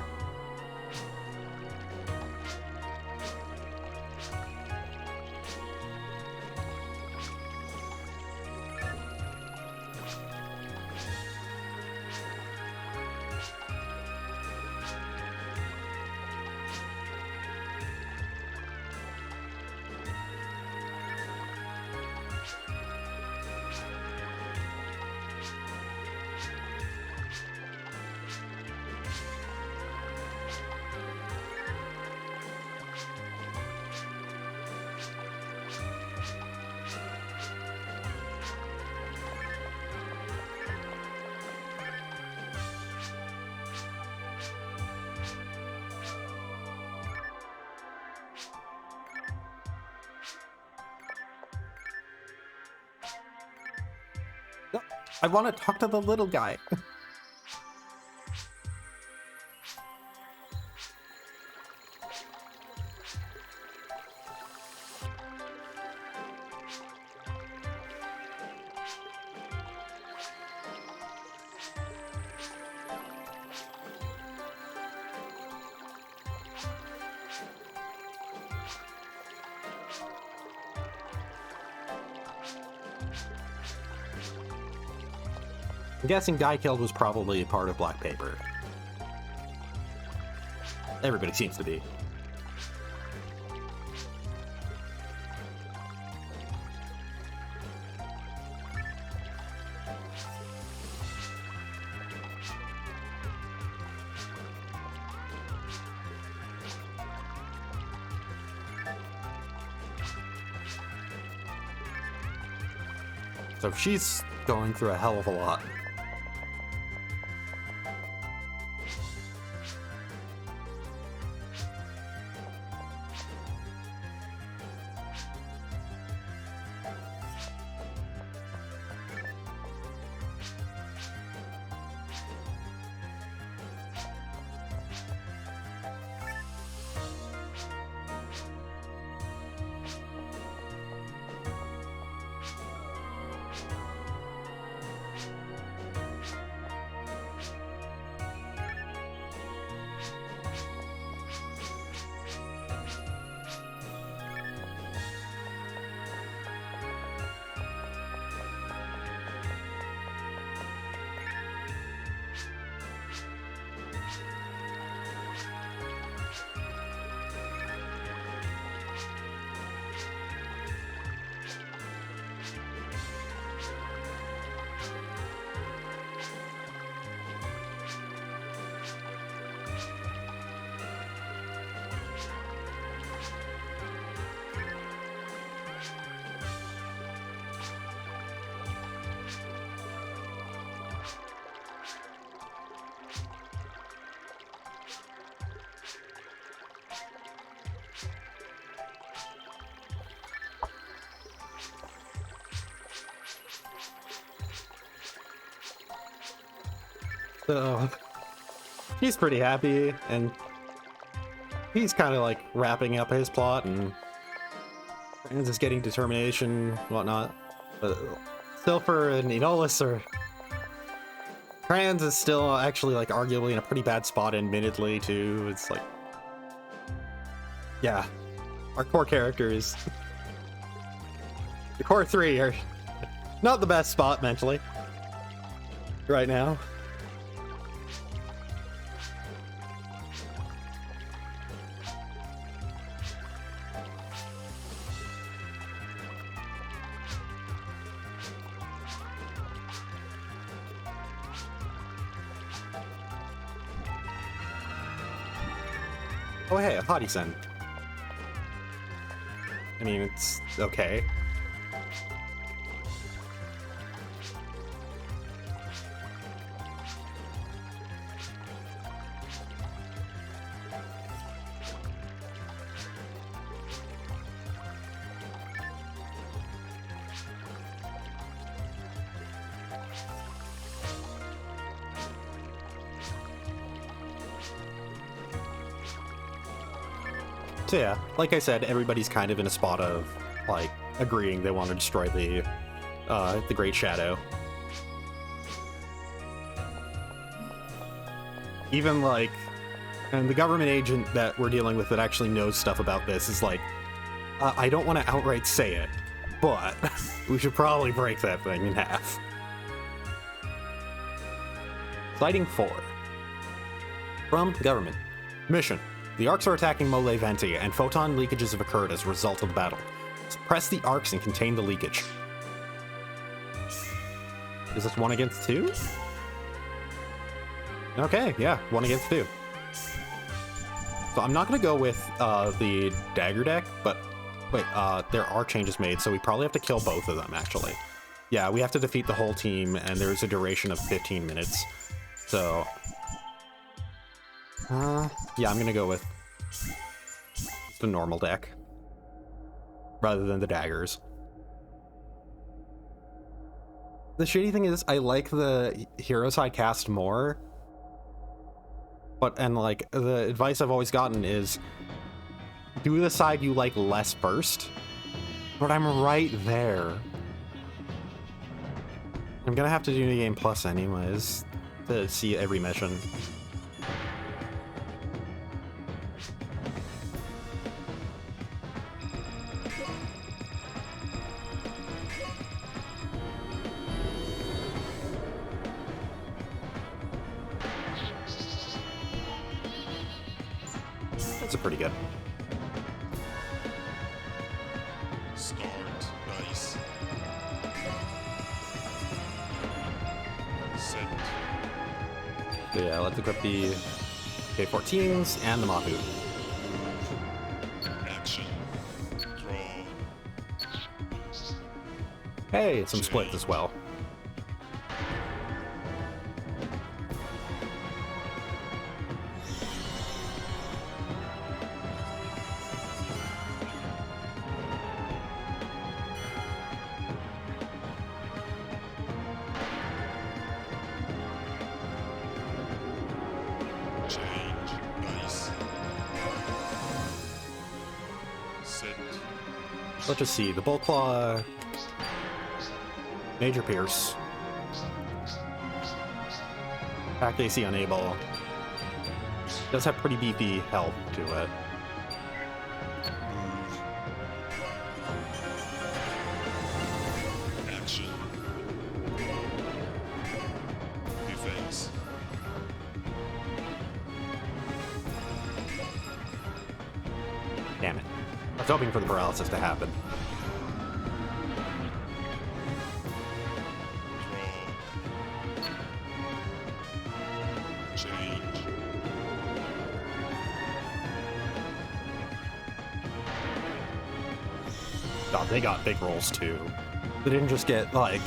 No, I want to talk to the little guy. I'm guessing Guy Killed was probably a part of Black Paper. Everybody seems to be. So she's going through a hell of a lot. So he's pretty happy, and he's kind of like wrapping up his plot, and Franz is getting determination, whatnot. But Silver and Enolis are. Franz is still actually like arguably in a pretty bad spot, admittedly, too. It's like, yeah, our core characters, the core three, are not the best spot mentally right now. Oh hey, a Hadisen. I mean, it's okay. So yeah, like I said, everybody's kind of in a spot of, like, agreeing they want to destroy the Great Shadow. Even, like, and the government agent that we're dealing with that actually knows stuff about this is like, I don't want to outright say it, but we should probably break that thing in half. Sliding 4. From the government. Mission. The arcs are attacking Mole Venti, and photon leakages have occurred as a result of the battle. Suppress the arcs and contain the leakage. Is this 1 against 2? Okay, yeah, 1 against 2. So I'm not going to go with the dagger deck, but wait, there are changes made, so we probably have to kill both of them, actually. Yeah, we have to defeat the whole team, and there's a duration of 15 minutes. So, yeah, I'm going to go with the normal deck rather than the daggers. The shitty thing is, I like the Heroside cast more, and like, the advice I've always gotten is do the side you like less first, but I'm right there. I'm gonna have to do New Game Plus anyways to see every mission. That's a pretty good. Start dice. Set. So yeah, let's equip the K-14s and the Mahu. Action. Draw. Hey, some splits as well. Change dice. Set. Let's just see, the Bull Claw, Major Pierce, Pact AC unable, does have pretty beefy health to it. Move. Action. Defense. Damn it. I was hoping for the paralysis to happen. Draw. Change. God, they got big rolls too. They didn't just get, like,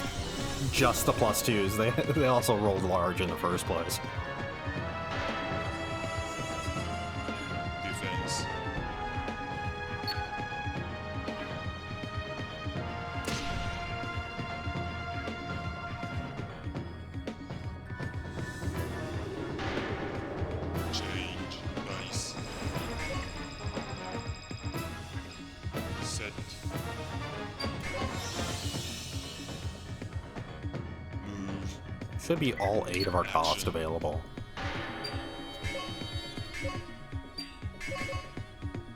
just the +2s, they also rolled large in the first place. Defense. Change dice. Set. Move. Should be all 8 of our cost available.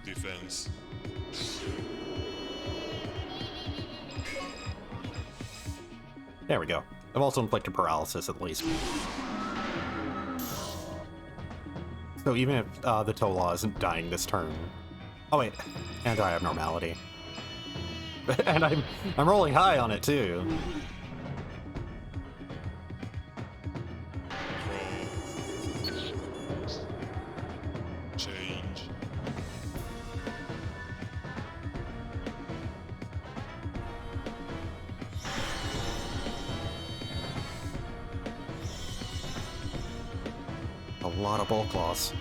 Defense. There we go. I've also inflicted paralysis at least. So even if the Tola isn't dying this turn... Oh wait, anti-abnormality. And I'm rolling high on it too. Draw. Change. lot of bulk loss.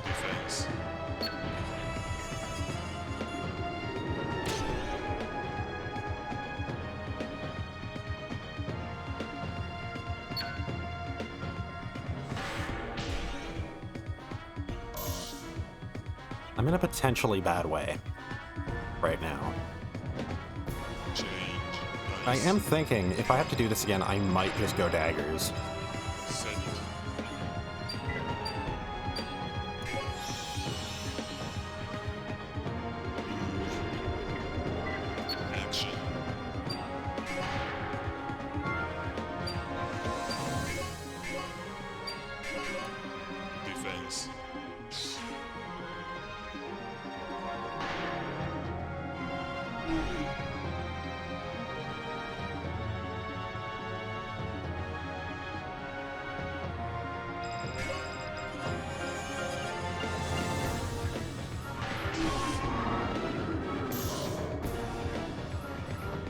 Defense. I'm in a potentially bad way right now. Change. I Dice. am thinking, if I have to do this again, I might just go daggers. Set. Move. Action. Defense.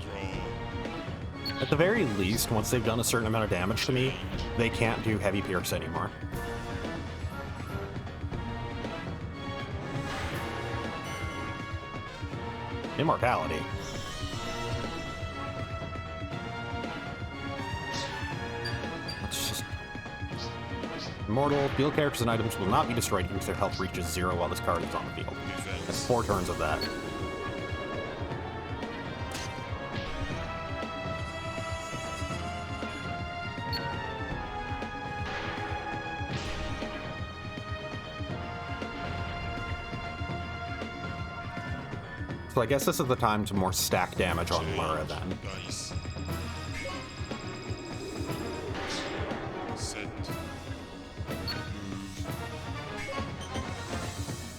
Draw. At the very least, once they've done a certain amount of damage to me, they can't do heavy pierce anymore. Immortality. Let's just... Immortal. Field characters and items will not be destroyed even if their health reaches 0 while this card is on the field. That's Defense. 4 turns of that. So I guess this is the time to more stack damage on Lura then. Dice. Set.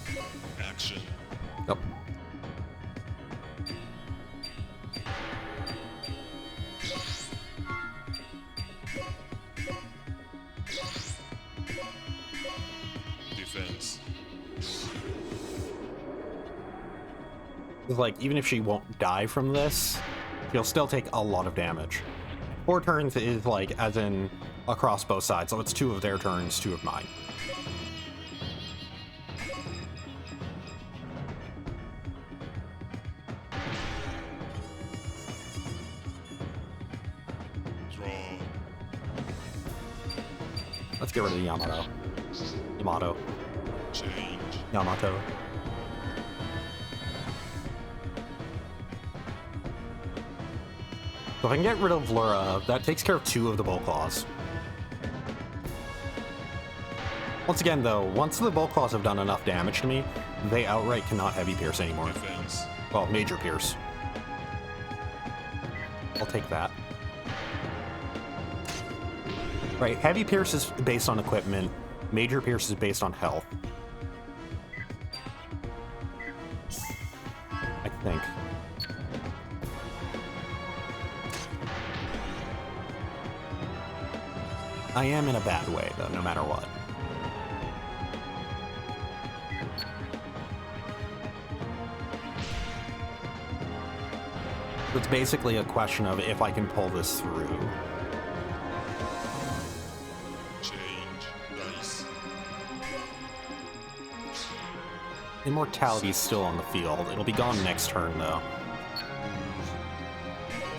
Move. Action. Yep. Defense. Like, even if she won't die from this, she'll still take a lot of damage. 4 turns is like, as in, across both sides, so it's 2 of their turns, 2 of mine. Draw. Let's get rid of the Yamato. Yamato. Change. Yamato. So if I can get rid of Lura, that takes care of 2 of the Bolt Claws. Once again, though, once the Bolt Claws have done enough damage to me, they outright cannot heavy pierce anymore. Defense. Well, major pierce. I'll take that. Right, heavy pierce is based on equipment, major pierce is based on health. I think. I am in a bad way, though, no matter what. It's basically a question of if I can pull this through. Change. Dice. Immortality's still on the field. It'll be gone next turn, though.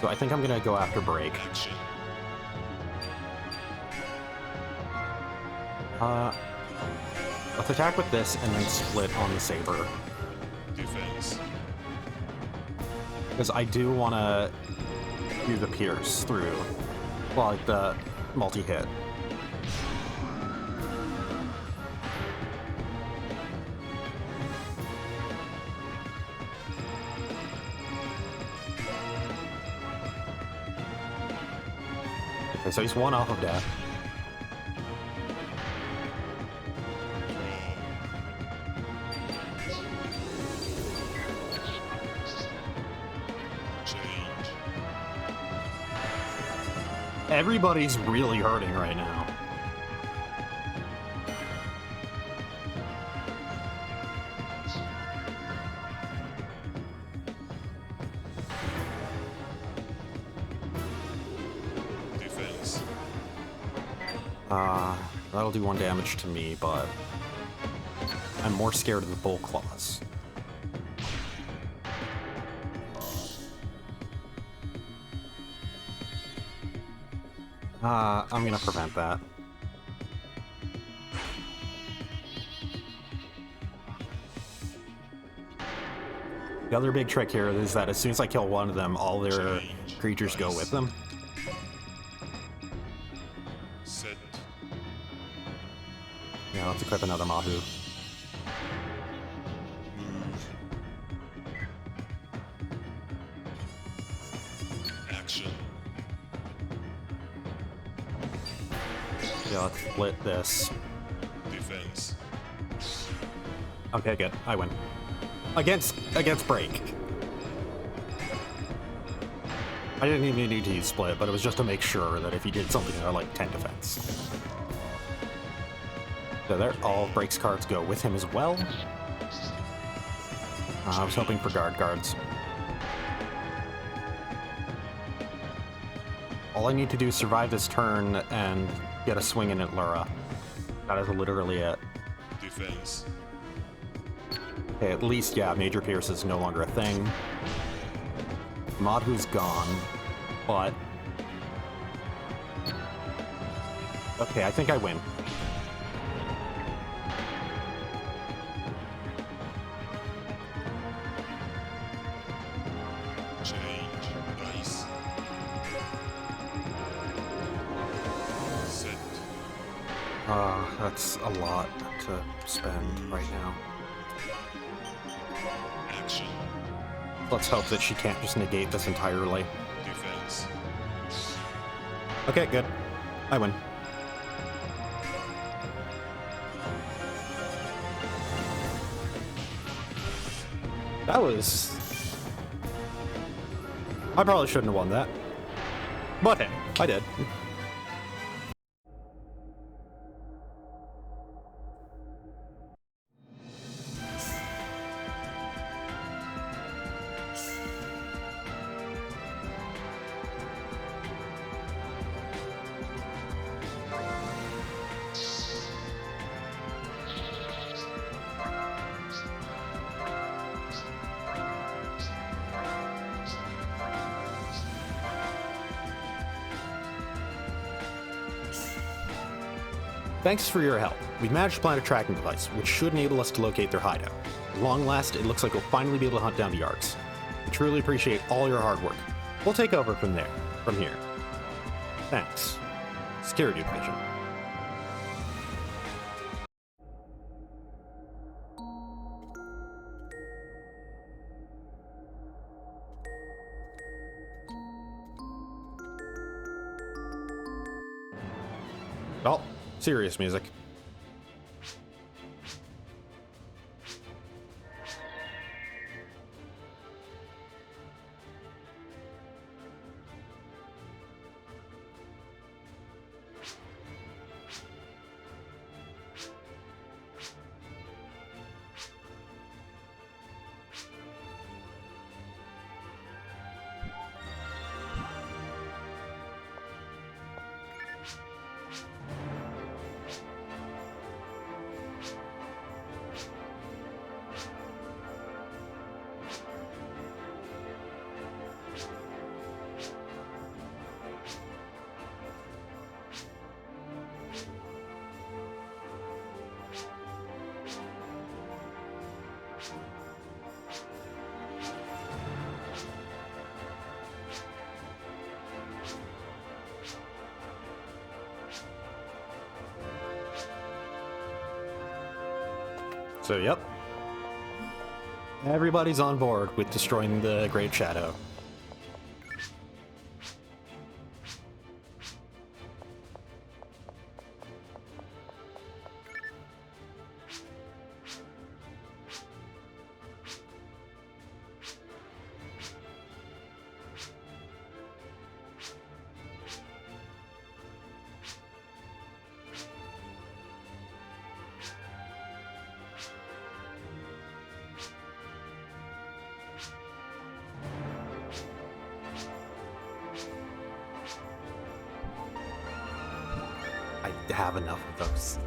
So I think I'm gonna go after break. Action. Let's attack with this and then split on the Saber. Defense. Because I do want to do the pierce through, well, like the multi-hit. Okay, so he's 1 off of death. Change. Everybody's really hurting right now. That'll do 1 damage to me, but I'm more scared of the bull claws. I'm gonna prevent that. The other big trick here is that as soon as I kill one of them, all their creatures go with them. Set. Yeah, let's equip another Mahu. Move. Action. Yeah, let's split this. Defense. Okay, good. I win. Against break. I didn't even need to use split, but it was just to make sure that if he did something that like 10 defense. So there, all breaks cards go with him as well. I was hoping for guards. All I need to do is survive this turn and get a swing in at Lura. That is literally it. Defense. Okay, at least, yeah, Major Pierce is no longer a thing. Madhu's gone, but... Okay, I think I win. Change. Dice. Set. That's a lot to spend right now. Action. Let's hope that she can't just negate this entirely. Defense. Okay, good. I win. That was... I probably shouldn't have won that. But hey, I did. Thanks for your help. We've managed to plant a tracking device, which should enable us to locate their hideout. At long last, it looks like we'll finally be able to hunt down the Arcs. We truly appreciate all your hard work. We'll take over from here. Thanks. Security Division. Oh, serious music. So, yep. Everybody's on board with destroying the Great Shadow. I have enough of those.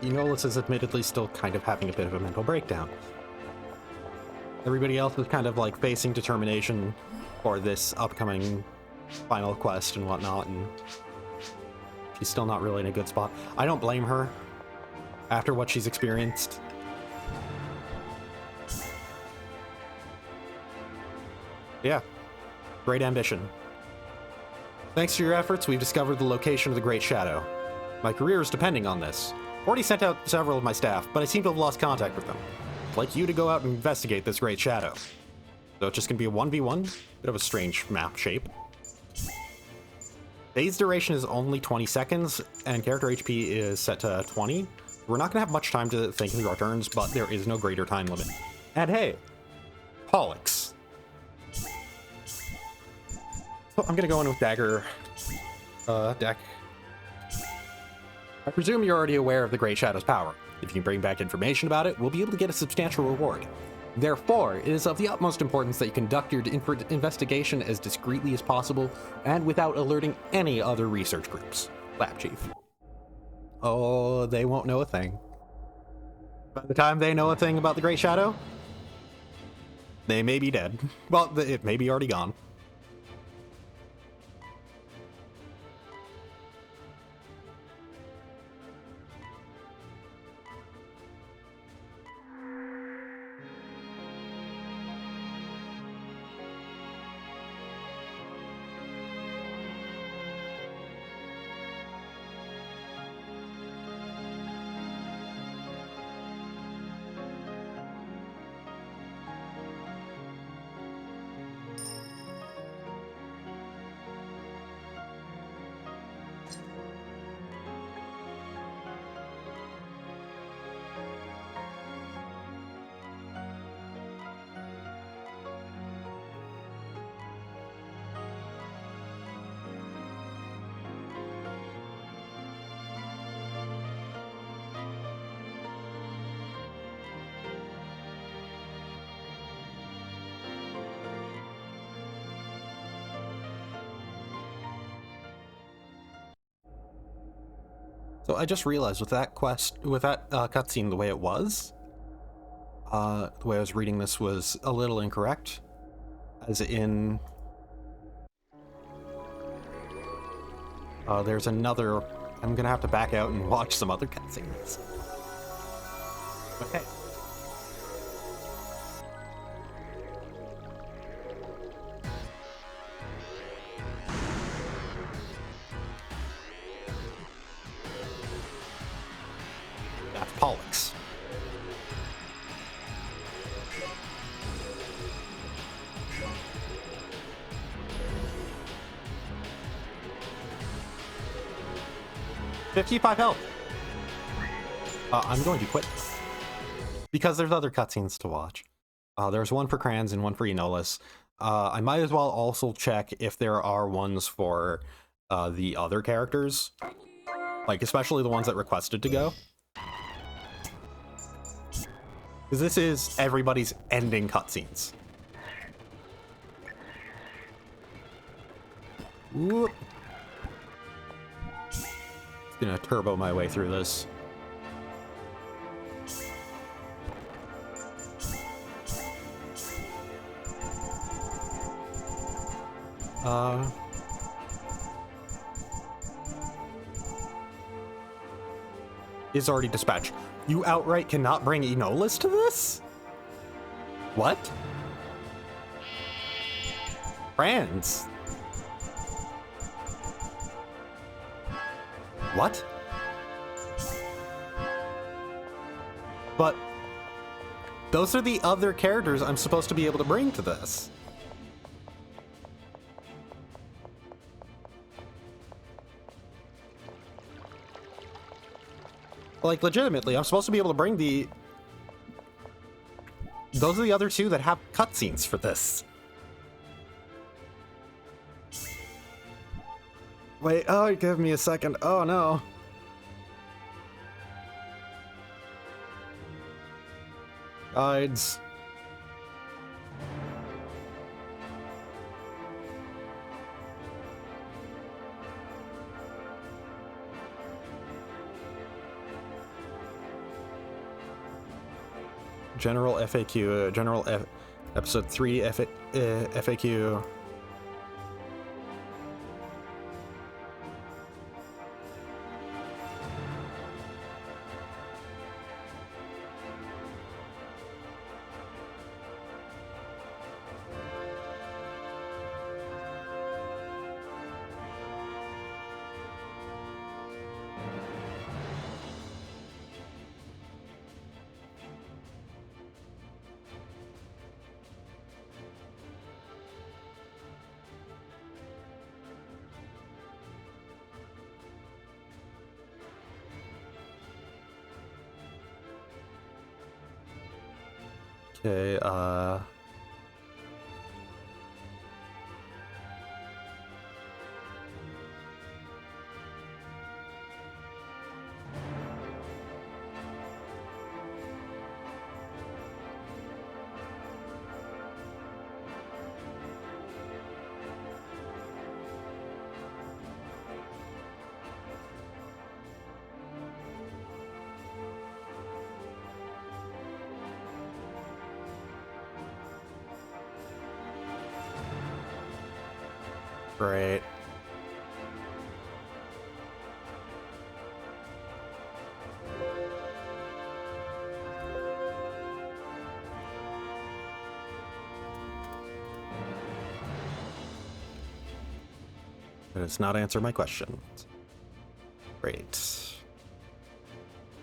Enolis is admittedly still kind of having a bit of a mental breakdown. Everybody else is kind of like facing determination for this upcoming final quest and whatnot, and she's still not really in a good spot. I don't blame her after what she's experienced. Yeah, great ambition. Thanks to your efforts, we've discovered the location of the Great Shadow. My career is depending on this. Already sent out several of my staff, but I seem to have lost contact with them. I'd like you to go out and investigate this Great Shadow. So it's just gonna be a 1v1? Bit of a strange map shape. Phase duration is only 20 seconds, and character HP is set to 20. We're not gonna have much time to think through our turns, but there is no greater time limit. And hey, Pollux. So I'm gonna go in with Dagger deck. I presume you're already aware of the Great Shadow's power. If you can bring back information about it, we'll be able to get a substantial reward. Therefore, it is of the utmost importance that you conduct your investigation as discreetly as possible and without alerting any other research groups. Lab Chief. Oh, they won't know a thing. By the time they know a thing about the Great Shadow, they may be dead. Well, it may be already gone. So I just realized with that cutscene, the way it was, the way I was reading this was a little incorrect. As in, there's another. I'm gonna have to back out and watch some other cutscenes. Okay. That's Pollux. $55 health. I'm going to quit because there's other cutscenes to watch. There's one for Kranz and one for Enolis. I might as well also check if there are ones for the other characters, like especially the ones that requested to go. Because this is everybody's ending cutscenes. Whoop. Gonna turbo my way through this. Is already dispatched. You outright cannot bring Enolis to this? What? Friends. What? But those are the other characters I'm supposed to be able to bring to this. Like, legitimately, I'm supposed to be able to bring the... Those are the other two that have cutscenes for this. Wait, oh, give me a second. Oh, no. Guides. General FAQ, Episode 3 FAQ. Okay, great. That does not answer my question. Great.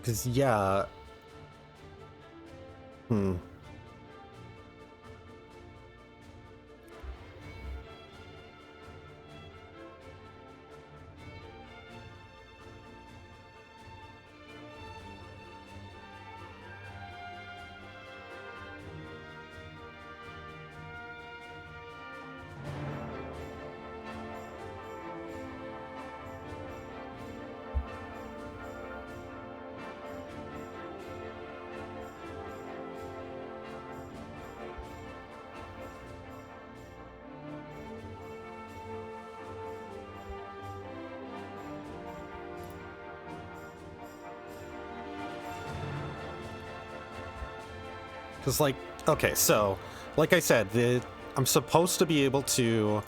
Because, yeah. Because, like, okay, so, like I said, I'm supposed to be able to...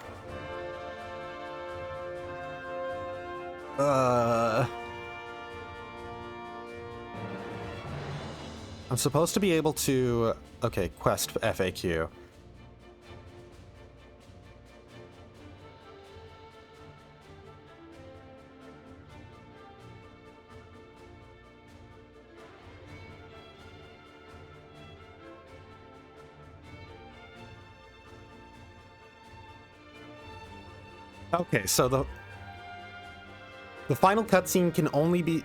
I'm supposed to be able to... Okay, quest FAQ. Okay, so the final cutscene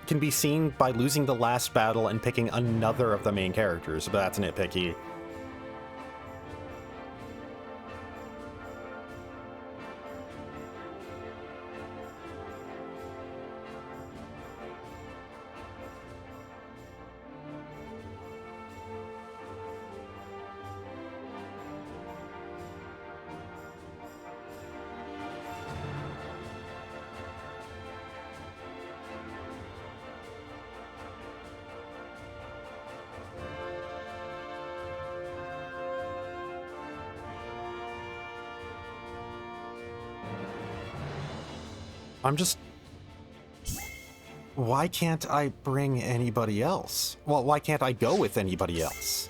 can be seen by losing the last battle and picking another of the main characters, but that's nitpicky. I'm just... Why can't I bring anybody else? Well, why can't I go with anybody else?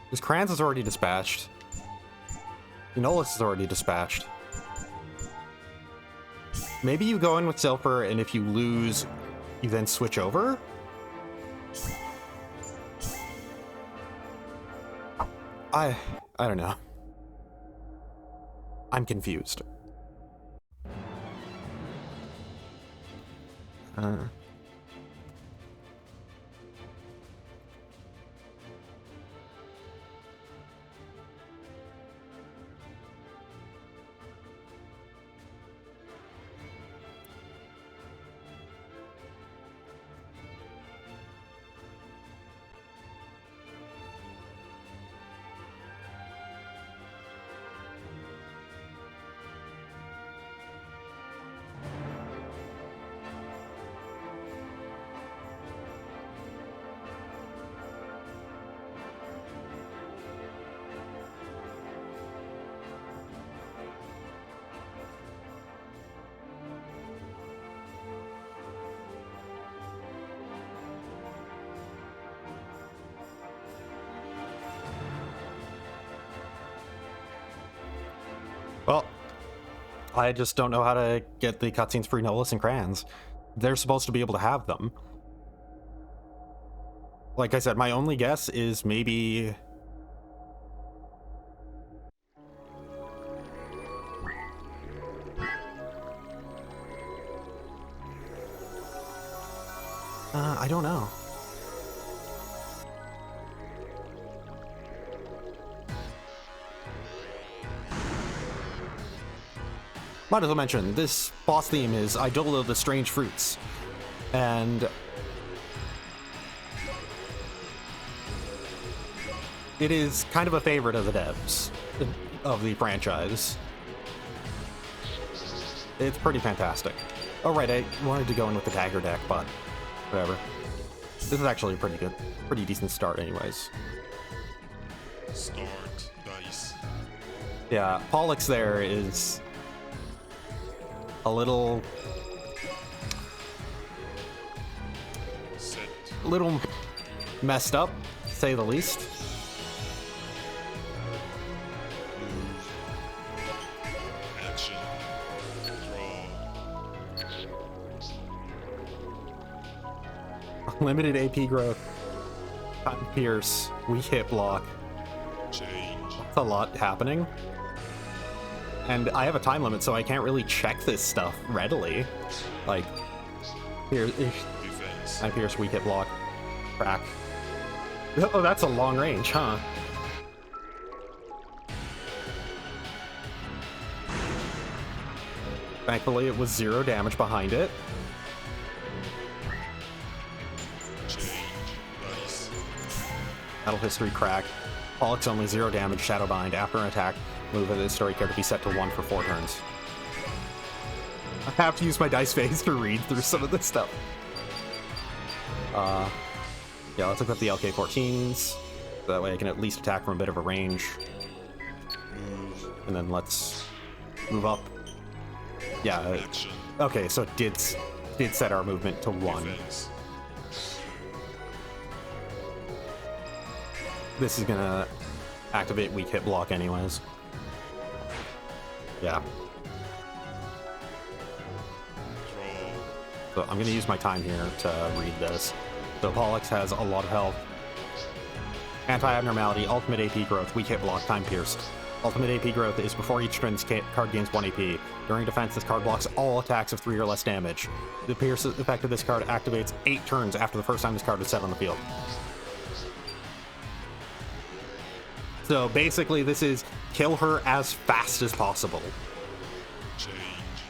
Because Kranz is already dispatched. Enolis is already dispatched. Maybe you go in with Silver, and if you lose, you then switch over? I don't know. I'm confused. Well, I just don't know how to get the cutscenes for Enolis and Kranz. They're supposed to be able to have them. Like I said, my only guess is maybe... I don't know. Might as well mention, this boss theme is Idola of the Strange Fruits. And it is kind of a favorite of the devs of the franchise. It's pretty fantastic. Oh right, I wanted to go in with the dagger deck, but whatever. This is actually a pretty decent start anyways. Start dice. Yeah, Pollux there is a little Set. messed up, to say the least. Move. Action. Draw. Limited AP growth, time pierce, weak hit block. Change. That's a lot happening. And I have a time limit, so I can't really check this stuff readily. Like, here, Defense. I pierce, weak hit block, crack. Oh, that's a long range, huh? Thankfully, it was 0 damage behind it. Change. Dice. Battle history crack. Pollux only 0 damage, Shadowbind. After an attack, move of the story card to be set to 1 for 4 turns. I have to use my dice phase to read through some of this stuff. Yeah, let's look up the LK-14s. That way I can at least attack from a bit of a range. Move. And then let's move up. Yeah, Action. okay, so it did set our movement to 1. Defense. This is gonna activate weak hit block anyways. Yeah. Draw. So I'm gonna use my time here to read this. So Pollux has a lot of health. Anti-abnormality, ultimate AP growth, weak hit block, time pierced. Ultimate AP growth is before each turn this card gains 1 AP. During defense, this card blocks all attacks of 3 or less damage. The pierce effect of this card activates 8 turns after the first time this card is set on the field. So basically this is kill her as fast as possible. Change.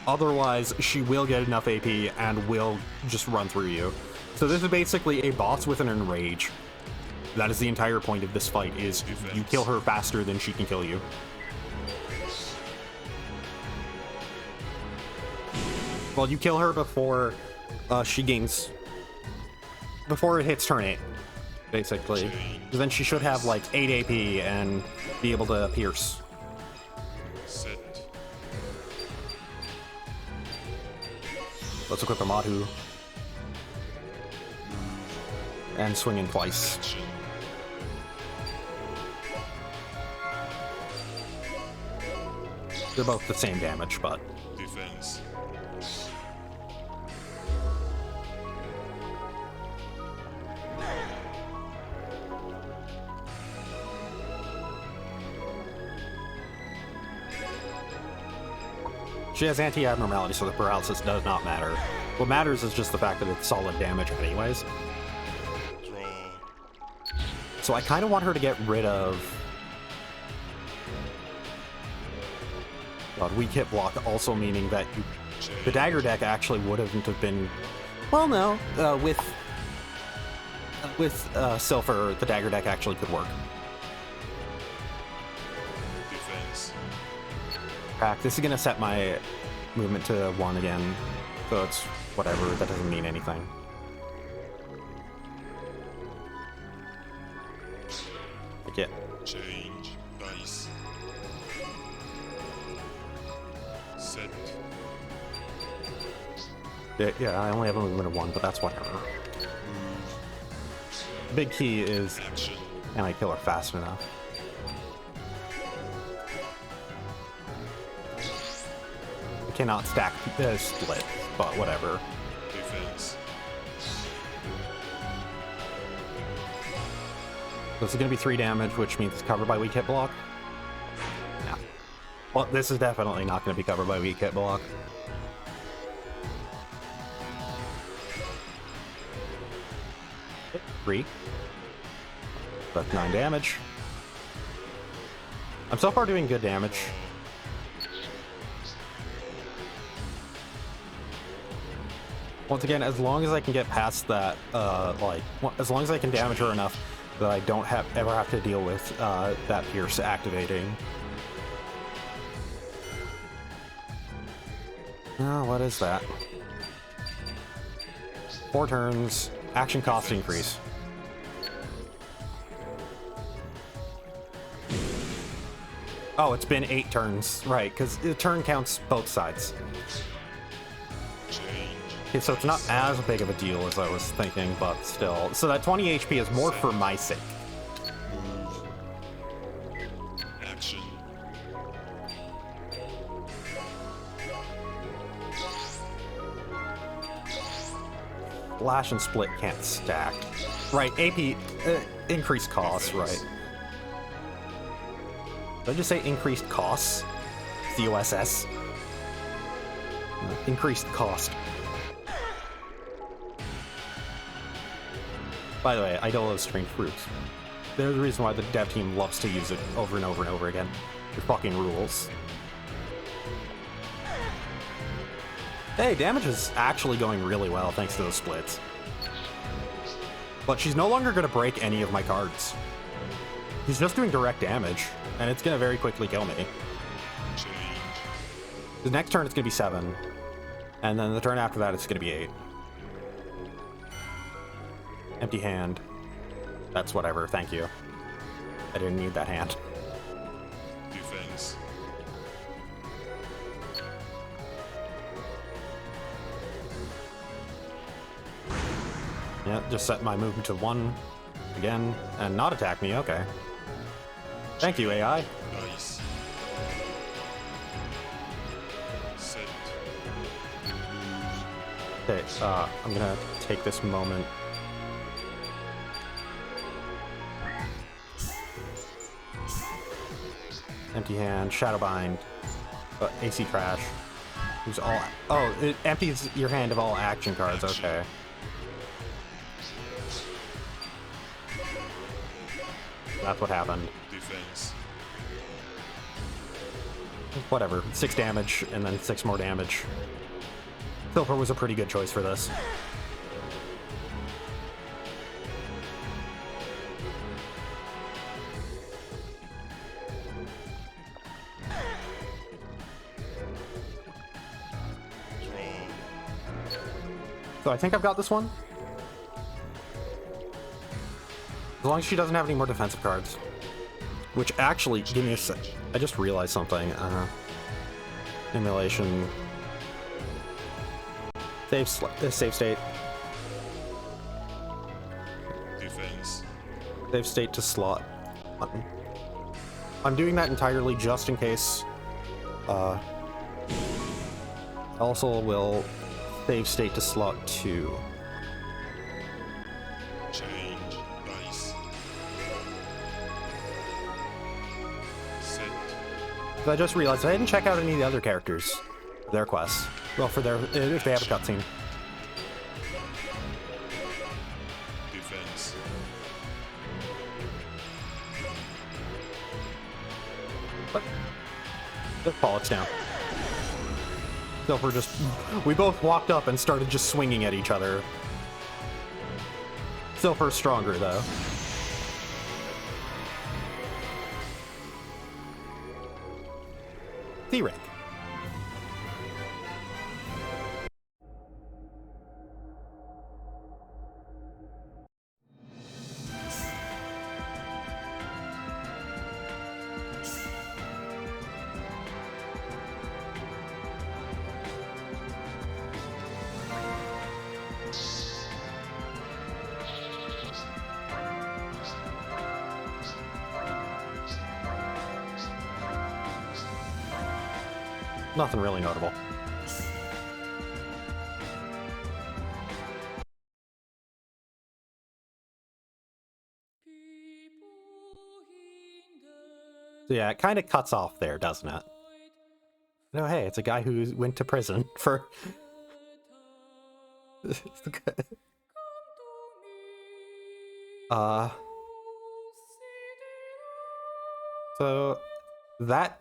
Otherwise, she will get enough AP and will just run through you. So this is basically a boss with an enrage. That is the entire point of this fight, is you kill her faster than she can kill you. Well, you kill her before before it hits turn 8, basically. Then she should have like 8 AP and be able to pierce. Set. Let's equip a Madhu. And swing in twice. Action. They're both the same damage, but Defense. she has anti-abnormality, so the paralysis does not matter. What matters is just the fact that it's solid damage anyways. Draw. So I kind of want her to get rid of weak hit block, also meaning that the dagger deck actually wouldn't have been... Well, no. With Silver, the dagger deck actually could work. Defense. Crack. This is going to set my movement to 1 again, so it's whatever. That doesn't mean anything. Like it. Change. Dice. Set. Yeah, I only have a movement of 1, but that's whatever. Move. Big key is, Action. can I kill her fast enough? I cannot stack split, but whatever. Defense. This is going to be 3 damage, which means it's covered by weak hit block. Yeah. Well, this is definitely not going to be covered by weak hit block. 3. That's 9 damage. I'm so far doing good damage. Once again, as long as I can get past that, as long as I can damage her enough that I don't ever have to deal with that Pierce activating. Oh, what is that? 4 turns, action cost increase. Oh, it's been 8 turns, right, because the turn counts both sides. Okay, so it's not as big of a deal as I was thinking, but still. So that 20 HP is more for my sake. Move. Action. Lash and Split can't stack. Right, AP, increased costs, right. Did I just say increased costs? COSS? Increased cost. By the way, Idola's Strength Fruits. They're the reason why the dev team loves to use it over and over and over again. It fucking rules. Hey, damage is actually going really well thanks to those splits. But she's no longer going to break any of my cards. She's just doing direct damage, and it's going to very quickly kill me. Change. The next turn it's going to be 7, and then the turn after that it's going to be 8. Empty hand. That's whatever, thank you. I didn't need that hand. Defense. Yeah, just set my movement to 1 again, and not attack me, okay. Thank you, AI. Dice. Set. Okay, I'm gonna take this moment. Empty hand, Shadowbind, AC Trash. Use all. Oh, it empties your hand of all action cards. Okay. That's what happened. Defense. Whatever. 6 damage and then 6 more damage. Silver was a pretty good choice for this. So I think I've got this one. As long as she doesn't have any more defensive cards. Which actually, give me a sec. I just realized something. Emulation. Save state. Defense. Save state to slot button. I'm doing that entirely just in case. Also will save state to slot 2. Change. Dice. Set. So I just realized I didn't check out any of the other characters. Their quests. Well, for their if they have a cutscene. Defense. What? Just Pollux down. Silver just... We both walked up and started just swinging at each other. Silver's stronger, though. C-rank. Nothing really notable. So yeah, it kind of cuts off there, doesn't it? No, hey, it's a guy who went to prison for... Uh, so that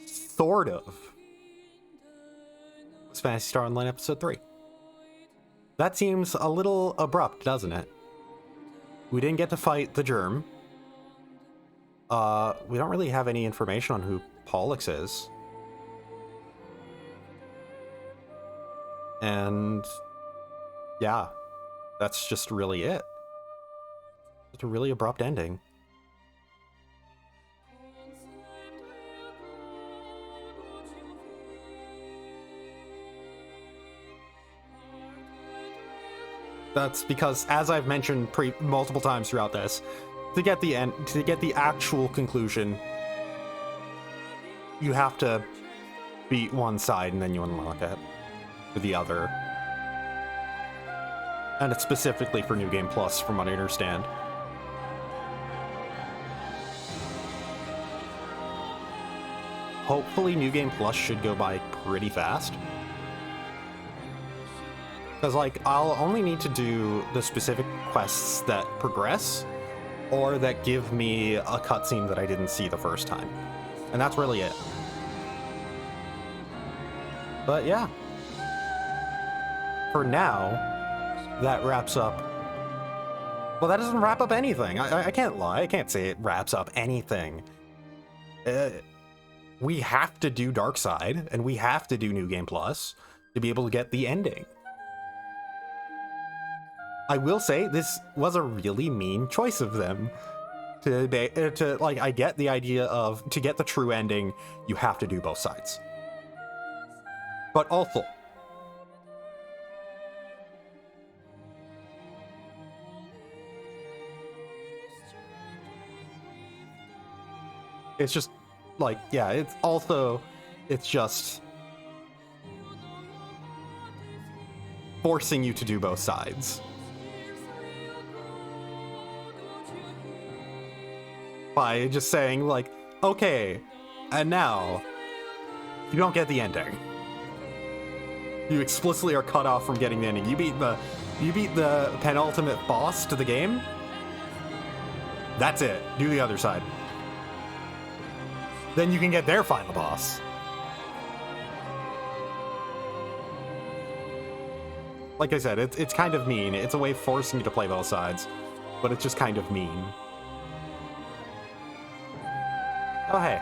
sort of was Phantasy Star Online Episode 3. That seems a little abrupt, doesn't it? We didn't get to fight the Germ. We don't really have any information on who Pollux is. And yeah, that's just really it. It's a really abrupt ending. That's because, as I've mentioned multiple times throughout this, to get the actual conclusion, you have to beat one side and then you unlock it for the other. And it's specifically for New Game Plus, from what I understand. Hopefully New Game Plus should go by pretty fast. Because, like, I'll only need to do the specific quests that progress, or that give me a cutscene that I didn't see the first time. And that's really it. But yeah. For now, that wraps up... Well, that doesn't wrap up anything. I can't lie. I can't say it wraps up anything. We have to do Darkside, and we have to do New Game Plus to be able to get the ending. I will say, this was a really mean choice of them. I get the idea of, to get the true ending, you have to do both sides. But also, it's just, like, yeah, it's just forcing you to do both sides. By just saying, like, okay, and now, you don't get the ending. You explicitly are cut off from getting the ending. You beat the penultimate boss to the game. That's it. Do the other side. Then you can get their final boss. Like I said, it's kind of mean. It's a way of forcing you to play both sides, but it's just kind of mean. Oh, hey.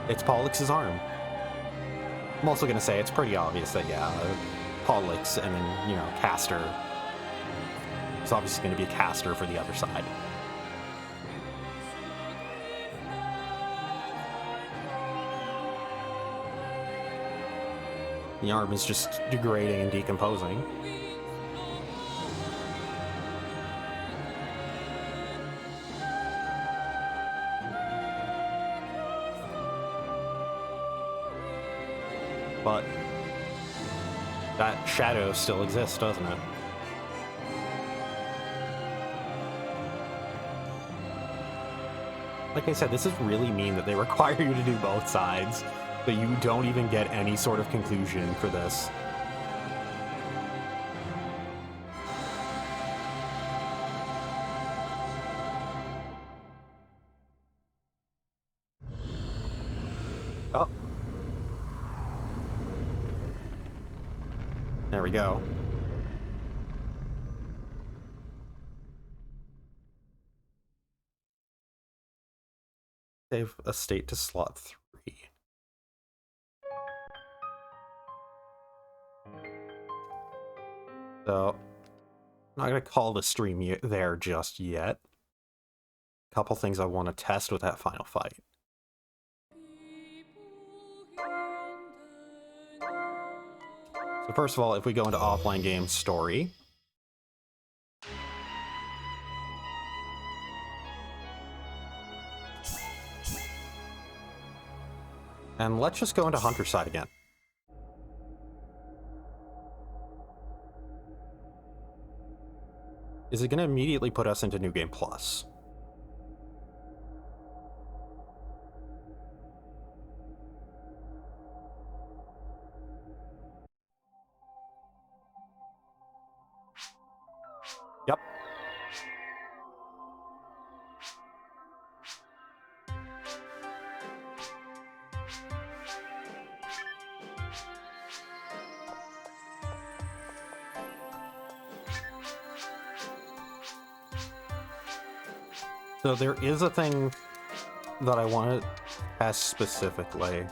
It's Pollux's arm. I'm also going to say it's pretty obvious that, yeah, Pollux and then, you know, Caster. It's obviously going to be a Caster for the other side. The arm is just degrading and decomposing. But that shadow still exists, doesn't it? Like I said, this is really mean that they require you to do both sides, but you don't even get any sort of conclusion for this. Oh. There we go. Save a state to slot 3. So, I'm not going to call the stream there just yet. A couple things I want to test with that final fight. So first of all, if we go into offline game story, and let's just go into Hunter side again. Is it going to immediately put us into New Game Plus? Yep. So there is a thing that I want to test specifically.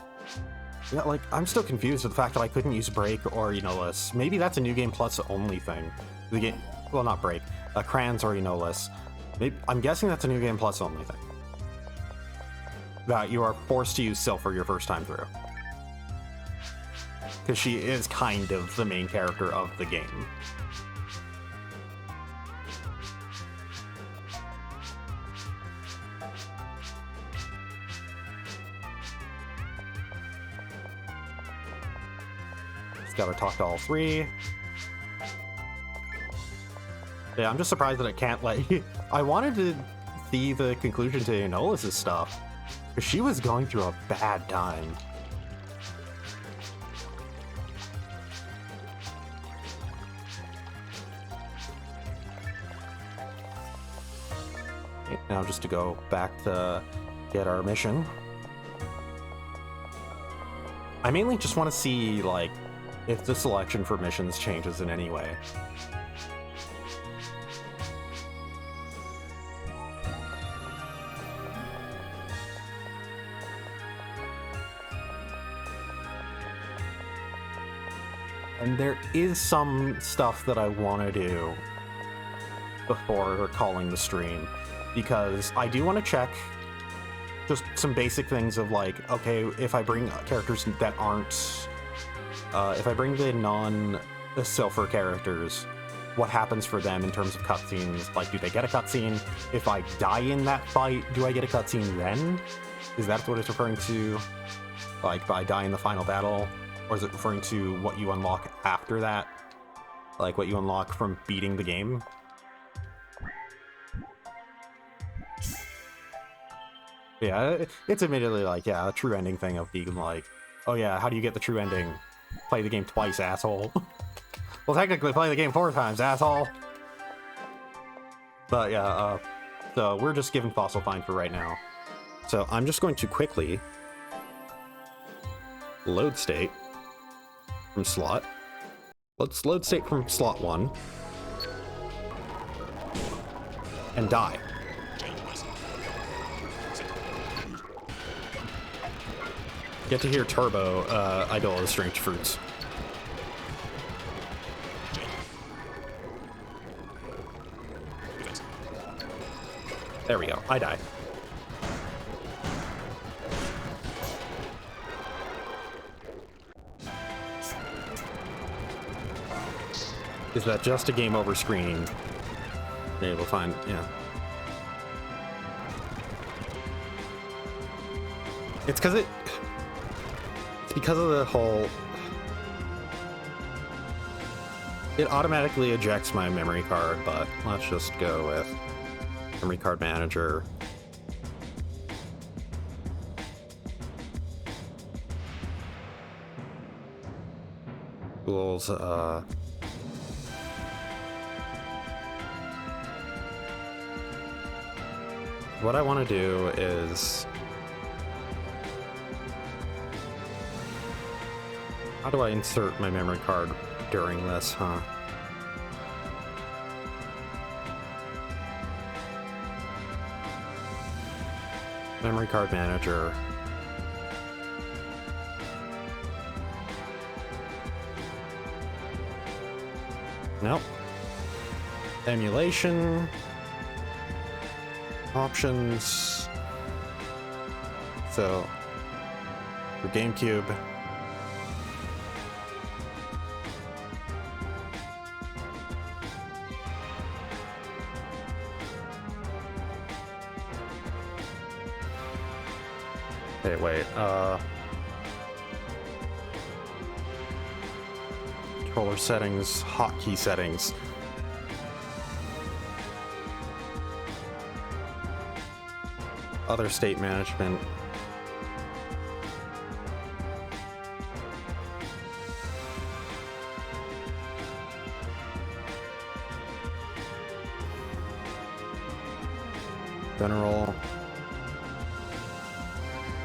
Yeah, like, I'm still confused with the fact that I couldn't use Break or Enolis. Maybe that's a New Game Plus only thing. The game, well, not Break, Crayons or Enolis. Maybe, I'm guessing that's a New Game Plus only thing. That you are forced to use Silpher your first time through. Because she is kind of the main character of the game. Gotta talk to all three. Yeah, I'm just surprised that it can't let you. I wanted to see the conclusion to Enolis' stuff, because she was going through a bad time. Okay, now just to go back to get our mission. I mainly just want to see, like, if the selection for missions changes in any way. And there is some stuff that I want to do before calling the stream, because I do want to check just some basic things of, like, okay, if I bring characters that aren't if I bring the non-Silpher characters, what happens for them in terms of cutscenes? Like, do they get a cutscene? If I die in that fight, do I get a cutscene then? Is that what it's referring to? Like, by die in the final battle? Or is it referring to what you unlock after that? Like, what you unlock from beating the game? Yeah, it's admittedly, like, yeah, a true ending thing of being like, oh yeah, how do you get the true ending? Play the game twice, asshole. Well, technically, play the game 4 times, asshole. But yeah, so we're just giving Fossil Find for right now. So I'm just going to quickly load state from slot. Let's load state from slot 1 and die. Get to hear Turbo, Idol of the Strange Fruits. There we go, I die. Is that just a game over screen? Yeah, we'll find, yeah. It's because of the whole... It automatically ejects my memory card, but let's just go with memory card manager. Tools, what I want to do is... How do I insert my memory card during this, huh? Memory card manager. Nope. Emulation. Options. So, for GameCube. Okay, wait, controller settings, hotkey settings. Other state management. General.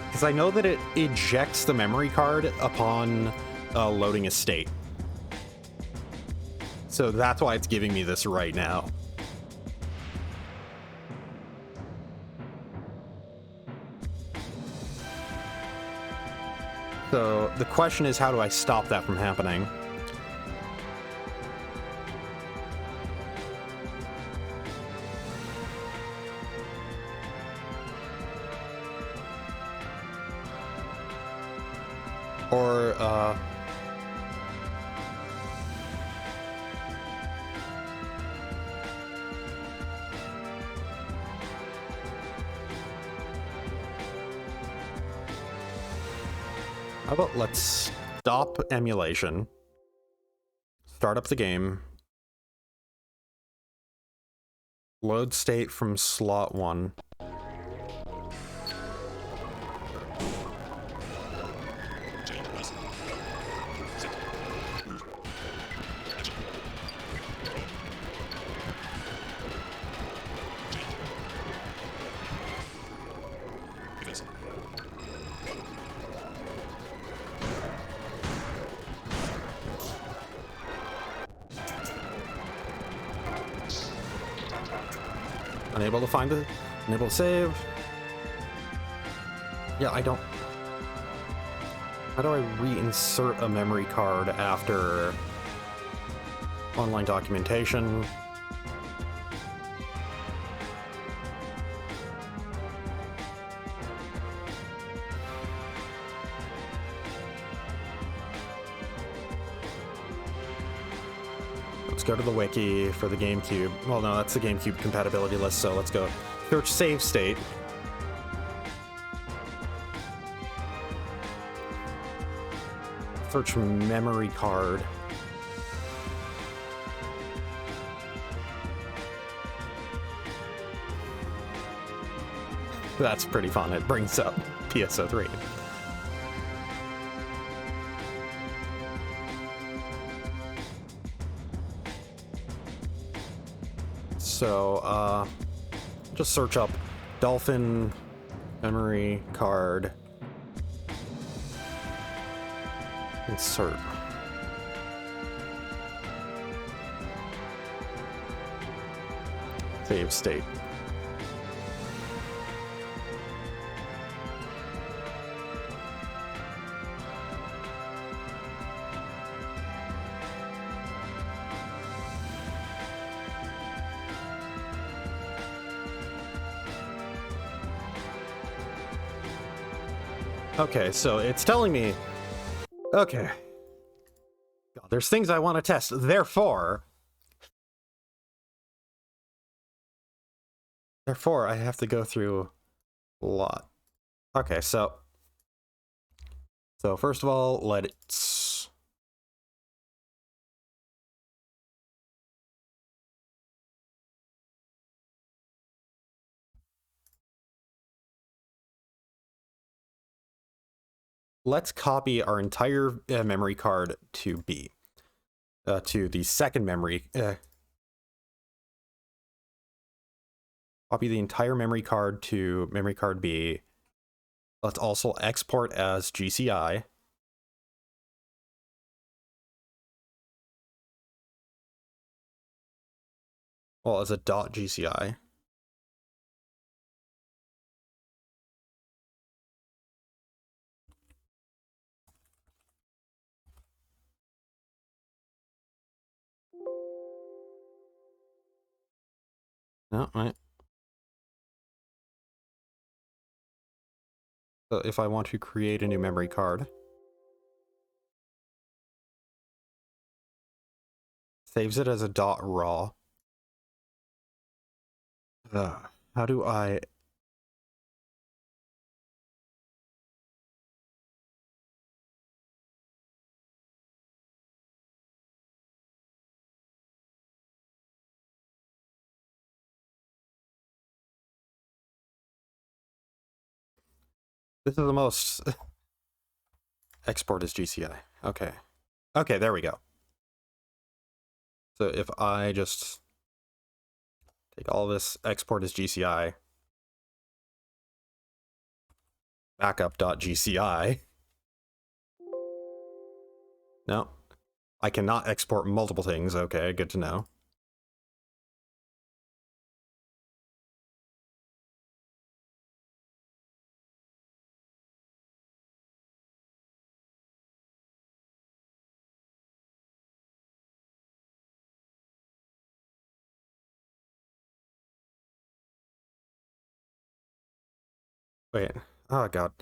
Because I know that it ejects the memory card upon loading a state. So that's why it's giving me this right now. So the question is, how do I stop that from happening? Or, how about let's stop emulation, start up the game, load state from slot 1. Change base. Set. Action. Roll. Change. Defense. Unable to find it, unable to save. Yeah, I don't... How do I reinsert a memory card after online documentation? Let's go to the wiki for the GameCube. Well, no, that's the GameCube compatibility list, so let's go. Search save state. Search memory card. That's pretty fun. It brings up PSO3. So, just search up Dolphin memory card. Insert. Save state. Okay, so it's telling me, okay, God, there's things I want to test, therefore I have to go through a lot. Okay, so first of all, let's copy our entire memory card to B, to the second memory. Copy the entire memory card to memory card B. Let's also export as GCI. Well, as a .gci. No, right. So if I want to create a new memory card, saves it as a .raw. How do I... This is the most... Export as GCI. Okay. Okay, there we go. So if I just take all this, export as GCI, backup.gci. No, I cannot export multiple things. Okay, good to know. Wait. Oh, God.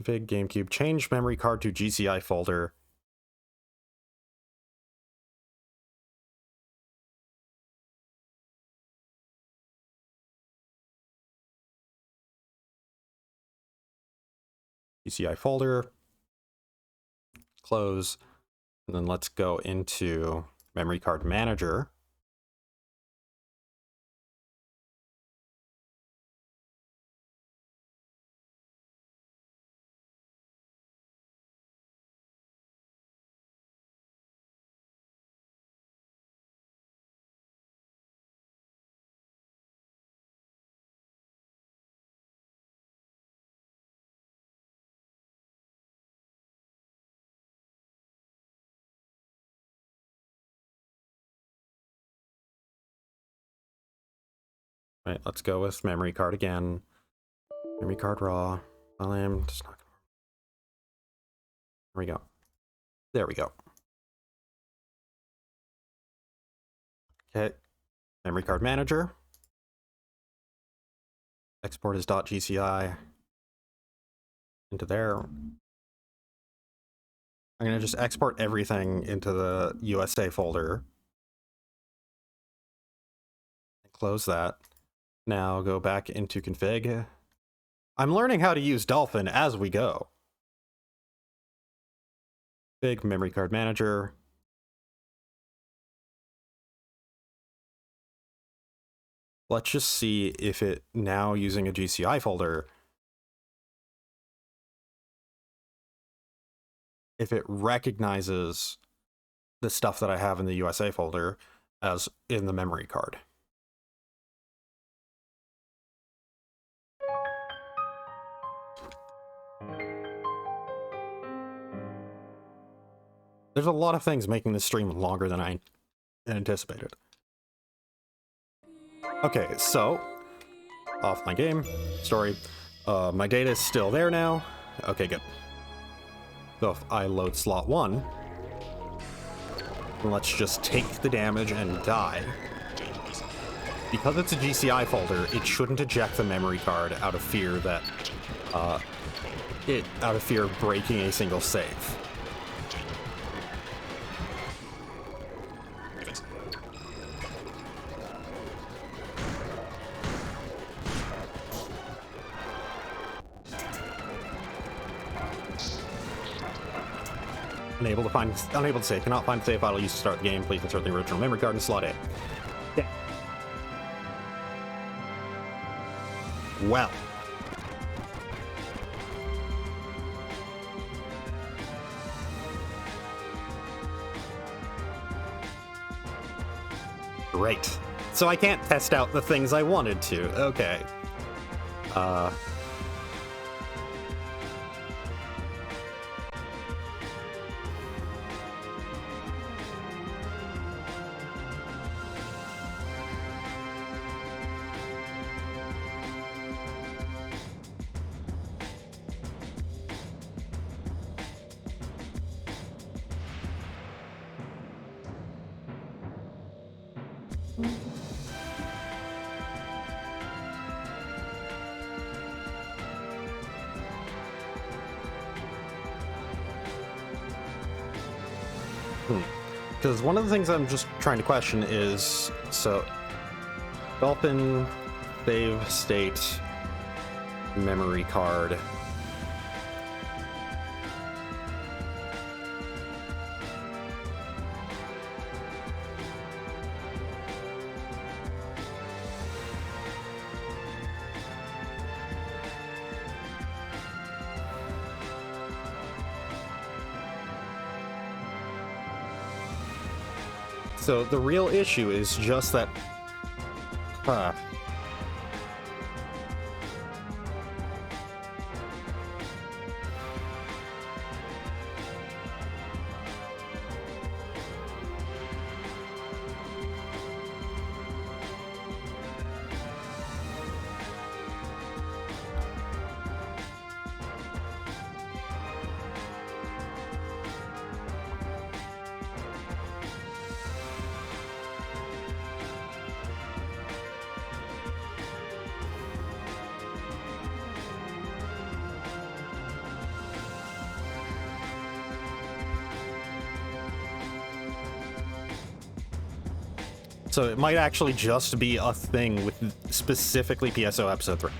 Config GameCube. Change memory card to GCI folder. GCI folder. Close. And then let's go into memory card manager. Right, let's go with memory card again. Memory card raw. Well, I'm just not gonna... There we go. There we go. Okay. Memory card manager. Export as .gci into there. I'm going to just export everything into the USA folder. Close that. Now go back into config. I'm learning how to use Dolphin as we go. Big memory card manager. Let's just see if it, now using a GCI folder, if it recognizes the stuff that I have in the USA folder as in the memory card. There's a lot of things making this stream longer than I anticipated. Okay, so off my game story. My data is still there now. Okay, good. So if I load slot 1, let's just take the damage and die. Because it's a GCI folder, it shouldn't eject the memory card out of fear that out of fear of breaking a single save. Unable to save. Cannot find the save file used to start the game. Please insert the original memory card in slot A. Yeah. Well. Great. So I can't test out the things I wanted to. Okay. Because one of the things I'm just trying to question is, so Dolphin save state memory card. So the real issue is just that, So it might actually just be a thing with specifically PSO Episode 3.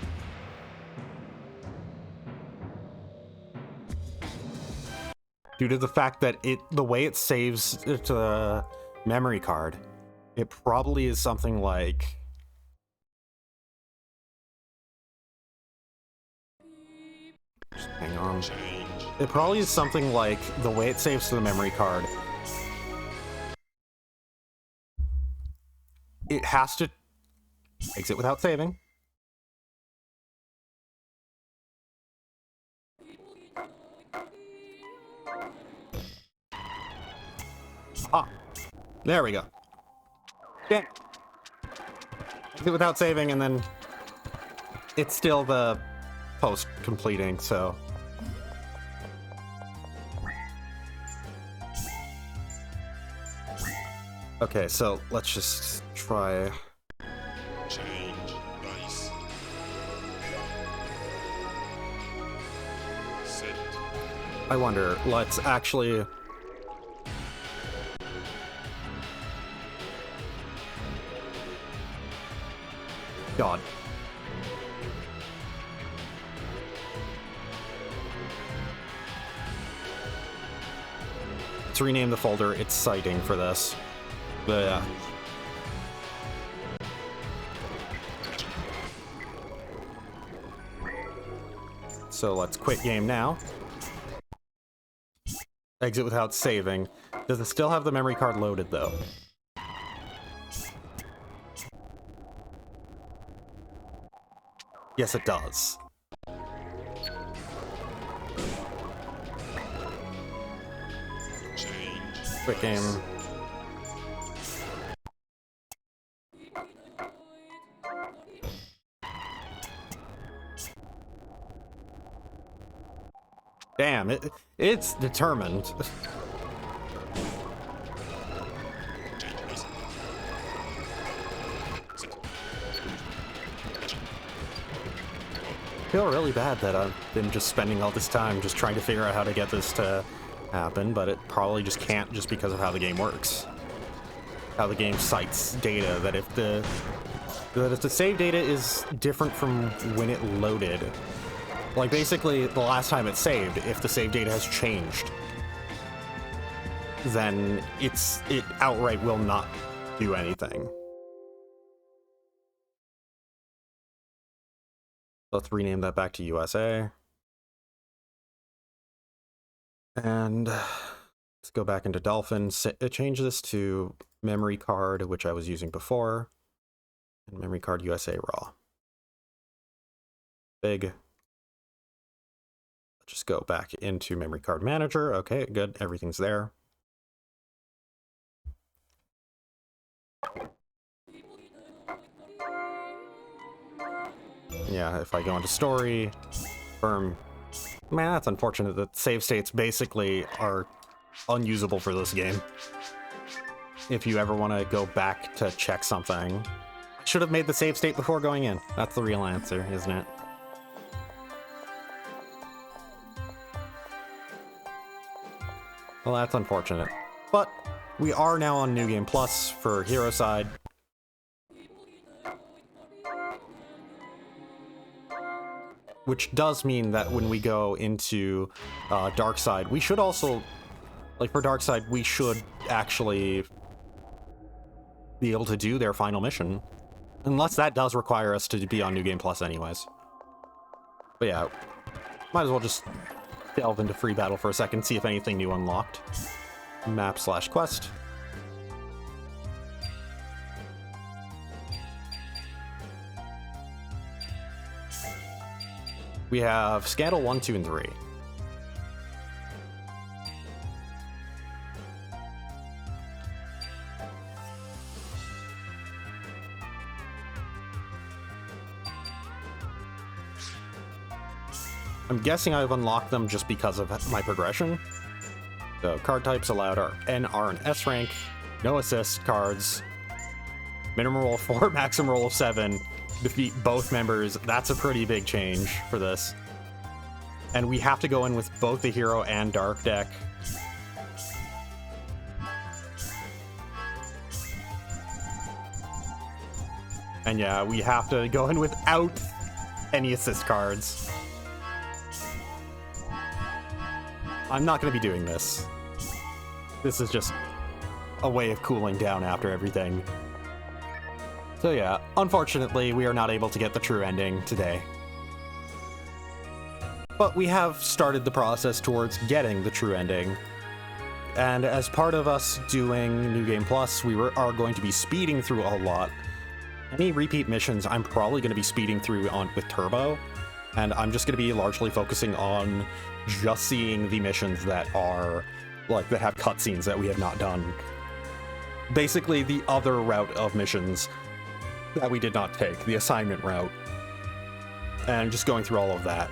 Due to the fact that the way it saves to the memory card, it probably is something like... Just hang on. It probably is something like the way it saves to the memory card. It has to exit without saving. Ah, there we go. Yeah. Exit without saving, and then it's still the post completing, so. Okay, so let's just try. Change dice. Set. I wonder, let's actually. God. Let's rename the folder. It's citing for this. But yeah. So let's quit game now. Exit without saving. Does it still have the memory card loaded though? Yes, it does. Change. Quit game. Damn, it's determined. Change dice. Set. I feel really bad that I've been just spending all this time just trying to figure out how to get this to happen, but it probably just can't just because of how the game works. How the game cites data, that if the save data is different from when it loaded, like basically the last time it saved, if the save data has changed, then it outright will not do anything. Let's rename that back to USA. And let's go back into Dolphin, change this to memory card, which I was using before, and memory card USA raw. Big. Just go back into memory card manager. Okay, good. Everything's there. Yeah, if I go into story, firm. Man, that's unfortunate that save states basically are unusable for this game. If you ever want to go back to check something, should have made the save state before going in. That's the real answer, isn't it? Well, that's unfortunate. But we are now on New Game Plus for Heroside. Which does mean that when we go into Dark Side, we should also, like for Dark Side, we should actually be able to do their final mission. Unless that does require us to be on New Game Plus anyways. But yeah, might as well just delve into free battle for a second, see if anything new unlocked. Map/quest. We have Scandal 1, 2, and 3. I'm guessing I've unlocked them just because of my progression. So card types allowed are N, R, and S rank. No assist cards. Minimum roll of 4, maximum roll of 7. Defeat both members. That's a pretty big change for this. And we have to go in with both the hero and dark deck. And yeah, we have to go in without any assist cards. I'm not going to be doing this. This is just a way of cooling down after everything. So yeah, unfortunately, we are not able to get the true ending today. But we have started the process towards getting the true ending. And as part of us doing New Game Plus, we are going to be speeding through a lot. Any repeat missions, I'm probably going to be speeding through with Turbo. And I'm just going to be largely focusing on just seeing the missions that are, like, that have cutscenes that we have not done. Basically, the other route of missions that we did not take, the assignment route. And just going through all of that.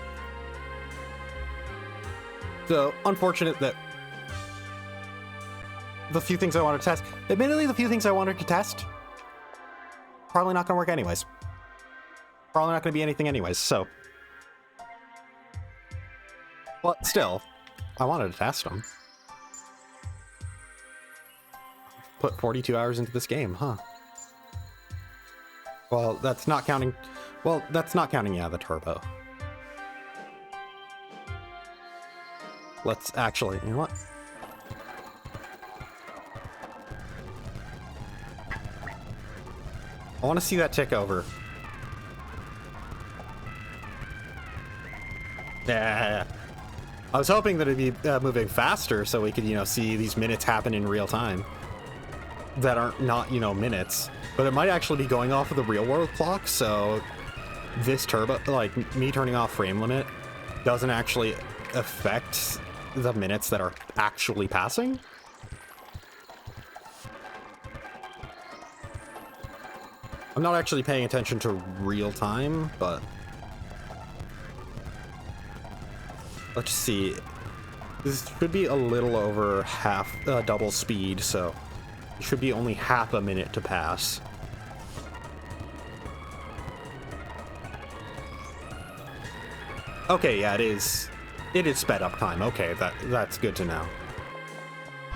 So, unfortunate that the few things I wanted to test, admittedly, the few things I wanted to test, probably not going to work anyways. Probably not going to be anything anyways, so. But still, I wanted to test them. Put 42 hours into this game, huh? Well, that's not counting, yeah, the turbo. Let's actually, you know what? I want to see that tick over. Yeah. I was hoping that it'd be moving faster so we could, you know, see these minutes happen in real time. That aren't not, you know, minutes. But it might actually be going off of the real world clock, so this turbo, like me turning off frame limit, doesn't actually affect the minutes that are actually passing. I'm not actually paying attention to real time, but let's see. This should be a little over half, double speed, so it should be only half a minute to pass. Okay, yeah, it is sped up time. Okay, that's good to know.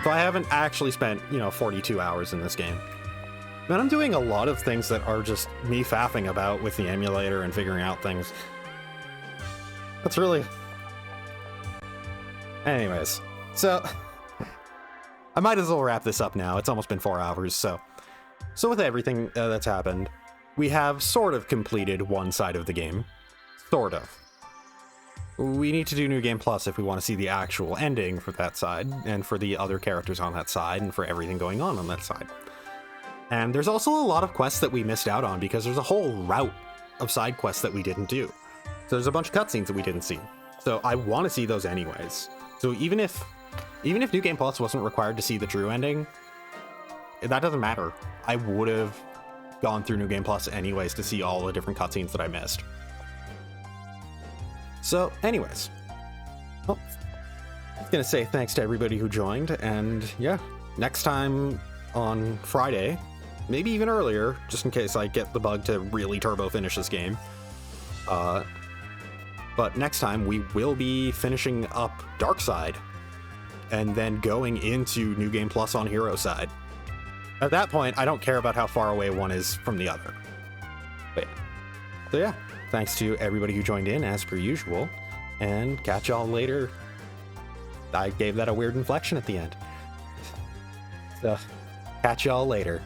So I haven't actually spent, you know, 42 hours in this game. Man, I'm doing a lot of things that are just me faffing about with the emulator and figuring out things. That's really... Anyways, so I might as well wrap this up now. It's almost been 4 hours, so with everything that's happened, we have sort of completed one side of the game. Sort of. We need to do New Game Plus if we want to see the actual ending for that side, and for the other characters on that side, and for everything going on that side. And there's also a lot of quests that we missed out on because there's a whole route of side quests that we didn't do. So there's a bunch of cutscenes that we didn't see. So I want to see those anyways. So even if New Game Plus wasn't required to see the true ending, that doesn't matter. I would have gone through New Game Plus anyways to see all the different cutscenes that I missed. So anyways, well, I was gonna say thanks to everybody who joined, and yeah, next time on Friday, maybe even earlier, just in case I get the bug to really turbo finish this game. But next time we will be finishing up Darkside, and then going into New Game Plus on Heroside. At that point, I don't care about how far away one is from the other. But yeah. So yeah, thanks to everybody who joined in, as per usual, and catch y'all later. I gave that a weird inflection at the end. So, catch y'all later.